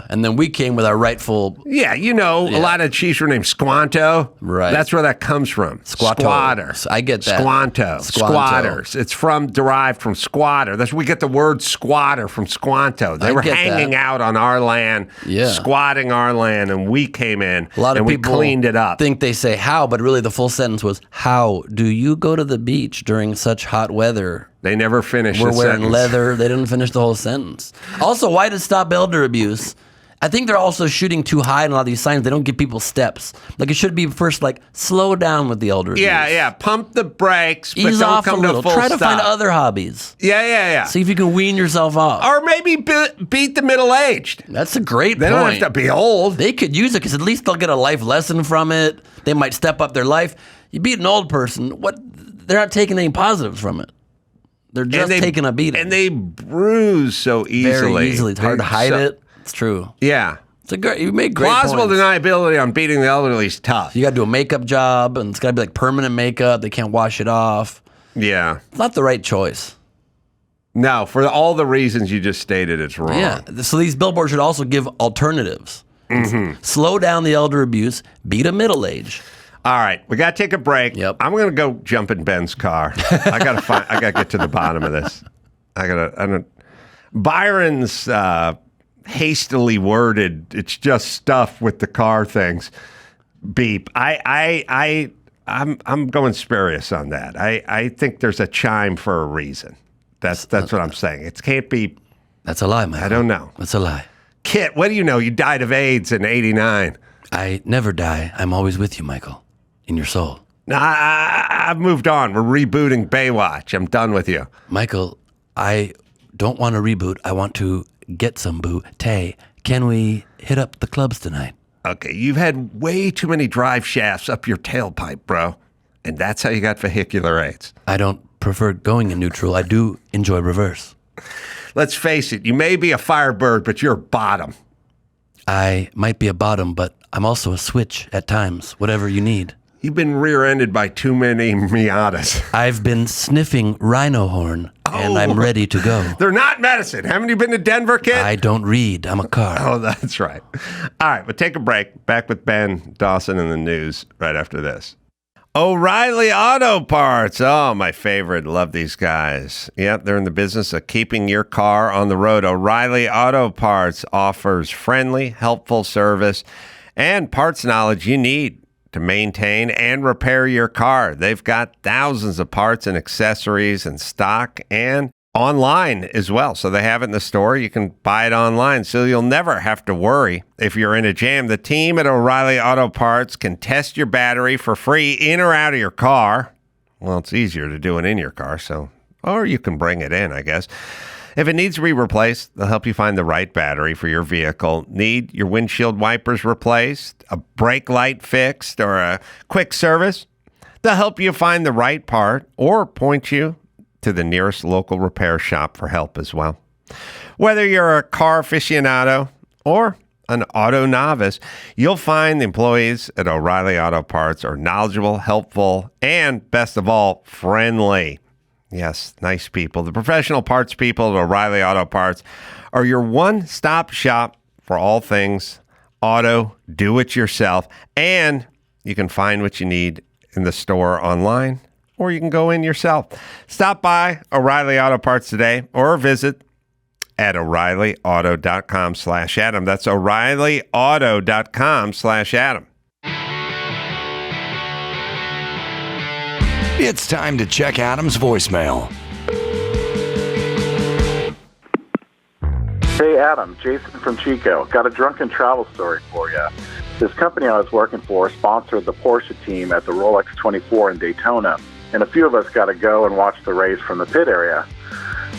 Speaker 10: And then we came with our rightful
Speaker 2: Yeah, you know, a lot of chiefs were named Squanto.
Speaker 10: Right.
Speaker 2: That's where that comes from.
Speaker 10: Squatto.
Speaker 2: Squatter.
Speaker 10: I get that.
Speaker 2: Squanto. Squatters. It's derived from squatter. That's where we get the word squatter from Squanto. They
Speaker 10: I
Speaker 2: were
Speaker 10: get
Speaker 2: hanging
Speaker 10: that.
Speaker 2: out on our land,
Speaker 10: Yeah.
Speaker 2: squatting our land, and we came in
Speaker 10: A lot of
Speaker 2: and we
Speaker 10: people
Speaker 2: cleaned it up.
Speaker 10: think they say how, but really the full sentence was, how do you go to the beach during such hot weather?
Speaker 2: They never finished
Speaker 10: We're
Speaker 2: the
Speaker 10: wearing
Speaker 2: sentence.
Speaker 10: leather. They didn't finish the whole sentence. Also, why to stop elder abuse? I think they're also shooting too high in a lot of these signs. They don't give people steps. Like it should be first, like slow down with the elder abuse.
Speaker 2: Yeah. Pump the brakes, but
Speaker 10: Ease
Speaker 2: don't
Speaker 10: off
Speaker 2: come
Speaker 10: a little.
Speaker 2: to full
Speaker 10: Try to
Speaker 2: stop.
Speaker 10: find other hobbies.
Speaker 2: Yeah.
Speaker 10: See if you can wean yourself off.
Speaker 2: Or maybe beat the middle-aged.
Speaker 10: That's a great
Speaker 2: They
Speaker 10: point.
Speaker 2: don't have to be old.
Speaker 10: They could use it because at least they'll get a life lesson from it. They might step up their life. You beat an old person, what? They're not taking any positives from it. They're just taking a beating.
Speaker 2: And they bruise so easily.
Speaker 10: Very easily. It's hard to hide it. It's true.
Speaker 2: Yeah.
Speaker 10: It's a great. You make great
Speaker 2: Plausible
Speaker 10: points.
Speaker 2: deniability on beating the elderly is tough.
Speaker 10: You got to do a makeup job, and it's got to be like permanent makeup. They can't wash it off.
Speaker 2: Yeah.
Speaker 10: It's not the right choice.
Speaker 2: No, for all the reasons you just stated, it's wrong.
Speaker 10: Yeah. So these billboards should also give alternatives.
Speaker 2: Mm-hmm.
Speaker 10: Slow down the elder abuse. Beat a middle age.
Speaker 2: All right, we got to take a break.
Speaker 10: Yep.
Speaker 2: I'm going to go jump in Ben's car. I got to get to the bottom of this. Byron's hastily worded. It's just stuff with the car things. Beep. I'm going spurious on that. I think there's a chime for a reason. That's what I'm saying. It can't be.
Speaker 10: That's a lie, Michael.
Speaker 2: I don't know.
Speaker 10: That's a lie.
Speaker 2: Kit, what do you know? You died of AIDS in '89.
Speaker 10: I never die. I'm always with you, Michael. In your soul.
Speaker 2: No, I've moved on. We're rebooting Baywatch. I'm done with you.
Speaker 10: Michael, I don't want to reboot. I want to get some boo. Tay, can we hit up the clubs tonight?
Speaker 2: Okay, you've had way too many drive shafts up your tailpipe, bro. And that's how you got vehicular AIDS.
Speaker 10: I don't prefer going in neutral. I do enjoy reverse.
Speaker 2: Let's face it, you may be a firebird, but you're a bottom.
Speaker 10: I might be a bottom, but I'm also a switch at times, whatever you need.
Speaker 2: You've been rear-ended by too many Miatas.
Speaker 10: I've been sniffing rhino horn, and I'm ready to go.
Speaker 2: They're not medicine. Haven't you been to Denver, kid?
Speaker 10: I don't read. I'm a car.
Speaker 2: Oh, that's right. All right, we'll take a break. Back with Ben Dawson in the news right after this. O'Reilly Auto Parts. Oh, my favorite. Love these guys. Yep, they're in the business of keeping your car on the road. O'Reilly Auto Parts offers friendly, helpful service and parts knowledge you need to maintain and repair your car. They've got thousands of parts and accessories in stock and online as well. So they have it in the store. You can buy it online, so you'll never have to worry if you're in a jam. The team at O'Reilly Auto Parts can test your battery for free in or out of your car. Well, it's easier to do it in your car, or you can bring it in, I guess. If it needs to be replaced, they'll help you find the right battery for your vehicle. Need your windshield wipers replaced, a brake light fixed, or a quick service? They'll help you find the right part or point you to the nearest local repair shop for help as well. Whether you're a car aficionado or an auto novice, you'll find the employees at O'Reilly Auto Parts are knowledgeable, helpful, and best of all, friendly. Yes, nice people. The professional parts people at O'Reilly Auto Parts are your one-stop shop for all things auto, do-it-yourself, and you can find what you need in the store online, or you can go in yourself. Stop by O'Reilly Auto Parts today or visit at O'ReillyAuto.com/Adam. That's O'ReillyAuto.com/Adam.
Speaker 1: It's time to check Adam's voicemail.
Speaker 11: Hey Adam, Jason from Chico. Got a drunken travel story for you. This company I was working for sponsored the Porsche team at the Rolex 24 in Daytona, and a few of us got to go and watch the race from the pit area.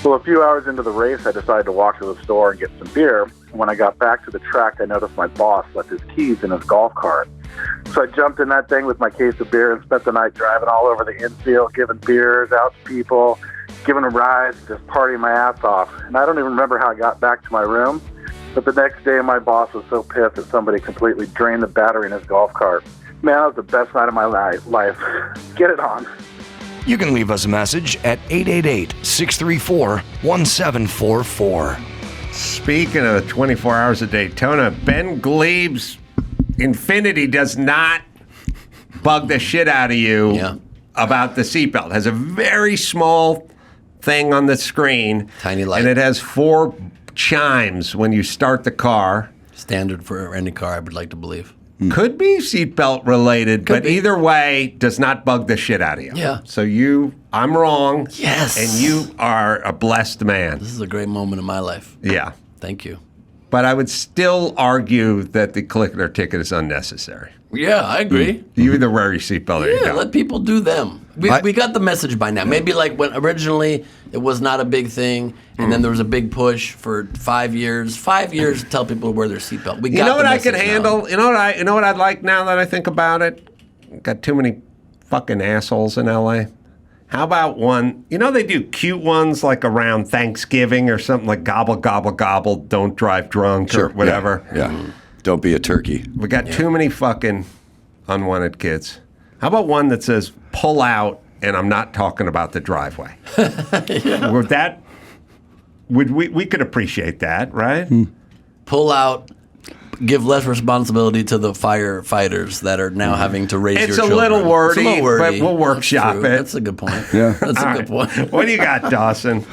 Speaker 11: Well, a few hours into the race, I decided to walk to the store and get some beer. When I got back to the track, I noticed my boss left his keys in his golf cart. So I jumped in that thing with my case of beer and spent the night driving all over the infield, giving beers out to people, giving them rides, just partying my ass off. And I don't even remember how I got back to my room, but the next day my boss was so pissed that somebody completely drained the battery in his golf cart. Man, that was the best night of my life. Get it on.
Speaker 1: You can leave us a message at 888-634-1744.
Speaker 2: Speaking of the 24 hours of Daytona, Ben Gleib's Infinity does not bug the shit out of you about the seatbelt. It has a very small thing on the screen.
Speaker 10: Tiny light.
Speaker 2: And it has 4 chimes when you start the car.
Speaker 10: Standard for any car, I would like to believe.
Speaker 2: Could be seatbelt related, but either way, does not bug the shit out of you.
Speaker 10: Yeah.
Speaker 2: So I'm wrong.
Speaker 10: Yes.
Speaker 2: And you are a blessed man.
Speaker 10: This is a great moment in my life.
Speaker 2: Yeah.
Speaker 10: Thank you.
Speaker 2: But I would still argue that the clicker ticket is unnecessary.
Speaker 10: Yeah, I agree.
Speaker 2: You either wear your seatbelt or you don't.
Speaker 10: Let people do them. We got the message by now. Maybe like when originally it was not a big thing, and then there was a big push for 5 years. 5 years to tell people to wear their seatbelt.
Speaker 2: You know what I could handle? You know what I'd like now that I think about it? Got too many fucking assholes in LA. How about one? You know they do cute ones like around Thanksgiving or something like gobble gobble gobble, don't drive drunk or whatever.
Speaker 1: Yeah. Don't be a turkey.
Speaker 2: We got too many fucking unwanted kids. How about one that says pull out and I'm not talking about the driveway? We could appreciate that, right?
Speaker 10: Pull out, give less responsibility to the firefighters that are now having to raise your children.
Speaker 2: It's a little wordy, but we'll workshop it.
Speaker 10: That's a good point.
Speaker 1: Yeah.
Speaker 10: That's a good point.
Speaker 2: What do you got, Dawson?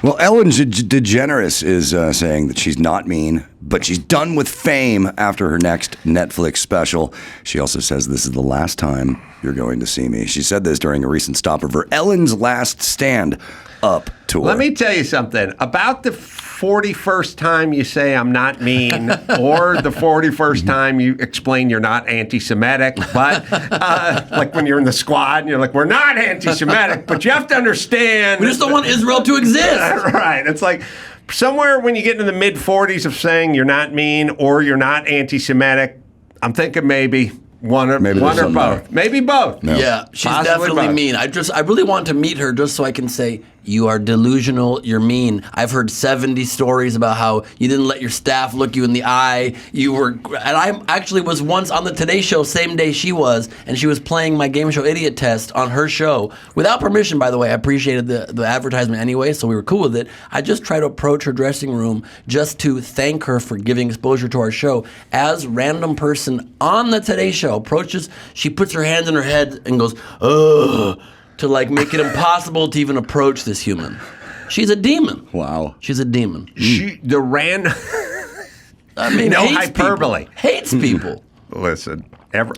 Speaker 1: Well, Ellen DeGeneres is saying that she's not mean, but she's done with fame after her next Netflix special. She also says this is the last time you're going to see me. She said this during a recent stop of her Ellen's Last Stand Up tour.
Speaker 2: Let me tell you something. About the 41st time you say I'm not mean, or the 41st time you explain you're not anti-Semitic, but like when you're in the squad and you're like, we're not anti-Semitic, but you have to understand.
Speaker 10: We just don't want Israel to exist.
Speaker 2: Right. It's like somewhere when you get into the mid-40s of saying you're not mean or you're not anti-Semitic, I'm thinking maybe one or both.
Speaker 1: There.
Speaker 2: Maybe both.
Speaker 1: No.
Speaker 10: Yeah, she's
Speaker 2: Possibly
Speaker 10: definitely
Speaker 2: both.
Speaker 10: mean. I really want to meet her just so I can say, you are delusional, you're mean. I've heard 70 stories about how you didn't let your staff look you in the eye. And I actually was once on the Today Show, same day she was, and she was playing my game show idiot test on her show. Without permission, by the way. I appreciated the advertisement anyway, so we were cool with it. I just tried to approach her dressing room just to thank her for giving exposure to our show. As random person on the Today Show approaches, she puts her hands in her head and goes, ugh, to like make it impossible to even approach this human. She's a demon.
Speaker 1: Wow.
Speaker 10: She's a demon.
Speaker 2: I mean, no
Speaker 10: hates
Speaker 2: hyperbole.
Speaker 10: People. Hates people.
Speaker 2: Listen,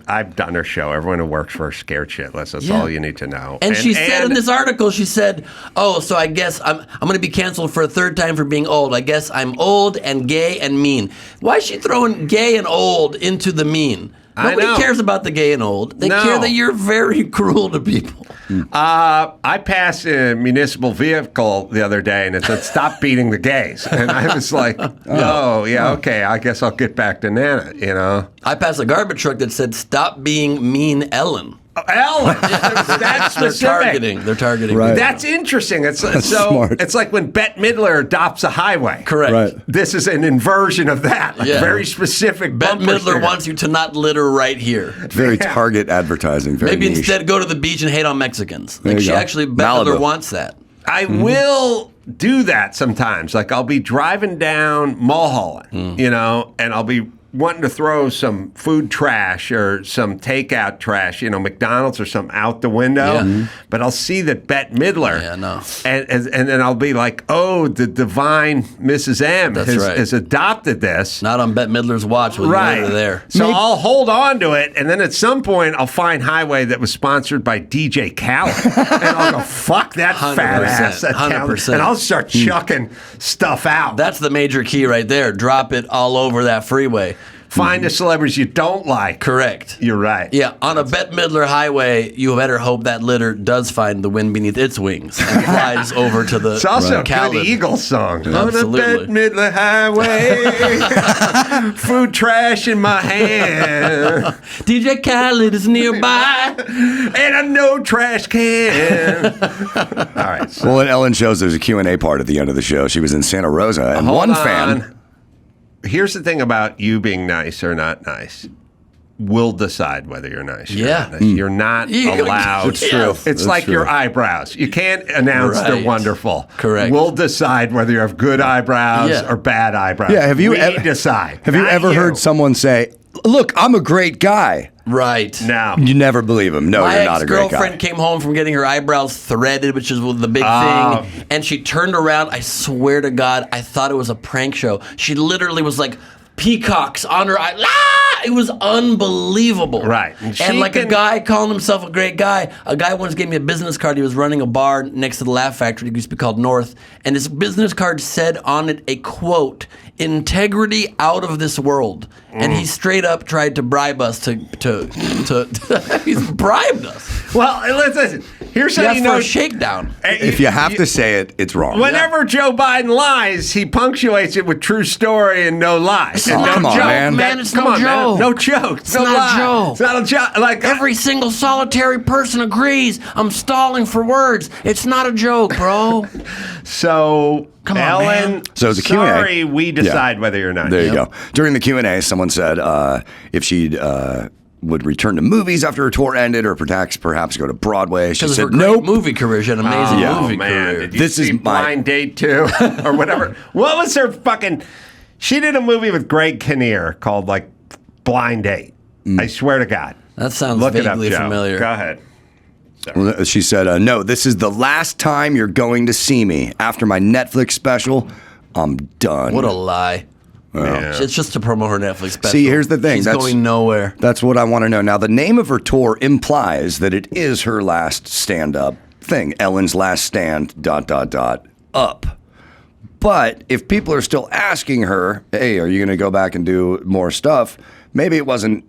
Speaker 2: I've done her show. Everyone who works for her scared shitless. That's all you need to know.
Speaker 10: And she said in this article, she said, oh, so I guess I'm going to be canceled for a third time for being old. I guess I'm old and gay and mean. Why is she throwing gay and old into the mean? Nobody cares about the gay and old. They care that you're very cruel to people.
Speaker 2: I passed a municipal vehicle the other day and it said, stop beating the gays. And I was like, okay, I guess I'll get back to Nana, you know.
Speaker 10: I passed a garbage truck that said, stop being mean Ellen.
Speaker 2: Ellen. That's
Speaker 10: They're
Speaker 2: specific.
Speaker 10: They're targeting.
Speaker 12: Right.
Speaker 2: That's interesting. It's so
Speaker 12: smart.
Speaker 2: it's like when Bette Midler adopts a highway.
Speaker 10: Correct.
Speaker 12: Right.
Speaker 2: This is an inversion of that. Like
Speaker 10: Yeah.
Speaker 2: very specific.
Speaker 10: Bette
Speaker 2: bumper
Speaker 10: Midler
Speaker 2: sticker.
Speaker 10: wants you to not litter right here.
Speaker 1: Very target advertising. Very
Speaker 10: Maybe
Speaker 1: niche.
Speaker 10: instead go to the beach and hate on Mexicans.
Speaker 1: There
Speaker 10: Like
Speaker 1: you
Speaker 10: she
Speaker 1: go.
Speaker 10: actually, Bette
Speaker 1: Malibu.
Speaker 10: Midler wants that.
Speaker 2: I will do that sometimes. Like I'll be driving down Mulholland, and I'll be wanting to throw some food trash or some takeout trash, McDonald's or something out the window.
Speaker 10: Yeah.
Speaker 2: But I'll see that Bette Midler.
Speaker 10: Yeah, no.
Speaker 2: And then I'll be like, oh, the divine Mrs. M
Speaker 10: That's
Speaker 2: has,
Speaker 10: right.
Speaker 2: has adopted this.
Speaker 10: Not on Bette Midler's watch with
Speaker 2: Right.
Speaker 10: you there.
Speaker 2: So I'll hold on to it, and then at some point I'll find Highway that was sponsored by DJ Khaled. And I'll go, fuck that fat
Speaker 10: 100%,
Speaker 2: ass. That Khaled.
Speaker 10: 100%.
Speaker 2: And I'll start chucking stuff out.
Speaker 10: That's the major key right there. Drop it all over that freeway.
Speaker 2: Find the celebrities you don't like.
Speaker 10: Correct.
Speaker 2: You're right.
Speaker 10: Yeah, on a Bette Midler highway, you better hope that litter does find the wind beneath its wings and flies over to the
Speaker 2: It's also a
Speaker 10: Khaled.
Speaker 2: good Eagles song.
Speaker 10: Absolutely.
Speaker 2: On a Bette Midler highway, food trash in my hand,
Speaker 10: DJ Khaled is nearby.
Speaker 2: and a no trash can. All right. So
Speaker 1: Well, at Ellen shows, there's a Q&A part at the end of the show. She was in Santa Rosa, and
Speaker 2: hold
Speaker 1: one
Speaker 2: on.
Speaker 1: fan...
Speaker 2: Here's the thing about you being nice or not nice. We'll decide whether you're nice. Or
Speaker 10: Yeah.
Speaker 2: not nice. You're not allowed.
Speaker 10: It's true.
Speaker 2: It's
Speaker 12: That's
Speaker 2: like
Speaker 12: true.
Speaker 2: your eyebrows. You can't announce they're
Speaker 10: Right.
Speaker 2: wonderful.
Speaker 10: Correct.
Speaker 2: We'll decide whether you have good eyebrows
Speaker 10: Yeah.
Speaker 2: or bad eyebrows.
Speaker 1: Yeah, have you
Speaker 2: we
Speaker 1: ever-
Speaker 2: decide?
Speaker 1: Have you
Speaker 2: not
Speaker 1: ever heard someone say, look, I'm a great guy?
Speaker 10: Right.
Speaker 2: No.
Speaker 1: You never believe him. No,
Speaker 10: My
Speaker 1: you're not a great guy.
Speaker 10: ex-girlfriend came home from getting her eyebrows threaded, which is the big
Speaker 2: Oh.
Speaker 10: thing, and she turned around. I swear to God, I thought it was a prank show. She literally was like peacocks on her eye. Ah! It was unbelievable.
Speaker 2: Right. And
Speaker 10: And
Speaker 2: she
Speaker 10: like a
Speaker 2: can-
Speaker 10: guy calling himself a great guy. A guy once gave me a business card. He was running a bar next to the Laugh Factory. It used to be called North. And his business card said on it a quote, integrity out of this world. And he straight up tried to bribe us to he's bribed us.
Speaker 2: Well, listen. Here's
Speaker 10: He
Speaker 2: how
Speaker 10: asked
Speaker 2: you
Speaker 10: for
Speaker 2: know.
Speaker 10: a shakedown.
Speaker 1: If you have to say it, it's wrong.
Speaker 2: Whenever Joe Biden lies, he punctuates it with true story and no lies. And
Speaker 10: not
Speaker 2: no
Speaker 1: come on,
Speaker 2: joke.
Speaker 1: man.
Speaker 10: It's
Speaker 2: Come
Speaker 10: no
Speaker 2: on, man.
Speaker 10: joke.
Speaker 2: No joke.
Speaker 10: It's not a
Speaker 2: lie.
Speaker 10: joke.
Speaker 2: It's not a joke. Like
Speaker 10: Every single solitary person agrees. I'm stalling for words. It's not a joke, bro.
Speaker 2: So,
Speaker 10: Come on,
Speaker 2: Ellen.
Speaker 10: man.
Speaker 1: So it's a Q&A.
Speaker 2: Sorry, we decide
Speaker 1: Yeah.
Speaker 2: whether you're not.
Speaker 1: There you go. During the Q&A, someone said if she'd would return to movies after her tour ended or perhaps go to Broadway. She
Speaker 10: Because of her
Speaker 1: said,
Speaker 10: great
Speaker 1: nope.
Speaker 10: movie career. She had an amazing
Speaker 1: Yeah.
Speaker 10: movie
Speaker 2: Oh, man.
Speaker 10: career.
Speaker 2: Did you
Speaker 1: This is
Speaker 2: see
Speaker 1: my-
Speaker 2: Blind Date 2 or whatever? What was her fucking... She did a movie with Greg Kinnear called, like, Blind Date. I swear to God.
Speaker 10: That sounds
Speaker 2: Look it up,
Speaker 10: vaguely
Speaker 2: Joe.
Speaker 10: familiar.
Speaker 2: Go ahead.
Speaker 1: Well, she said, no, this is the last time you're going to see me. After my Netflix special, I'm done.
Speaker 10: What a lie.
Speaker 2: Yeah.
Speaker 10: It's just to promote her Netflix special.
Speaker 1: See, here's the thing.
Speaker 10: She's
Speaker 1: That's-
Speaker 10: going nowhere.
Speaker 1: That's what I want to know. Now, the name of her tour implies that it is her last stand-up thing. Ellen's last stand, ... up. But if people are still asking her, hey, are you going to go back and do more stuff? Maybe it wasn't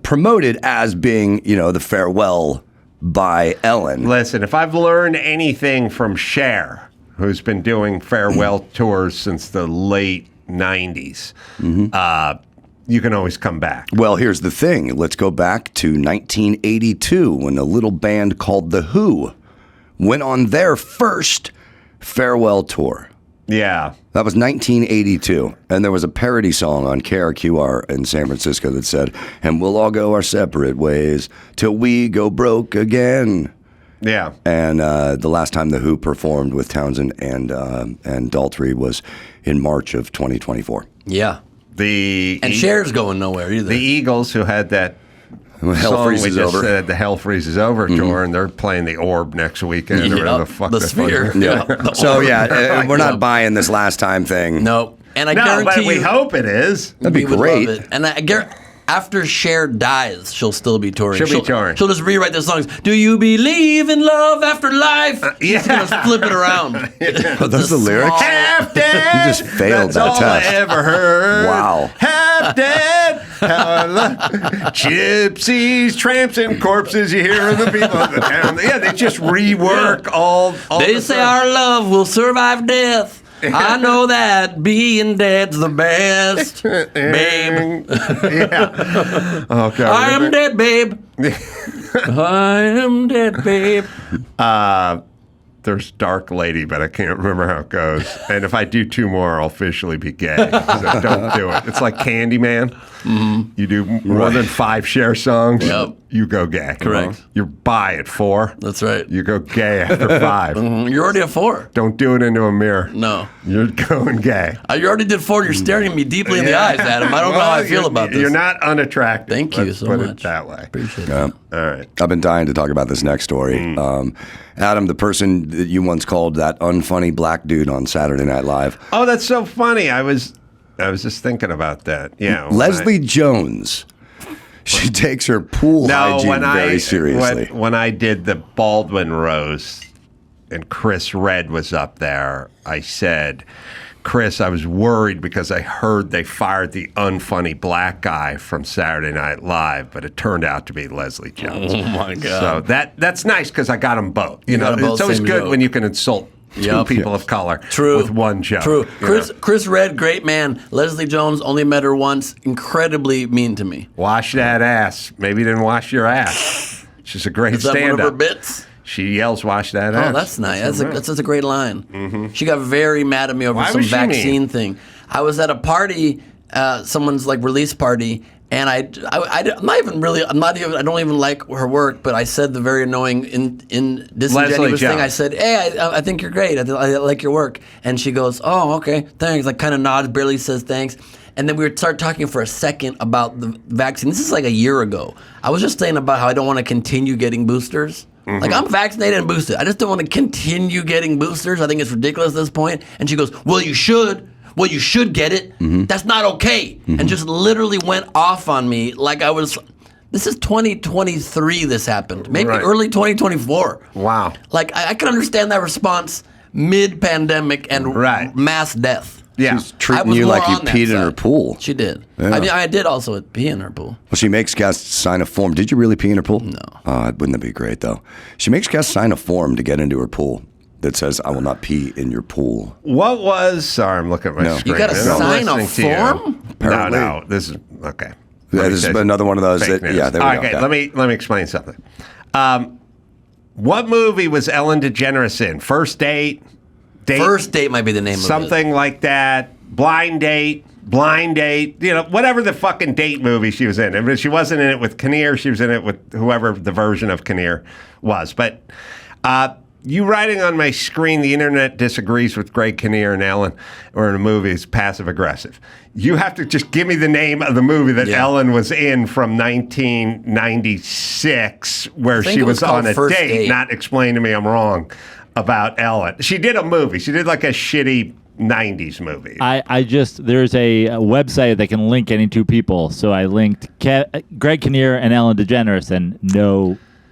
Speaker 1: promoted as being, the farewell by Ellen.
Speaker 2: Listen, if I've learned anything from Cher, who's been doing farewell tours since the late 90s, you can always come back.
Speaker 1: Well, here's the thing. Let's go back to 1982 when a little band called The Who went on their first farewell tour.
Speaker 2: Yeah.
Speaker 1: That was 1982. And there was a parody song on KRQR in San Francisco that said, and we'll all go our separate ways till we go broke again.
Speaker 2: Yeah.
Speaker 1: And the last time The Who performed with Townsend and Daltrey was in March of 2024.
Speaker 10: Yeah. And Cher's going nowhere either.
Speaker 2: The Eagles, who had that
Speaker 1: Hell
Speaker 2: song
Speaker 1: Freezes
Speaker 2: we just
Speaker 1: Over.
Speaker 2: said, the Hell Freezes Over tour, and they're playing the Orb next weekend. or whatever the fuck
Speaker 10: the
Speaker 2: they're
Speaker 10: Sphere.
Speaker 2: fucking-
Speaker 10: Yeah. The
Speaker 1: So,
Speaker 10: Orb.
Speaker 1: yeah, we're not buying this last time thing.
Speaker 10: No. And I
Speaker 2: No,
Speaker 10: guarantee
Speaker 2: but we
Speaker 10: you,
Speaker 2: hope it is.
Speaker 1: That'd be
Speaker 10: we would
Speaker 1: great.
Speaker 10: love it. And I guarantee after Cher dies, she'll still be touring.
Speaker 2: She'll be touring.
Speaker 10: She'll just rewrite the songs. Do you believe in love after life?
Speaker 2: yeah.
Speaker 10: She's gonna flip it around.
Speaker 1: Are those the lyrics?
Speaker 2: Half dead.
Speaker 1: You just failed
Speaker 2: That's
Speaker 1: that
Speaker 2: all
Speaker 1: test.
Speaker 2: I ever heard.
Speaker 1: Wow.
Speaker 2: Half dead. How I love gypsies, tramps, and corpses. You hear the people of the town. Yeah, they just rework all
Speaker 10: They
Speaker 2: the
Speaker 10: say
Speaker 2: songs.
Speaker 10: our love will survive death. I know that being dead's the best, babe.
Speaker 2: Yeah. Oh, God.
Speaker 10: I am dead, babe. I am dead, babe.
Speaker 2: There's Dark Lady, but I can't remember how it goes. And if I do 2 more, I'll officially be gay. So don't do it. It's like Candyman. Mm-hmm. You do more than 5 Cher songs, you go gay.
Speaker 10: Correct.
Speaker 2: You're bi at 4.
Speaker 10: That's right.
Speaker 2: You go gay after 5.
Speaker 10: You're already at 4.
Speaker 2: Don't do it into a mirror.
Speaker 10: No.
Speaker 2: You're going gay.
Speaker 10: You already did 4. You're staring at me deeply in the eyes, Adam. I don't know how I feel about this.
Speaker 2: You're not unattractive.
Speaker 10: Thank you
Speaker 2: Let's
Speaker 10: so
Speaker 2: put
Speaker 10: much.
Speaker 2: It that way.
Speaker 10: Appreciate it.
Speaker 1: Yeah.
Speaker 2: All right.
Speaker 1: I've been dying to talk about this next story. Adam, the person that you once called that unfunny black dude on Saturday Night Live.
Speaker 2: Oh, that's so funny. I was just thinking about that. Yeah.
Speaker 1: Leslie Jones. She takes her pool hygiene very seriously.
Speaker 2: When I did the Baldwin roast and Chris Redd was up there, I said, Chris, I was worried because I heard they fired the unfunny black guy from Saturday Night Live, but it turned out to be Leslie Jones.
Speaker 10: Oh, my God.
Speaker 2: So that's nice because I got them both. You know,
Speaker 10: got 'em both,
Speaker 2: it's always
Speaker 10: same
Speaker 2: good
Speaker 10: joke.
Speaker 2: when you can insult two people of color with one joke.
Speaker 10: True.
Speaker 2: you know?
Speaker 10: Chris Redd, great man. Leslie Jones, only met her once. Incredibly mean to me.
Speaker 2: Wash that ass. Maybe you didn't wash your ass. She's a great
Speaker 10: Is that one of
Speaker 2: stand-up.
Speaker 10: her bits?
Speaker 2: She yells, "Wash that ass."
Speaker 10: Oh, that's nice. That's a great line. She got very mad at me over
Speaker 2: Why
Speaker 10: some
Speaker 2: was she
Speaker 10: vaccine
Speaker 2: mean?
Speaker 10: thing. I was at a party, someone's like release party, and I don't even like her work, but I said the very annoying, disingenuous thing. I said, "Hey, I think you're great. I like your work." And she goes, "Oh, okay, thanks." Like kind of nods, barely says thanks. And then we would start talking for a second about the vaccine. This is like a year ago. I was just saying about how I don't want to continue getting boosters. Like, I'm vaccinated and boosted. I just don't want to continue getting boosters. I think it's ridiculous at this point. And she goes, well, you should. Well, you should get it. That's not okay. And just literally went off on me like I was... This is 2023 this happened. Maybe early 2024.
Speaker 2: Wow.
Speaker 10: Like, I can understand that response mid-pandemic and mass death.
Speaker 2: Yeah.
Speaker 1: She's treating you like you peed in her pool.
Speaker 10: She did.
Speaker 1: Yeah.
Speaker 10: I mean, I did also pee in her pool.
Speaker 1: Well, she makes guests sign a form. Did you really pee in her pool?
Speaker 10: No.
Speaker 1: Wouldn't that be great, though? She makes guests sign a form to get into her pool that says, I will not pee in your pool.
Speaker 2: What was... Sorry, I'm looking at my screen.
Speaker 10: You got to sign a form?
Speaker 1: Apparently.
Speaker 2: No, this is... Okay.
Speaker 1: Yeah, this is another one of those. That, yeah, there we go.
Speaker 2: Okay,
Speaker 1: Yeah.
Speaker 2: let me explain something. What movie was Ellen DeGeneres in? First Date?
Speaker 10: First Date might be the name of it.
Speaker 2: Something like that. Blind Date. You know, whatever the fucking date movie she was in. I mean, she wasn't in it with Kinnear. She was in it with whoever the version of Kinnear was. But you writing on my screen, the internet disagrees with Greg Kinnear and Ellen, or in a movie is passive aggressive. You have to just give me the name of the movie that Ellen was in from 1996, where she was on a date. Not explain to me I'm wrong about Ellen. She did a movie. She did like a shitty 90s movie.
Speaker 12: There's a website that can link any two people. So I linked Greg Kinnear and Ellen DeGeneres, and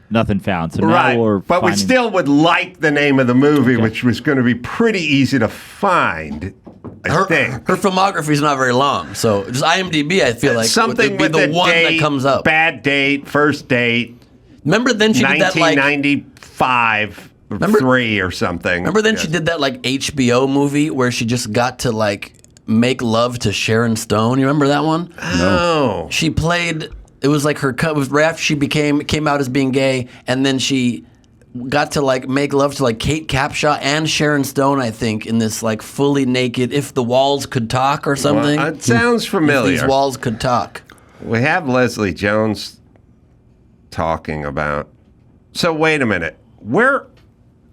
Speaker 12: nothing found. So now we're
Speaker 2: but we still would like the name of the movie, which was going to be pretty easy to find. I think
Speaker 10: her filmography is not very long, so just IMDb. I feel like
Speaker 2: something
Speaker 10: would be
Speaker 2: with
Speaker 10: the one
Speaker 2: date,
Speaker 10: that comes up.
Speaker 2: Bad Date, First Date.
Speaker 10: Remember then she did that like
Speaker 2: 1995. 3 or something.
Speaker 10: Remember then she did that like HBO movie where she just got to like make love to Sharon Stone. You remember that one?
Speaker 2: No.
Speaker 10: She played. It was like it was right after she came out as being gay, and then she got to like make love to like Kate Capshaw and Sharon Stone, I think, in this like fully naked "If the Walls Could Talk" or something.
Speaker 2: Well, it sounds familiar.
Speaker 10: If these walls could talk.
Speaker 2: We have Leslie Jones talking about. So wait a minute.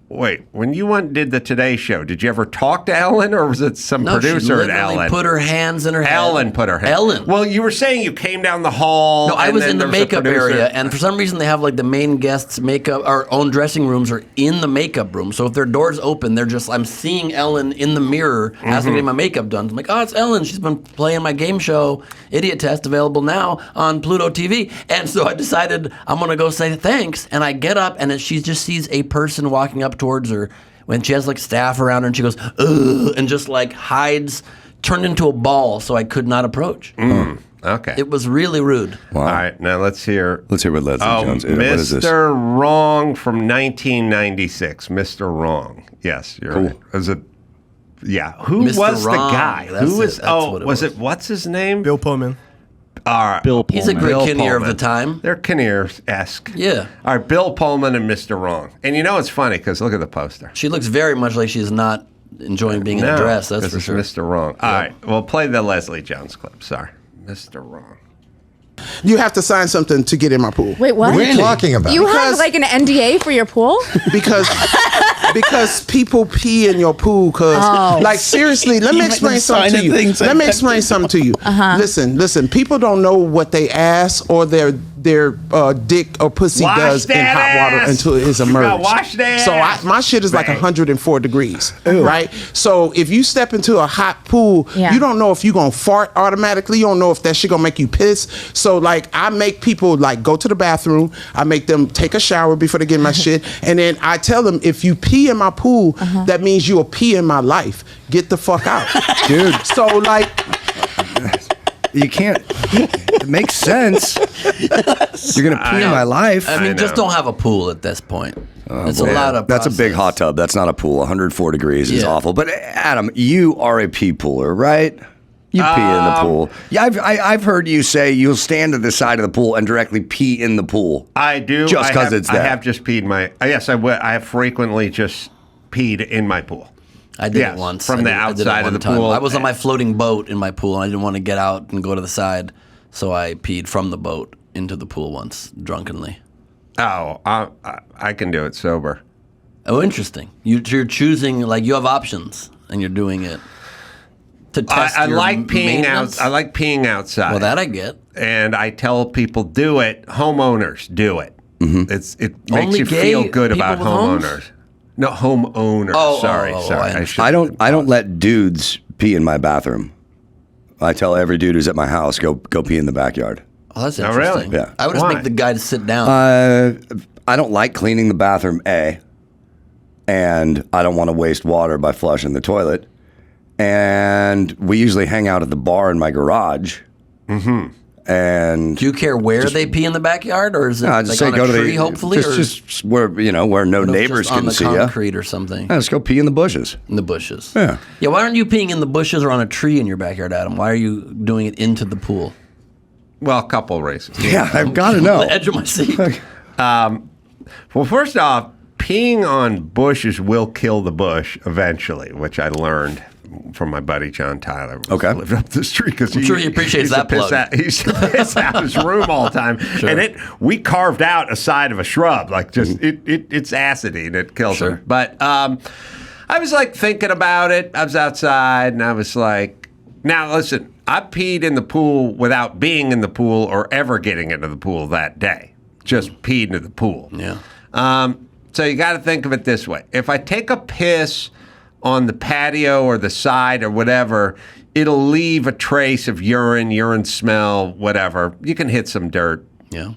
Speaker 2: When you did the Today Show, did you ever talk to Ellen, or was it some producer at Ellen?
Speaker 10: Put her hands in her head.
Speaker 2: Ellen put her hands.
Speaker 10: Ellen.
Speaker 2: Well, you were saying you came down the hall.
Speaker 10: No, I was in the
Speaker 2: there
Speaker 10: makeup
Speaker 2: a producer.
Speaker 10: area, and for some reason they have like the main guests' makeup, our own dressing rooms are in the makeup room. So if their doors open, I'm seeing Ellen in the mirror asking me to get my makeup done. I'm like, oh, it's Ellen. She's been playing my game show, Idiot Test, available now on Pluto TV. And so I decided I'm gonna go say thanks, and I get up, and she just sees a person walking up towards her. When she has like staff around her and she goes, ugh, and just like hides, turned into a ball, so I could not approach.
Speaker 2: Okay.
Speaker 10: It was really rude.
Speaker 1: Wow.
Speaker 2: All right, now let's hear.
Speaker 1: Let's hear what Leslie Jones is. What is this?
Speaker 2: Mr. Wrong from 1996. Mr. Wrong. Yes, you're right. It was a Yeah. Who
Speaker 10: Mr.
Speaker 2: was
Speaker 10: Wrong.
Speaker 2: the guy?
Speaker 10: That's
Speaker 2: Who was?
Speaker 10: it. That's what it
Speaker 2: was it? What's his name?
Speaker 13: Bill Pullman.
Speaker 12: Bill Pullman.
Speaker 10: He's a great
Speaker 2: Bill
Speaker 10: Kinnear of
Speaker 2: Pullman.
Speaker 10: the time.
Speaker 2: They're Kinnear-esque.
Speaker 10: Yeah.
Speaker 2: All right, Bill Pullman and Mr. Wrong. And you know it's funny because look at the poster.
Speaker 10: She looks very much like she's not enjoying being in a dress. That's
Speaker 2: 'cause
Speaker 10: for
Speaker 2: it's
Speaker 10: sure.
Speaker 2: Mr. Wrong. All right, we'll play the Leslie Jones clip. Sorry, Mr. Wrong.
Speaker 14: You have to sign something to get in my pool.
Speaker 15: Wait, what?
Speaker 14: Really?
Speaker 15: You have
Speaker 14: Because-
Speaker 15: like an NDA for your pool?
Speaker 14: because people pee in your pool. Like seriously, let me
Speaker 9: Even
Speaker 14: explain something to
Speaker 9: signing
Speaker 14: you.
Speaker 9: things
Speaker 14: Let
Speaker 9: like
Speaker 14: me
Speaker 9: that.
Speaker 14: explain something to you. Listen. People don't know what they ass or their dick or pussy
Speaker 2: Wash
Speaker 14: does in
Speaker 2: that
Speaker 14: hot water
Speaker 2: ass.
Speaker 14: until it is
Speaker 2: You
Speaker 14: emerged.
Speaker 2: gotta wash that
Speaker 14: So
Speaker 2: ass.
Speaker 14: my shit is like
Speaker 2: Right.
Speaker 14: 104 degrees, right? So if you step into a hot pool,
Speaker 15: Yeah.
Speaker 14: you don't know if you gonna fart automatically. You don't know if that shit gonna make you piss. So like I make people like go to the bathroom. I make them take a shower before they get in my shit, and then I tell them if you pee in my pool, that means you will pee in my life. Get the fuck out,
Speaker 1: Dude.
Speaker 14: So like.
Speaker 1: You can't. It makes sense. You're gonna pee in my life.
Speaker 10: I mean, just don't have a pool at this point. It's a
Speaker 1: Boy,
Speaker 10: lot of.
Speaker 1: That's a big
Speaker 10: process.
Speaker 1: hot tub. That's not a pool. 104 degrees is
Speaker 10: Yeah.
Speaker 1: awful. But Adam, you are a pee pooler, right? You pee in the pool. Yeah, I've heard you say you'll stand to the side of the pool and directly pee in the pool.
Speaker 2: I do.
Speaker 1: Just
Speaker 2: I
Speaker 1: 'cause
Speaker 2: have-
Speaker 1: it's
Speaker 2: I
Speaker 1: there.
Speaker 2: have just peed my. Yes, I would. I have frequently just peed in my pool.
Speaker 10: I did
Speaker 2: Yes,
Speaker 10: it once.
Speaker 2: from
Speaker 10: I
Speaker 2: the
Speaker 10: did it
Speaker 2: outside of
Speaker 10: one
Speaker 2: the
Speaker 10: time.
Speaker 2: pool.
Speaker 10: I was on my floating boat in my pool, and I didn't want to get out and go to the side, so I peed from the boat into the pool once, drunkenly.
Speaker 2: Oh, I can do it sober.
Speaker 10: Oh, interesting. You're choosing, like, you have options, and you're doing it to test
Speaker 2: I
Speaker 10: your
Speaker 2: like peeing
Speaker 10: maintenance?
Speaker 2: out. I like peeing outside.
Speaker 10: Well, that I get.
Speaker 2: And I tell people do it. Homeowners do it.
Speaker 1: Mm-hmm.
Speaker 2: It makes
Speaker 10: Only
Speaker 2: you
Speaker 10: gay
Speaker 2: feel good
Speaker 10: people
Speaker 2: about
Speaker 10: with homes?
Speaker 2: homeowners. No, homeowners.
Speaker 10: Oh,
Speaker 2: sorry.
Speaker 1: I don't let dudes pee in my bathroom. I tell every dude who's at my house go pee in the backyard.
Speaker 10: Oh, that's
Speaker 2: Oh,
Speaker 10: interesting.
Speaker 2: really?
Speaker 1: Yeah.
Speaker 10: I would just
Speaker 2: Why?
Speaker 10: make the guy to sit down.
Speaker 1: I don't like cleaning the bathroom, A, and I don't want to waste water by flushing the toilet. And we usually hang out at the bar in my garage. Mm-hmm. And
Speaker 10: Do you care where they pee in the backyard, or is it
Speaker 1: I
Speaker 10: like
Speaker 1: just say
Speaker 10: on
Speaker 1: go
Speaker 10: a
Speaker 1: to
Speaker 10: tree,
Speaker 1: the
Speaker 10: hopefully, or
Speaker 1: just where where no neighbors
Speaker 10: just on
Speaker 1: can
Speaker 10: the
Speaker 1: see you.
Speaker 10: concrete or something?
Speaker 1: Yeah, just go pee in the bushes.
Speaker 10: In the bushes.
Speaker 1: Yeah.
Speaker 10: Yeah, why aren't you peeing in the bushes or on a tree in your backyard, Adam? Why are you doing it into the pool?
Speaker 2: Well, a couple of reasons.
Speaker 1: Yeah, I've got to know.
Speaker 10: The edge of my seat.
Speaker 2: Well, first off, peeing on bushes will kill the bush eventually, which I learned from my buddy John Tyler.
Speaker 1: Okay.
Speaker 2: Who lived up the street because
Speaker 10: I'm sure he appreciates that plug.
Speaker 2: He used to piss out his room all the time, and we carved out a side of a shrub, like just it's acidy and it kills
Speaker 10: Sure.
Speaker 2: him. But I was like thinking about it. I was outside and I was like, now listen, I peed in the pool without being in the pool or ever getting into the pool that day. Just peed into the pool.
Speaker 10: Yeah.
Speaker 2: So you got to think of it this way. If I take a piss on the patio or the side or whatever, it'll leave a trace of urine smell, whatever. You can hit some dirt.
Speaker 10: Yeah.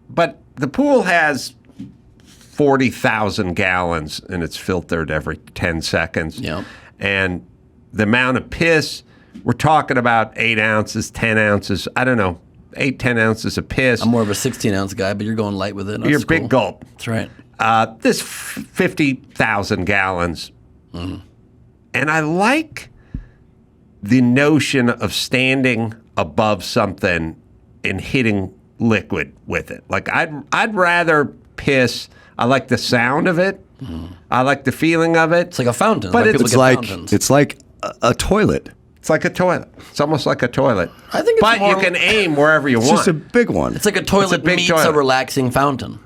Speaker 2: But the pool has 40,000 gallons and it's filtered every 10 seconds.
Speaker 10: Yeah.
Speaker 2: And the amount of piss, we're talking about 8 ounces, 10 ounces, I don't know, 8, 10 ounces of piss.
Speaker 10: I'm more of a 16-ounce guy, but you're going light with it. That's
Speaker 2: You're
Speaker 10: cool.
Speaker 2: big gulp.
Speaker 10: That's right.
Speaker 2: This 50,000 gallons.
Speaker 10: Mm-hmm.
Speaker 2: And I like the notion of standing above something and hitting liquid with it. Like I'd rather piss. I like the sound of it. I like the feeling of it.
Speaker 10: It's like a fountain.
Speaker 2: But
Speaker 10: people
Speaker 1: It's
Speaker 10: get
Speaker 1: like
Speaker 10: fountains.
Speaker 1: it's like a toilet.
Speaker 2: It's like a toilet. It's almost like a toilet.
Speaker 10: I think it's
Speaker 2: But
Speaker 10: more-
Speaker 2: you can aim wherever you
Speaker 1: It's
Speaker 2: want.
Speaker 1: just a big one.
Speaker 10: It's like a toilet
Speaker 2: big
Speaker 10: meets
Speaker 2: toilet.
Speaker 10: a relaxing fountain.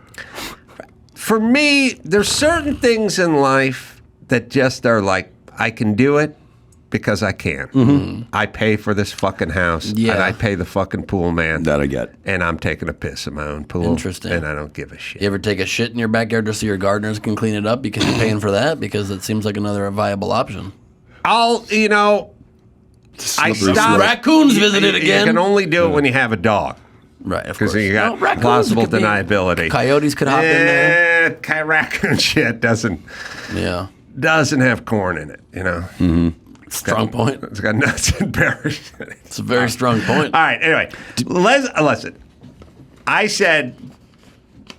Speaker 2: For me, there's certain things in life that just are like, I can do it because I can. I pay for this fucking house,
Speaker 10: Yeah.
Speaker 2: and I pay the fucking pool man.
Speaker 1: That I get.
Speaker 2: And I'm taking a piss in my own pool.
Speaker 10: Interesting.
Speaker 2: And I don't give a shit.
Speaker 10: You ever take a shit in your backyard just so your gardeners can clean it up because you're paying for that? Because it seems like another viable option.
Speaker 2: I
Speaker 1: Slippery
Speaker 2: stopped.
Speaker 1: slope.
Speaker 10: Raccoons visited
Speaker 2: You
Speaker 10: again.
Speaker 2: can only do it when you have a dog.
Speaker 10: Right, of
Speaker 2: Because
Speaker 10: course.
Speaker 2: you got
Speaker 10: No, raccoons
Speaker 2: plausible
Speaker 10: could be-
Speaker 2: deniability.
Speaker 10: Coyotes could hop in there.
Speaker 2: Raccoon shit doesn't
Speaker 10: Yeah.
Speaker 2: have corn in it, you know.
Speaker 1: Mm-hmm.
Speaker 10: Strong point.
Speaker 2: It's got nuts and berries in it.
Speaker 10: It's a very strong point.
Speaker 2: All right, anyway, listen. I said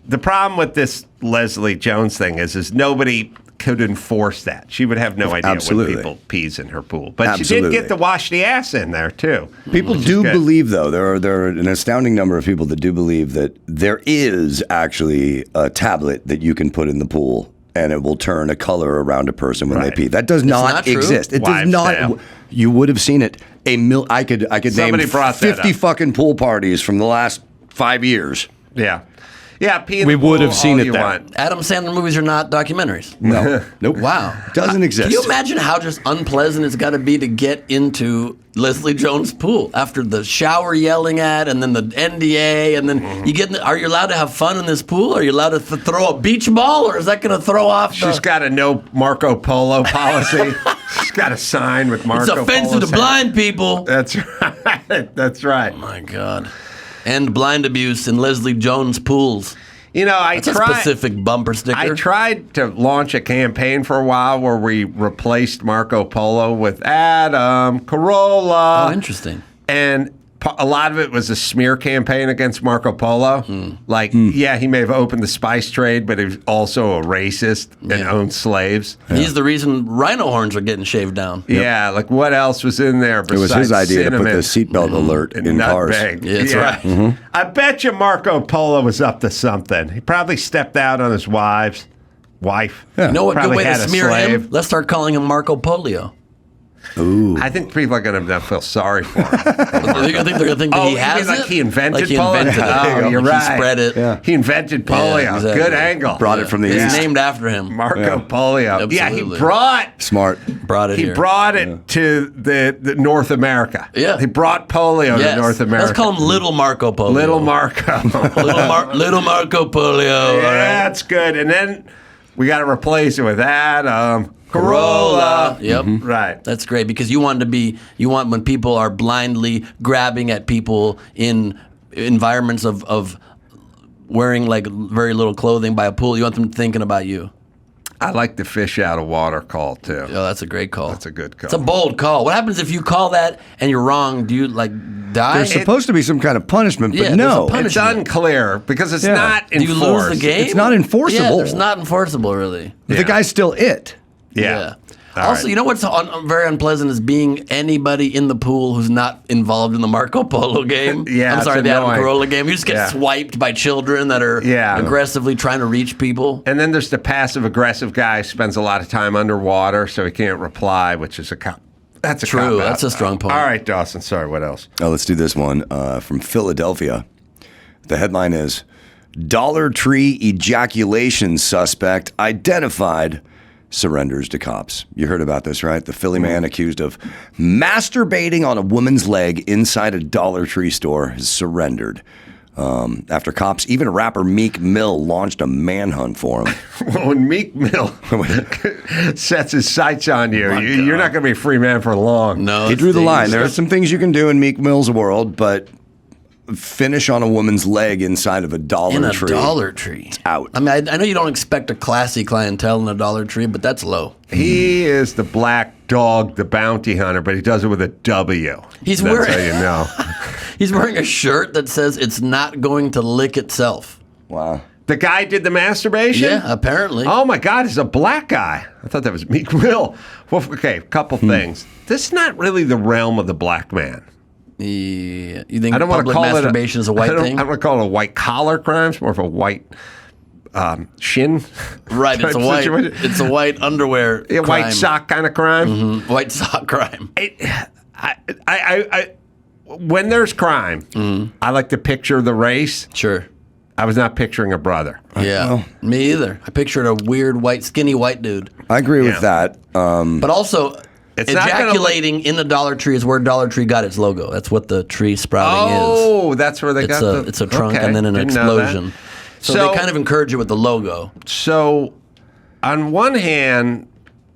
Speaker 2: the problem with this Leslie Jones thing is nobody could enforce that. She would have no idea
Speaker 1: Absolutely.
Speaker 2: when people pees in her pool. But she
Speaker 1: Absolutely.
Speaker 2: did get to wash the ass in there, too.
Speaker 1: People
Speaker 2: which is
Speaker 1: do
Speaker 2: good.
Speaker 1: believe, though, there are an astounding number of people that do believe that there is actually a tablet that you can put in the pool and it will turn a color around a person when they pee. That does not
Speaker 10: not true?
Speaker 1: exist. It
Speaker 2: Wives'
Speaker 1: does not.
Speaker 2: tale.
Speaker 1: You would have seen it. I could
Speaker 2: Somebody
Speaker 1: name
Speaker 2: brought that
Speaker 1: 50
Speaker 2: up.
Speaker 1: fucking pool parties from the last 5 years.
Speaker 2: Yeah. Yeah, pee in
Speaker 1: We
Speaker 2: the pool
Speaker 1: would have seen
Speaker 2: all
Speaker 1: it
Speaker 2: you
Speaker 1: there.
Speaker 2: want.
Speaker 10: Adam Sandler movies are not documentaries.
Speaker 1: No. Nope.
Speaker 10: Wow.
Speaker 1: Doesn't exist.
Speaker 10: Can you imagine how just unpleasant it's got to be to get into Leslie Jones' pool after the shower yelling at and then the NDA and then you get in are you allowed to have fun in this pool? Are you allowed to throw a beach ball or is that going to throw off
Speaker 2: She's got a no Marco Polo policy. She's got a sign with Marco
Speaker 10: It's
Speaker 2: Polo.
Speaker 10: offensive to blind people.
Speaker 2: That's right. That's right.
Speaker 10: Oh my God. And blind abuse in Leslie Jones pools.
Speaker 2: You know,
Speaker 10: That's a specific bumper sticker.
Speaker 2: I tried to launch a campaign for a while where we replaced Marco Polo with Adam Carolla.
Speaker 10: Oh, interesting.
Speaker 2: And a lot of it was a smear campaign against Marco Polo. Yeah, he may have opened the spice trade, but he was also a racist and owned slaves.
Speaker 10: He's the reason rhino horns are getting shaved down.
Speaker 2: Yeah, like what else was in there
Speaker 1: It was
Speaker 2: besides
Speaker 1: his idea
Speaker 2: cinnamon
Speaker 1: to put the seatbelt alert
Speaker 2: and
Speaker 1: in cars.
Speaker 2: nutmeg?
Speaker 10: Yeah, that's right.
Speaker 1: Mm-hmm.
Speaker 2: I bet you Marco Polo was up to something. He probably stepped out on his wife.
Speaker 10: You know what good
Speaker 2: Probably
Speaker 10: way to
Speaker 2: had a
Speaker 10: smear him?
Speaker 2: slave.
Speaker 10: Let's start calling him Marco Polio.
Speaker 1: Ooh.
Speaker 2: I think people are going to feel sorry for him.
Speaker 10: I think they're going to think that
Speaker 2: Oh,
Speaker 10: he
Speaker 2: you
Speaker 10: has
Speaker 2: mean like
Speaker 10: it?
Speaker 2: he invented
Speaker 10: Like he
Speaker 2: polio?
Speaker 10: invented it.
Speaker 2: Oh, you're
Speaker 10: Like
Speaker 2: right.
Speaker 10: He spread it.
Speaker 1: Yeah.
Speaker 2: He invented polio.
Speaker 10: Yeah, exactly.
Speaker 2: Good angle.
Speaker 1: Brought it from the
Speaker 10: It's
Speaker 1: east.
Speaker 10: named after him.
Speaker 2: Marco Polio. Yeah,
Speaker 10: Absolutely.
Speaker 2: he brought
Speaker 1: Smart.
Speaker 10: Brought it
Speaker 2: he
Speaker 10: here.
Speaker 2: brought it to the North America.
Speaker 10: Yeah.
Speaker 2: He brought polio
Speaker 10: Yes.
Speaker 2: to North America.
Speaker 10: Let's call him Little Marco Polio.
Speaker 2: Little Marco.
Speaker 10: Little Marco Polio.
Speaker 2: Yeah,
Speaker 10: all right?
Speaker 2: that's good. And then we got to replace it with Adam Carolla.
Speaker 10: Yep.
Speaker 2: Right.
Speaker 10: That's great because you want when people are blindly grabbing at people in environments of wearing like very little clothing by a pool, you want them thinking about you.
Speaker 2: I like the fish out of water call too.
Speaker 10: Oh, that's a great call.
Speaker 2: That's a good call.
Speaker 10: It's a bold call. What happens if you call that and you're wrong? Do you like die?
Speaker 1: There's supposed to be some kind of punishment, but
Speaker 10: Yeah,
Speaker 1: no.
Speaker 10: there's a
Speaker 2: It's
Speaker 10: punishment.
Speaker 2: unclear because it's
Speaker 1: Yeah.
Speaker 2: not
Speaker 10: Do you
Speaker 2: enforced.
Speaker 10: lose the game?
Speaker 1: It's not enforceable.
Speaker 10: Yeah, it's not enforceable really.
Speaker 1: The guy's still it.
Speaker 2: Yeah. All
Speaker 10: Also,
Speaker 2: right.
Speaker 10: you know what's very unpleasant is being anybody in the pool who's not involved in the Marco Polo game.
Speaker 2: Yeah,
Speaker 10: I'm sorry,
Speaker 2: it's
Speaker 10: the Adam
Speaker 2: annoying.
Speaker 10: Carolla game. You just get
Speaker 2: Yeah.
Speaker 10: swiped by children that are aggressively trying to reach people.
Speaker 2: And then there's the passive aggressive guy who spends a lot of time underwater, so he can't reply, which is that's a
Speaker 10: True,
Speaker 2: cop-out.
Speaker 10: that's a strong point.
Speaker 2: All right, Dawson. Sorry, what else?
Speaker 1: Oh, let's do this one from Philadelphia. The headline is Dollar Tree ejaculation suspect identified surrenders to cops. You heard about this, right? The Philly man accused of masturbating on a woman's leg inside a Dollar Tree store has surrendered. After cops, even rapper Meek Mill launched a manhunt for him.
Speaker 2: When Meek Mill sets his sights on you, you're not going to be a free man for long.
Speaker 10: No,
Speaker 1: He
Speaker 10: it's
Speaker 1: drew the line.
Speaker 10: dangerous.
Speaker 1: There are some things you can do in Meek Mill's world, but finish on a woman's leg inside of a Dollar
Speaker 10: in a
Speaker 1: Tree.
Speaker 10: Dollar Tree.
Speaker 1: Out.
Speaker 10: I mean, I know you don't expect a classy clientele in a Dollar Tree, but that's low.
Speaker 2: He is the Black Dog, the bounty hunter, but he does it with a W.
Speaker 10: He's
Speaker 2: That's
Speaker 10: wearing-
Speaker 2: how you know.
Speaker 10: He's wearing a shirt that says it's not going to lick itself.
Speaker 1: Wow.
Speaker 2: The guy did the masturbation?
Speaker 10: Yeah, apparently.
Speaker 2: Oh my God, he's a black guy. I thought that was Meek Mill. Well, okay, a couple things. This is not really the realm of the black man.
Speaker 10: Yeah. You think
Speaker 2: I don't want to
Speaker 10: public
Speaker 2: call
Speaker 10: masturbation is a white thing?
Speaker 2: I don't want to call it a white collar crime. It's more of a white shin.
Speaker 10: Right, it's
Speaker 2: type
Speaker 10: a white.
Speaker 2: situation.
Speaker 10: It's a white underwear.
Speaker 2: Yeah,
Speaker 10: crime.
Speaker 2: white sock kind of crime.
Speaker 10: Mhm, white sock crime.
Speaker 2: When there's crime, I like to picture the race.
Speaker 10: Sure.
Speaker 2: I was not picturing a brother.
Speaker 10: Yeah, me either. I pictured a weird white, skinny white dude.
Speaker 1: I agree with that.
Speaker 10: But also,
Speaker 2: It's not gonna
Speaker 10: ejaculating in the Dollar Tree is where Dollar Tree got its logo. That's what the tree sprouting is.
Speaker 2: Oh, that's where they
Speaker 10: It's
Speaker 2: got
Speaker 10: a,
Speaker 2: the.
Speaker 10: it's a trunk
Speaker 2: okay,
Speaker 10: and then an
Speaker 2: didn't know that.
Speaker 10: explosion. So,
Speaker 2: So-
Speaker 10: they kind of encourage you with the logo.
Speaker 2: So, on one hand,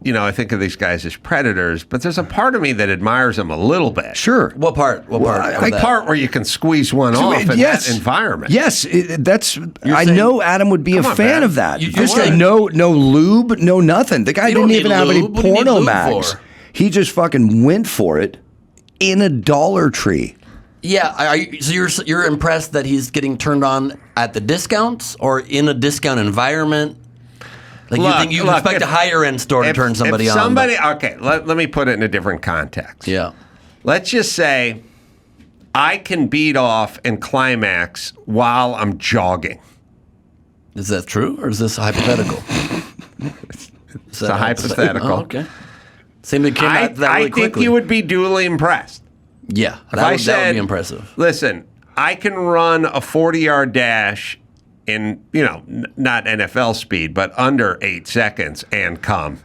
Speaker 2: you know, I think of these guys as predators, but there's a part of me that admires them a little bit.
Speaker 1: Sure.
Speaker 10: What part? What part? of
Speaker 2: The
Speaker 10: that?
Speaker 2: part where you can squeeze one off in that environment.
Speaker 1: Yes, that's. I
Speaker 10: saying-
Speaker 1: know Adam would be a
Speaker 2: Come on,
Speaker 1: fan
Speaker 2: man.
Speaker 1: of that.
Speaker 10: You-
Speaker 1: This
Speaker 10: you're
Speaker 1: guy,
Speaker 10: saying-
Speaker 1: no lube, no nothing. The guy
Speaker 10: You don't
Speaker 1: didn't even
Speaker 10: need
Speaker 1: have any
Speaker 10: lube. What do you need
Speaker 1: porno
Speaker 10: lube
Speaker 1: mags.
Speaker 10: for?
Speaker 1: He just fucking went for it in a Dollar Tree.
Speaker 10: Yeah, so you're impressed that he's getting turned on at the discounts or in a discount environment? Like you think you expect a higher end store to turn somebody on?
Speaker 2: Okay, let me put it in a different context.
Speaker 10: Yeah.
Speaker 2: Let's just say I can beat off and climax while I'm jogging.
Speaker 10: Is that true, or is this hypothetical?
Speaker 2: It's a hypothetical.
Speaker 10: Oh, okay. Seemed it came out that
Speaker 2: I
Speaker 10: really
Speaker 2: think
Speaker 10: quickly.
Speaker 2: you would be duly impressed.
Speaker 10: Yeah,
Speaker 2: If
Speaker 10: that would be impressive.
Speaker 2: Listen, I can run a 40-yard dash in, not NFL speed, but under 8 seconds and come.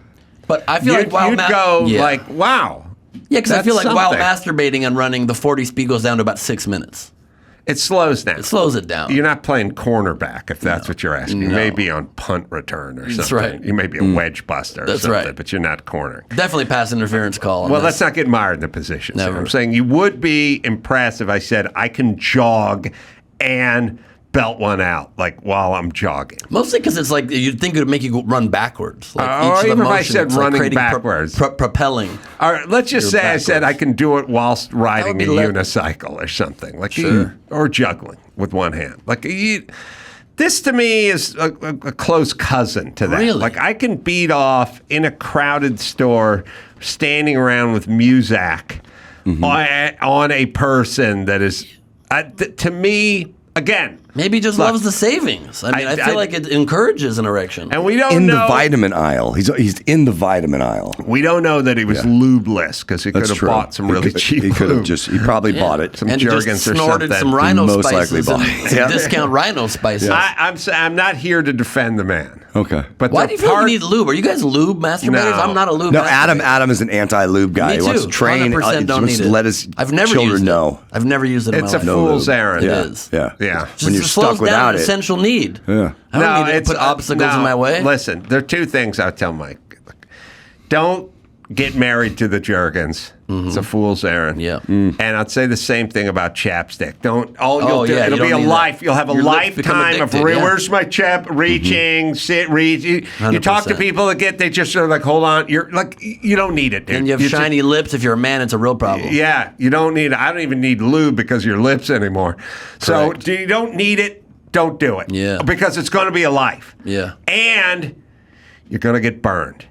Speaker 10: But I feel
Speaker 2: you'd
Speaker 10: like
Speaker 2: go like, wow.
Speaker 10: Yeah, because I feel like while
Speaker 2: something.
Speaker 10: masturbating and running, the 40 speed goes down to about 6 minutes.
Speaker 2: It slows down.
Speaker 10: It slows it down.
Speaker 2: You're not playing cornerback, if that's what you're asking. You
Speaker 10: No.
Speaker 2: may be on punt return or something.
Speaker 10: That's right.
Speaker 2: You may be a wedge buster or
Speaker 10: That's
Speaker 2: something,
Speaker 10: right.
Speaker 2: but you're not cornering.
Speaker 10: Definitely pass interference call.
Speaker 2: Well, let's not get mired in the positions.
Speaker 10: Never.
Speaker 2: I'm saying you would be impressed if I said I can jog and belt one out, like while I'm jogging.
Speaker 10: Mostly because it's like you'd think it would make you go run backwards. Like
Speaker 2: or
Speaker 10: each of the
Speaker 2: even if I
Speaker 10: motions,
Speaker 2: said
Speaker 10: like
Speaker 2: running
Speaker 10: creating
Speaker 2: backwards.
Speaker 10: propelling.
Speaker 2: All right, let's just
Speaker 10: You're
Speaker 2: say I said I can do it whilst riding a
Speaker 10: be le-
Speaker 2: unicycle or something, like
Speaker 10: Sure.
Speaker 2: or juggling with one hand. Like this to me is a close cousin to that.
Speaker 10: Really?
Speaker 2: Like I can beat off in a crowded store, standing around with Muzak on a person that is, to me, again.
Speaker 10: Maybe he just
Speaker 2: look,
Speaker 10: loves the savings. I mean, I feel like it encourages an erection.
Speaker 2: And we don't
Speaker 1: in
Speaker 2: know.
Speaker 1: the vitamin aisle. He's in the vitamin aisle.
Speaker 2: We don't know that he was lubeless because he could
Speaker 1: That's
Speaker 2: have
Speaker 1: true.
Speaker 2: bought some really cheap
Speaker 1: He could have
Speaker 2: lube.
Speaker 1: he probably bought it.
Speaker 2: Some
Speaker 10: and he just
Speaker 2: Jergens or
Speaker 10: snorted
Speaker 2: something.
Speaker 10: some rhino
Speaker 1: Most
Speaker 10: spices
Speaker 1: likely
Speaker 10: and
Speaker 1: bought it.
Speaker 10: some
Speaker 1: Yeah.
Speaker 10: discount rhino spices.
Speaker 2: I'm not here to defend the man.
Speaker 1: Okay.
Speaker 2: But
Speaker 10: Why
Speaker 2: they're
Speaker 10: do you feel like
Speaker 2: part-
Speaker 10: you need lube? Are you guys lube masturbators?
Speaker 2: No.
Speaker 10: I'm not a lube
Speaker 1: No,
Speaker 10: masturbator.
Speaker 1: Adam is an anti-lube guy.
Speaker 10: Me
Speaker 1: He wants
Speaker 10: too.
Speaker 1: to train.
Speaker 10: 100%
Speaker 1: He
Speaker 10: don't
Speaker 1: wants
Speaker 10: need
Speaker 1: to
Speaker 10: it.
Speaker 1: let his
Speaker 10: I've never
Speaker 1: children
Speaker 10: used
Speaker 1: know.
Speaker 10: it. I've never used it in
Speaker 2: It's
Speaker 10: my
Speaker 2: a
Speaker 10: life.
Speaker 2: fool's errand.
Speaker 10: It
Speaker 1: Yeah.
Speaker 10: is.
Speaker 2: Yeah.
Speaker 1: When you're
Speaker 10: It slows
Speaker 1: stuck
Speaker 10: down
Speaker 1: without
Speaker 10: an
Speaker 1: it.
Speaker 10: essential need.
Speaker 1: Yeah.
Speaker 10: I don't need to put obstacles in my way.
Speaker 2: Listen, there are two things I tell Mike. Don't get married to the Jergens. It's a fool's errand.
Speaker 10: Yeah.
Speaker 2: And I'd say the same thing about chapstick. Don't
Speaker 10: Oh,
Speaker 2: you'll do,
Speaker 10: yeah, you
Speaker 2: it'll be
Speaker 10: don't
Speaker 2: a
Speaker 10: need
Speaker 2: life.
Speaker 10: that.
Speaker 2: You'll have a
Speaker 10: Your lips become
Speaker 2: lifetime of
Speaker 10: addicted, yeah.
Speaker 2: where's my chap reaching, reach. You talk to
Speaker 10: 100%.
Speaker 2: people that they just are like, hold on, you're like you don't need it, dude.
Speaker 10: And you have
Speaker 2: just-
Speaker 10: shiny lips. If you're a man, it's a real problem.
Speaker 2: Yeah, you don't need. I don't even need lube because of your lips anymore. So
Speaker 10: Correct.
Speaker 2: you don't need it. Don't do it.
Speaker 10: Yeah.
Speaker 2: Because it's going to be a life.
Speaker 10: Yeah.
Speaker 2: And you're going to get burned.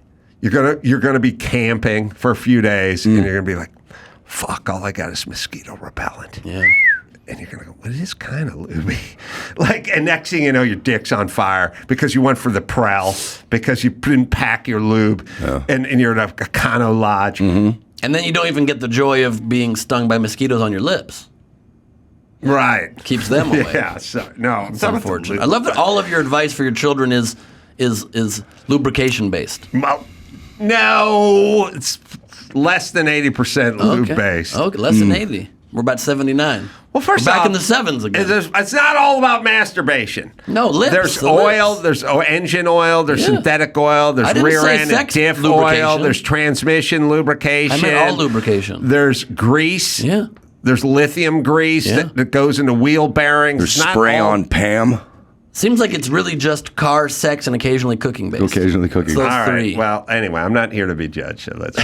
Speaker 2: You're gonna be camping for a few days, and you're gonna be like, "Fuck! All I got is mosquito repellent."
Speaker 10: Yeah.
Speaker 2: And you're gonna go, "Well, it is kind of lubey." And next thing you know, your dick's on fire because you went for the Prel because you didn't pack your lube, and you're at a Kano Lodge.
Speaker 10: And then you don't even get the joy of being stung by mosquitoes on your lips.
Speaker 2: Right.
Speaker 10: Keeps them away.
Speaker 2: Yeah. So no,
Speaker 10: It's unfortunate. I love that all of your advice for your children is lubrication based.
Speaker 2: Well, no, it's less than 80% lube based.
Speaker 10: Okay, less than 80. We're about 79.
Speaker 2: Well, first
Speaker 10: We're back
Speaker 2: off,
Speaker 10: in the sevens again.
Speaker 2: It's not all about masturbation.
Speaker 10: No, lips.
Speaker 2: There's
Speaker 10: the
Speaker 2: oil,
Speaker 10: lips.
Speaker 2: there's engine oil, there's
Speaker 10: Yeah.
Speaker 2: synthetic oil,
Speaker 10: I
Speaker 2: there's
Speaker 10: didn't
Speaker 2: rear
Speaker 10: say
Speaker 2: end and
Speaker 10: sex
Speaker 2: diff
Speaker 10: lubrication.
Speaker 2: oil, there's transmission lubrication.
Speaker 10: I meant all lubrication.
Speaker 2: There's grease.
Speaker 10: Yeah.
Speaker 2: There's lithium grease
Speaker 10: Yeah.
Speaker 2: that goes into wheel bearings.
Speaker 1: There's
Speaker 2: It's not
Speaker 1: spray
Speaker 2: all-
Speaker 1: on Pam.
Speaker 10: Seems like it's really just car, sex, and occasionally cooking based.
Speaker 1: Occasionally cooking.
Speaker 10: It's those
Speaker 2: All right.
Speaker 10: three.
Speaker 2: Well, anyway, I'm not here to be judged, so let's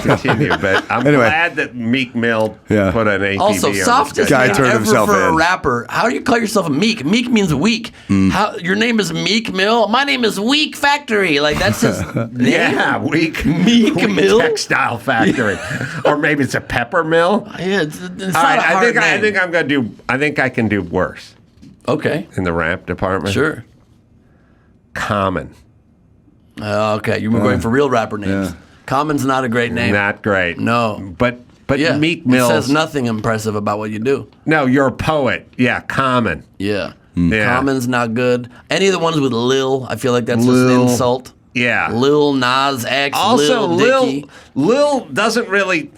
Speaker 2: continue. But I'm
Speaker 1: Anyway.
Speaker 2: glad that Meek Mill
Speaker 1: Yeah.
Speaker 2: put an ATV
Speaker 10: Also,
Speaker 2: on this
Speaker 10: softest
Speaker 2: guy.
Speaker 1: Guy
Speaker 10: name
Speaker 1: turned
Speaker 10: ever
Speaker 1: himself
Speaker 10: for a
Speaker 1: in.
Speaker 10: rapper. How do you call yourself a Meek? Meek means weak. How your name is Meek Mill? My name is Weak Factory. Like that's his name.
Speaker 2: Yeah, Meek
Speaker 10: Meek Mill?
Speaker 2: Textile Factory, or maybe it's a pepper mill.
Speaker 10: Yeah, it's
Speaker 2: All
Speaker 10: not
Speaker 2: right,
Speaker 10: a hard
Speaker 2: I
Speaker 10: name.
Speaker 2: think I'm gonna do. I think I can do worse
Speaker 10: Okay,
Speaker 2: in the rap department.
Speaker 10: sure.
Speaker 2: Common,
Speaker 10: Okay, you were going for real rapper names. Common's not a great name.
Speaker 2: not great.
Speaker 10: No.
Speaker 2: but
Speaker 10: Yeah,
Speaker 2: Meek
Speaker 10: it
Speaker 2: Mill
Speaker 10: says nothing impressive about what you do.
Speaker 2: No, you're a poet. Yeah, Common.
Speaker 10: Yeah.
Speaker 2: Yeah.
Speaker 10: Common's not good. Any of the ones with Lil, I feel like that's just
Speaker 2: Lil.
Speaker 10: an insult.
Speaker 2: Yeah.
Speaker 10: Lil Nas X,
Speaker 2: Also,
Speaker 10: Lil Dicky.
Speaker 2: Lil doesn't really.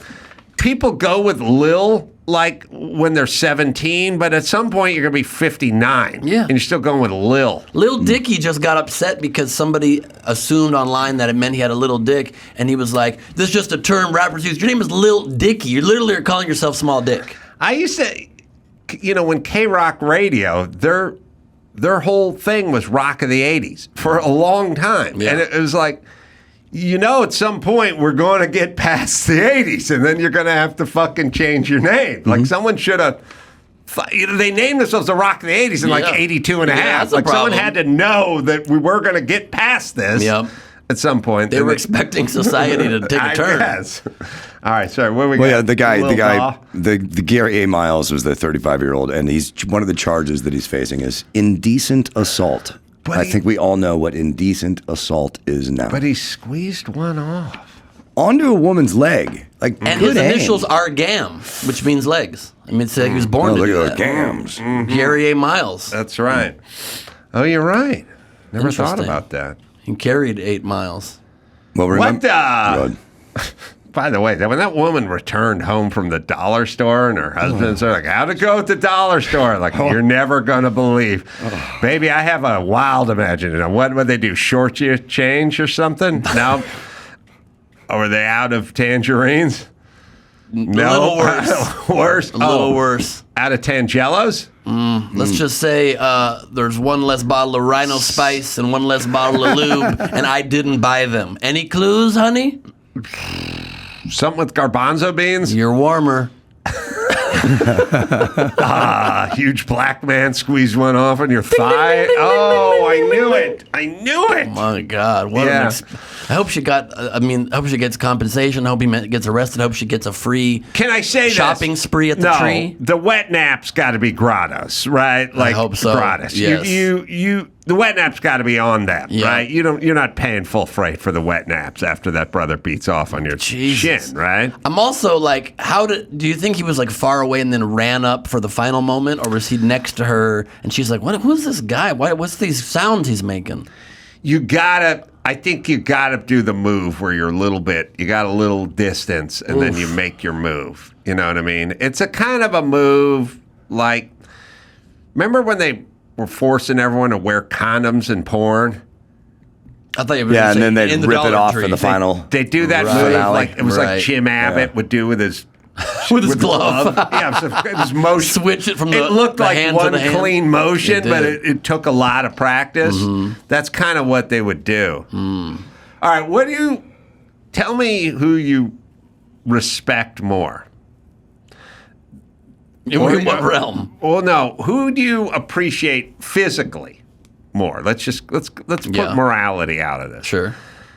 Speaker 2: People go with Lil like when they're 17, but at some point you're gonna be 59.
Speaker 10: Yeah.
Speaker 2: and you're still going with Lil.
Speaker 10: Lil Dicky just got upset because somebody assumed online that it meant he had a little dick, and he was like, "This is just a term rappers use. Your name is Lil Dicky. You literally are calling yourself small dick."
Speaker 2: I used to, when K-Rock Radio, their whole thing was rock of the 80s for a long time.
Speaker 10: Yeah.
Speaker 2: And it was like, at some point we're going to get past the 80s and then you're going to have to fucking change your name. Like someone should have They named themselves the Rock of the 80s in like 82 and a half.
Speaker 10: That's a
Speaker 2: Like someone
Speaker 10: problem.
Speaker 2: had to know that we were going to get past this at some point.
Speaker 10: They were expecting society to take a turn.
Speaker 2: Yes. All right, sorry. What we got?
Speaker 1: Well, yeah, the guy,
Speaker 2: Lil Daw?
Speaker 1: the Gary A. Miles was the 35-year-old, and he's one of the charges that he's facing is indecent assault. I think we all know what indecent assault is now.
Speaker 2: But he squeezed one off.
Speaker 1: Onto a woman's leg. Like,
Speaker 10: And
Speaker 1: good
Speaker 10: his
Speaker 1: aim.
Speaker 10: initials are GAM, which means legs. I mean, it's like he was born
Speaker 1: Oh,
Speaker 10: to
Speaker 1: look
Speaker 10: do
Speaker 1: at
Speaker 10: that.
Speaker 1: those gams.
Speaker 10: Gary A. Miles.
Speaker 2: That's right. Oh, you're right. Never thought
Speaker 10: Interesting.
Speaker 2: about that.
Speaker 10: He carried 8 miles.
Speaker 1: Well,
Speaker 2: What the? By the way, when that woman returned home from the dollar store and her husband's like, how'd it go at the dollar store? Like, you're never going to believe. Baby, I have a wild imagination. What would they do? Short you change or something? No. Or were they out of tangerines?
Speaker 10: little worse.
Speaker 2: Worse?
Speaker 10: A little worse.
Speaker 2: Out of Tangelos?
Speaker 10: Let's just say there's one less bottle of Rhino Spice and one less bottle of lube, and I didn't buy them. Any clues, honey?
Speaker 2: Something with garbanzo beans?
Speaker 10: You're warmer.
Speaker 2: Huge black man squeezed one off on your thigh. Oh, I knew it. I knew it.
Speaker 10: My God, what
Speaker 2: Yeah.
Speaker 10: I hope she got. I hope she gets compensation. I hope he gets arrested. I hope she gets a free.
Speaker 2: Can I say
Speaker 10: shopping
Speaker 2: this?
Speaker 10: spree at the
Speaker 2: No,
Speaker 10: tree?
Speaker 2: the wet nap's got to be gratis, right? Like
Speaker 10: hope so.
Speaker 2: gratis.
Speaker 10: Yes.
Speaker 2: You. The wet nap's got to be on them,
Speaker 10: Yeah.
Speaker 2: right? You're not paying full freight for the wet naps after that brother beats off on your
Speaker 10: Jesus.
Speaker 2: shin, right?
Speaker 10: I'm also like, do you think he was like far away and then ran up for the final moment, or was he next to her and she's like, who's this guy? What's these sounds he's making?
Speaker 2: I think you gotta do the move where you got a little distance and then you make your move. You know what I mean? It's a kind of a move like, remember when they were forcing everyone to wear condoms in porn?
Speaker 10: I thought you were
Speaker 1: Yeah,
Speaker 10: gonna
Speaker 1: and then
Speaker 10: say
Speaker 1: they'd
Speaker 10: in the
Speaker 1: rip it
Speaker 10: Dollar
Speaker 1: off
Speaker 10: Tree.
Speaker 1: in the final.
Speaker 2: They do that move
Speaker 1: finale.
Speaker 2: like it was like
Speaker 10: Right.
Speaker 2: Jim Abbott would do with his
Speaker 10: with his glove.
Speaker 2: Yeah, it was motion.
Speaker 10: Switch it from the
Speaker 2: It looked
Speaker 10: the
Speaker 2: like
Speaker 10: hand to
Speaker 2: one
Speaker 10: the hand.
Speaker 2: clean motion,
Speaker 10: It
Speaker 2: but
Speaker 10: did.
Speaker 2: it took a lot of practice. That's kind of what they would do. All right, tell me who you respect more?
Speaker 10: In what realm?
Speaker 2: Well, no. Who do you appreciate physically more? Let's put
Speaker 10: Yeah.
Speaker 2: morality out of this.
Speaker 10: Sure.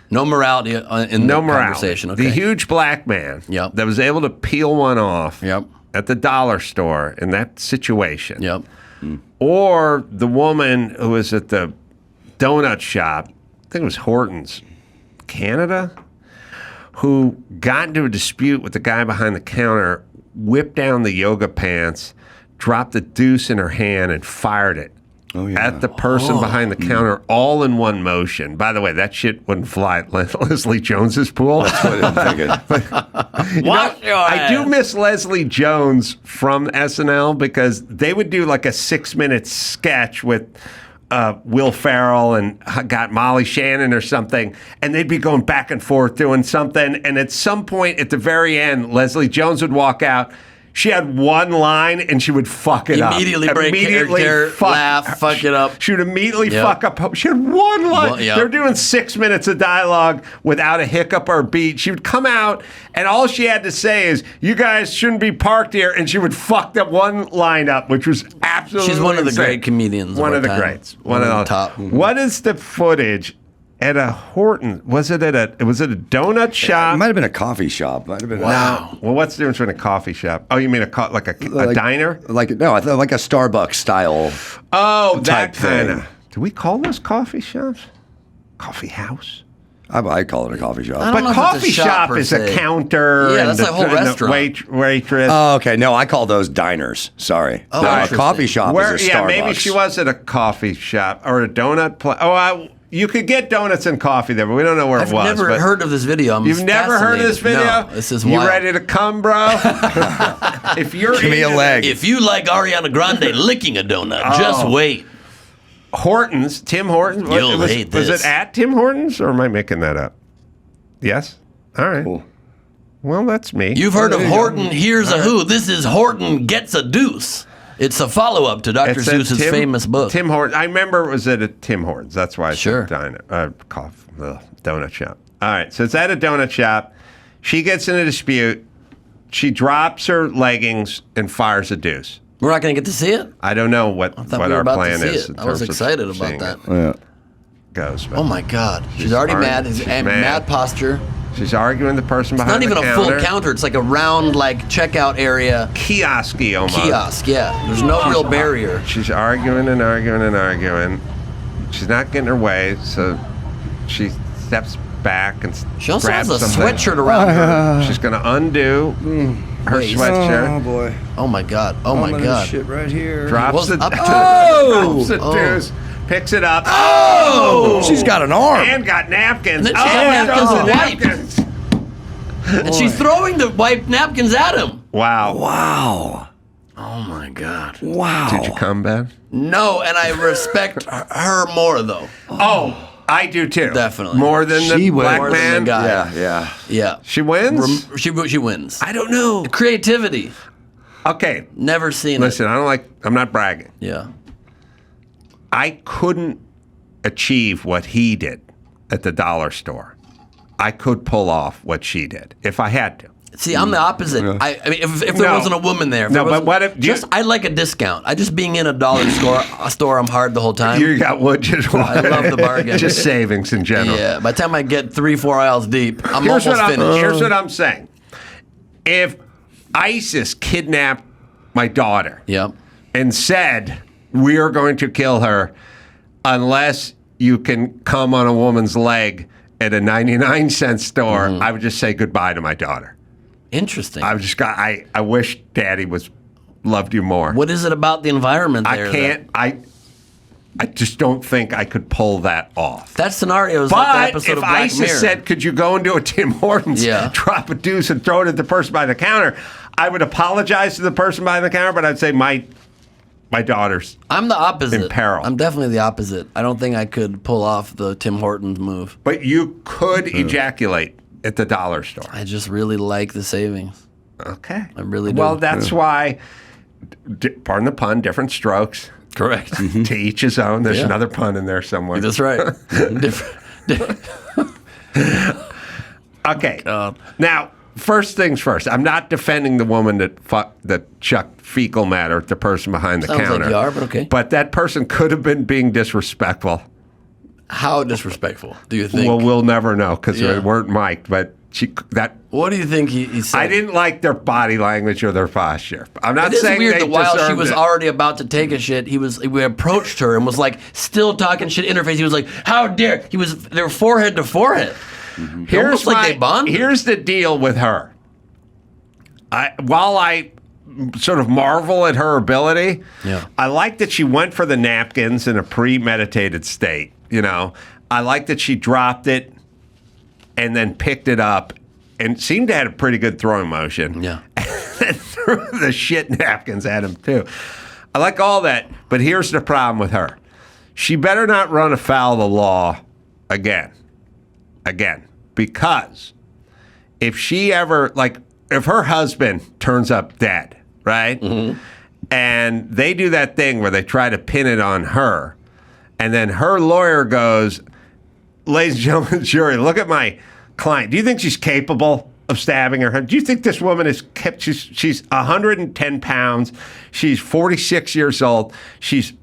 Speaker 10: No morality in the conversation. Okay.
Speaker 2: The huge black man that was able to peel one off at the dollar store in that situation.
Speaker 10: Yep.
Speaker 2: Or the woman who was at the donut shop, I think it was Horton's, Canada, who got into a dispute with the guy behind the counter, whipped down the yoga pants, dropped the deuce in her hand, and fired it at the person behind the counter, all in one motion. By the way, that shit wouldn't fly at Leslie Jones's pool. That's what I'm thinking. I do miss Leslie Jones from SNL because they would do like a 6-minute sketch with Will Ferrell and got Molly Shannon or something, and they'd be going back and forth doing something. And at some point at the very end, Leslie Jones would walk out. She had one line and she would fuck it up.
Speaker 10: Immediately break character, laugh, fuck it up.
Speaker 2: She would immediately
Speaker 10: Yep.
Speaker 2: fuck up. She had one line.
Speaker 10: Well, yep.
Speaker 2: They're doing 6 minutes of dialogue without a hiccup or beat. She would come out and all she had to say is, "You guys shouldn't be parked here," and she would fuck that one line up, which was absolutely
Speaker 10: She's one of the
Speaker 2: insane.
Speaker 10: great comedians.
Speaker 2: One
Speaker 10: our
Speaker 2: of the
Speaker 10: time.
Speaker 2: greats. One of the
Speaker 10: top.
Speaker 2: What is the footage at a Horton? Was it a donut shop?
Speaker 1: It might have been a coffee shop. Might have been.
Speaker 2: Wow. Well, what's the difference between a coffee shop? Oh, you mean a diner?
Speaker 1: Like a Starbucks style.
Speaker 2: Oh,
Speaker 1: type
Speaker 2: that kind
Speaker 1: thing.
Speaker 2: of. Do we call those coffee shops? Coffee house.
Speaker 1: I call it a coffee shop.
Speaker 10: I don't know
Speaker 2: But
Speaker 10: if it's a
Speaker 2: coffee
Speaker 10: shop
Speaker 2: shop
Speaker 10: per
Speaker 2: is a
Speaker 10: se.
Speaker 2: counter.
Speaker 10: Yeah,
Speaker 2: and
Speaker 10: that's
Speaker 2: the,
Speaker 10: a whole
Speaker 2: and the
Speaker 10: restaurant.
Speaker 2: waitress.
Speaker 1: Oh, okay. No, I call those diners. Sorry.
Speaker 10: Oh,
Speaker 1: No, a
Speaker 10: interesting.
Speaker 1: coffee shop is a Starbucks.
Speaker 2: maybe she was at a coffee shop or a donut place. You could get donuts and coffee there, but we don't know where
Speaker 10: I've
Speaker 2: it was.
Speaker 10: never
Speaker 2: but
Speaker 10: heard of this video.
Speaker 2: You've never heard of this video?
Speaker 10: No, this is
Speaker 2: You
Speaker 10: wild.
Speaker 2: ready to come, bro? If you're
Speaker 1: Give me a
Speaker 2: into
Speaker 1: leg.
Speaker 10: If you like Ariana Grande licking a donut, just wait.
Speaker 2: Hortons, Tim Hortons.
Speaker 10: You'll hate
Speaker 2: Was
Speaker 10: this.
Speaker 2: it at Tim Hortons, or am I making that up? Yes. All right.
Speaker 1: Cool.
Speaker 2: Well, that's me.
Speaker 10: You've heard of Horton Here's a Who. This is Horton Gets a Deuce. It's a follow-up to Dr.
Speaker 2: It's at
Speaker 10: Seuss's famous book.
Speaker 2: Tim Hortons. I remember it was at a Tim Hortons. That's why I
Speaker 10: Sure.
Speaker 2: said donut shop. All right. So it's at a donut shop. She gets in a dispute. She drops her leggings and fires a deuce.
Speaker 10: We're not going to get to see it?
Speaker 2: I don't know what
Speaker 10: we were
Speaker 2: our
Speaker 10: about to
Speaker 2: plan
Speaker 10: see
Speaker 2: is.
Speaker 10: it.
Speaker 2: in
Speaker 10: I was
Speaker 2: terms of
Speaker 10: excited about
Speaker 2: seeing
Speaker 10: that.
Speaker 2: it
Speaker 1: Yeah.
Speaker 2: Goes. but
Speaker 10: Oh my God. She's already mad.
Speaker 2: She's
Speaker 10: Mad posture.
Speaker 2: She's arguing the person
Speaker 10: It's
Speaker 2: behind
Speaker 10: not even
Speaker 2: the
Speaker 10: a
Speaker 2: counter.
Speaker 10: full counter. It's like a round, like, checkout area.
Speaker 2: Kiosk-y almost.
Speaker 10: Kiosk, yeah. There's no real barrier.
Speaker 2: She's arguing and arguing and arguing. She's not getting her way, so she steps back and
Speaker 10: She also
Speaker 2: grabs
Speaker 10: has a
Speaker 2: something.
Speaker 10: sweatshirt around her.
Speaker 2: She's going to undo her
Speaker 10: Waist.
Speaker 2: sweatshirt.
Speaker 1: boy.
Speaker 10: Oh my God. Oh my God.
Speaker 1: Shit right here.
Speaker 2: Drops
Speaker 10: Well,
Speaker 2: the
Speaker 10: up to-
Speaker 2: drops the
Speaker 10: Oh.
Speaker 2: deuce, picks it up.
Speaker 10: Oh!
Speaker 1: She's got an arm.
Speaker 2: And got napkins.
Speaker 10: And then she got napkins
Speaker 2: throws
Speaker 10: and
Speaker 2: the
Speaker 10: wiped.
Speaker 2: napkins.
Speaker 10: And she's throwing the wiped napkins at him.
Speaker 2: Wow.
Speaker 1: Wow.
Speaker 10: Oh my God.
Speaker 1: Wow.
Speaker 2: Did you come, Ben?
Speaker 10: No, and I respect her more though.
Speaker 2: Oh, I do too.
Speaker 10: Definitely.
Speaker 2: More than the black
Speaker 10: More than
Speaker 2: man.
Speaker 10: the guy.
Speaker 1: Yeah.
Speaker 10: Yeah.
Speaker 2: She wins.
Speaker 10: She wins.
Speaker 2: I don't know.
Speaker 10: Creativity.
Speaker 2: Okay.
Speaker 10: Never seen
Speaker 2: Listen, I'm not bragging.
Speaker 10: it. Yeah.
Speaker 2: I couldn't achieve what he did at the dollar store. I could pull off what she did if I had to.
Speaker 10: See, I'm the opposite.
Speaker 1: Yeah.
Speaker 10: I mean, if there
Speaker 2: No.
Speaker 10: wasn't a woman there, if
Speaker 2: No,
Speaker 10: there
Speaker 2: but
Speaker 10: wasn't-
Speaker 2: what if you-
Speaker 10: I like a discount. I just being in a dollar store, I'm hard the whole time.
Speaker 2: You got what you want.
Speaker 10: I love the bargain.
Speaker 2: Just savings in general.
Speaker 10: Yeah. By the time I get 3-4 aisles deep, I'm
Speaker 2: Here's
Speaker 10: almost finished.
Speaker 2: Here's what I'm saying. If ISIS kidnapped my daughter
Speaker 10: Yep.
Speaker 2: and said, we are going to kill her unless you can come on a woman's leg at a 99-cent store, I would just say goodbye to my daughter.
Speaker 10: Interesting.
Speaker 2: I wish Daddy loved you more.
Speaker 10: What is it about the environment there?
Speaker 2: I can't. I just don't think I could pull that off.
Speaker 10: That scenario is like the
Speaker 2: But
Speaker 10: episode
Speaker 2: if
Speaker 10: of Black
Speaker 2: ISIS
Speaker 10: Mirror.
Speaker 2: said, "Could you go into a Tim Hortons,
Speaker 10: Yeah.
Speaker 2: drop a deuce, and throw it at the person by the counter?" I would apologize to the person behind the counter, but I'd say my daughter's.
Speaker 10: I'm the opposite.
Speaker 2: in peril.
Speaker 10: I'm definitely the opposite. I don't think I could pull off the Tim Hortons move.
Speaker 2: But you could ejaculate at the dollar store.
Speaker 10: I just really like the savings.
Speaker 2: Okay.
Speaker 10: I really do.
Speaker 2: Well, that's why. Pardon the pun. Different strokes.
Speaker 10: Correct.
Speaker 2: To each his own. There's
Speaker 10: Yeah.
Speaker 2: another pun in there somewhere.
Speaker 10: That's right. different.
Speaker 2: Okay. Now, first things first. I'm not defending the woman that chucked fecal matter at the person behind the
Speaker 10: Sounds
Speaker 2: counter.
Speaker 10: like you are, but okay.
Speaker 2: But that person could have been being disrespectful.
Speaker 10: How disrespectful do you think?
Speaker 2: Well, we'll never know because
Speaker 10: Yeah.
Speaker 2: they weren't mic'd. But
Speaker 10: What do you think he said?
Speaker 2: I didn't like their body language or their posture. I'm not
Speaker 10: It is
Speaker 2: saying
Speaker 10: weird
Speaker 2: they
Speaker 10: that while she
Speaker 2: deserved
Speaker 10: was
Speaker 2: it.
Speaker 10: already about to take a shit, we approached her and was like still talking shit in her face. He was like, "How dare!" They were forehead to forehead. Almost like they bonded.
Speaker 2: Here's the deal with her. While I sort of marvel at her ability, I like that she went for the napkins in a premeditated state. You know, I like that she dropped it and then picked it up and seemed to have a pretty good throwing motion.
Speaker 10: Yeah.
Speaker 2: And threw the shit napkins at him too. I like all that, but here's the problem with her. She better not run afoul of the law again. Because if she ever, if her husband turns up dead, right? Mm-hmm. And they do that thing where they try to pin it on her, and then her lawyer goes, "Ladies and gentlemen of the jury, look at my client. Do you think she's capable of stabbing her? Do you think this woman is kept? She's 110 pounds. She's 46 years old. She's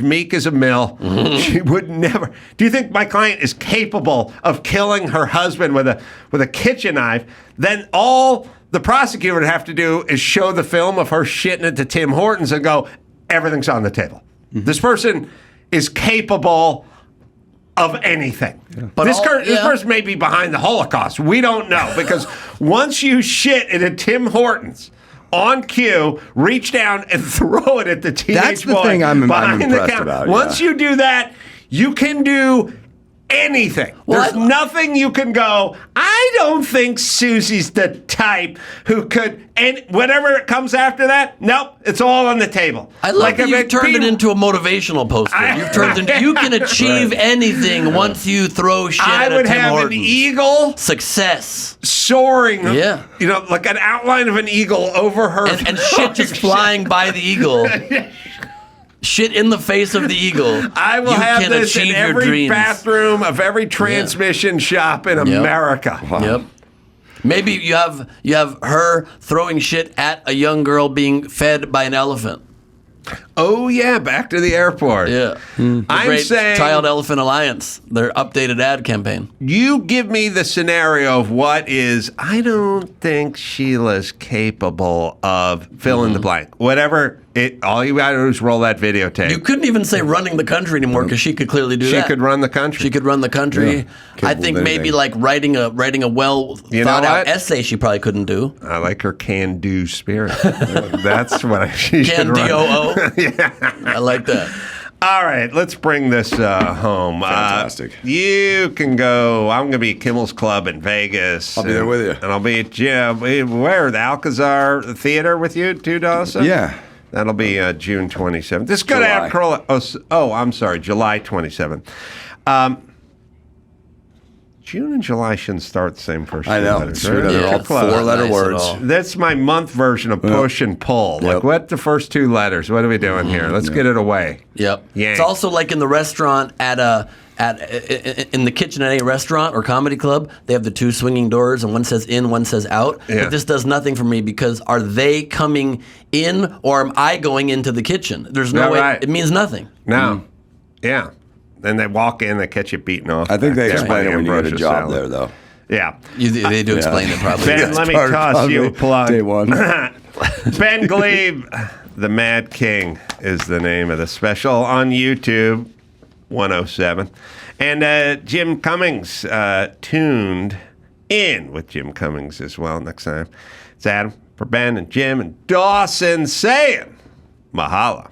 Speaker 2: meek as a mill. Mm-hmm. She would never. Do you think my client is capable of killing her husband with a kitchen knife? Then all the prosecutor would have to do is show the film of her shitting it to Tim Hortons and go, everything's on the table. Mm-hmm. This person is capable of anything. Yeah. But this person may be behind the Holocaust. We don't know, because once you shit at a Tim Hortons on cue, reach down and throw it at the teenage boy.
Speaker 1: That's the thing I'm impressed about.
Speaker 2: Once you do that, you can do anything.
Speaker 10: Well,
Speaker 2: There's nothing you can go, I don't think Susie's the type who could, and whatever comes after that, nope, it's all on the table.
Speaker 10: I love that you've turned it into a motivational poster. You've turned into, you can achieve anything once you throw shit at a Tim Hortons.
Speaker 2: I would have an eagle.
Speaker 10: Success.
Speaker 2: Soaring.
Speaker 10: Yeah.
Speaker 2: You know, like an outline of an eagle over her.
Speaker 10: And shit just flying by the eagle. Shit in the face of the eagle.
Speaker 2: I will have this in every bathroom of every transmission shop in America.
Speaker 10: Wow. Yep. Maybe you have her throwing shit at a young girl being fed by an elephant.
Speaker 2: Oh yeah, back to the airport.
Speaker 10: Yeah.
Speaker 2: I'm
Speaker 10: Great
Speaker 2: saying
Speaker 10: Child Elephant Alliance, their updated ad campaign.
Speaker 2: you give me the scenario of what is. I don't think Sheila's capable of fill in the blank. Whatever. All you got to do is roll that videotape.
Speaker 10: You couldn't even say running the country anymore because she could clearly do
Speaker 2: She
Speaker 10: that.
Speaker 2: could run the country.
Speaker 10: She could run the country.
Speaker 1: Yeah.
Speaker 10: I
Speaker 1: Capable
Speaker 10: think
Speaker 1: of
Speaker 10: maybe
Speaker 1: anything.
Speaker 10: like writing a well
Speaker 2: You know
Speaker 10: thought out
Speaker 2: what?
Speaker 10: essay she probably couldn't do.
Speaker 2: I like her can-do spirit. That's what she should
Speaker 10: Can
Speaker 2: run.
Speaker 10: DOO. Yeah. I like that.
Speaker 2: All right, let's bring this home.
Speaker 1: Fantastic.
Speaker 2: You can go. I'm going to be at Kimmel's Club in Vegas.
Speaker 1: I'll be there with you.
Speaker 2: And I'll be at where? The Alcazar Theater with you too, Dawson?
Speaker 1: Yeah.
Speaker 2: That'll be June 27th. Just go to
Speaker 1: July.
Speaker 2: Adam Carolla. Oh, I'm sorry, July 27th. June and July shouldn't start the same first
Speaker 1: I
Speaker 2: two
Speaker 1: know.
Speaker 2: letters,
Speaker 1: It's true.
Speaker 2: right?
Speaker 1: They're all
Speaker 2: Close.
Speaker 1: four-letter
Speaker 10: Nice at
Speaker 1: words.
Speaker 10: all.
Speaker 2: That's my month version of push and pull.
Speaker 1: Yep.
Speaker 2: Like, what the first two letters? What are we doing here? Let's get it away.
Speaker 10: Yep.
Speaker 2: Yank.
Speaker 10: It's also like in the restaurant in the kitchen at any restaurant or comedy club, they have the two swinging doors and one says in, one says out.
Speaker 2: Yeah.
Speaker 10: But this does nothing for me because are they coming in or am I going into the kitchen? There's no
Speaker 2: Yeah,
Speaker 10: way.
Speaker 2: right.
Speaker 10: It means nothing.
Speaker 2: No. Yeah. Then they walk in, they catch you beating off.
Speaker 1: I think they
Speaker 2: back there
Speaker 1: explain
Speaker 2: by
Speaker 1: it when you get a
Speaker 2: ambrosia
Speaker 1: job
Speaker 2: salad.
Speaker 1: there, though.
Speaker 2: Yeah.
Speaker 10: They do explain it probably.
Speaker 2: Ben,
Speaker 1: That's
Speaker 2: let me
Speaker 1: part of
Speaker 2: toss you a
Speaker 1: probably
Speaker 2: plug.
Speaker 1: Day one.
Speaker 2: Ben Glebe, the Mad King, is the name of the special on YouTube, 107. And Jim Cummings, tuned in with Jim Cummings as well next time. It's Adam for Ben and Jim and Dawson saying, Mahala.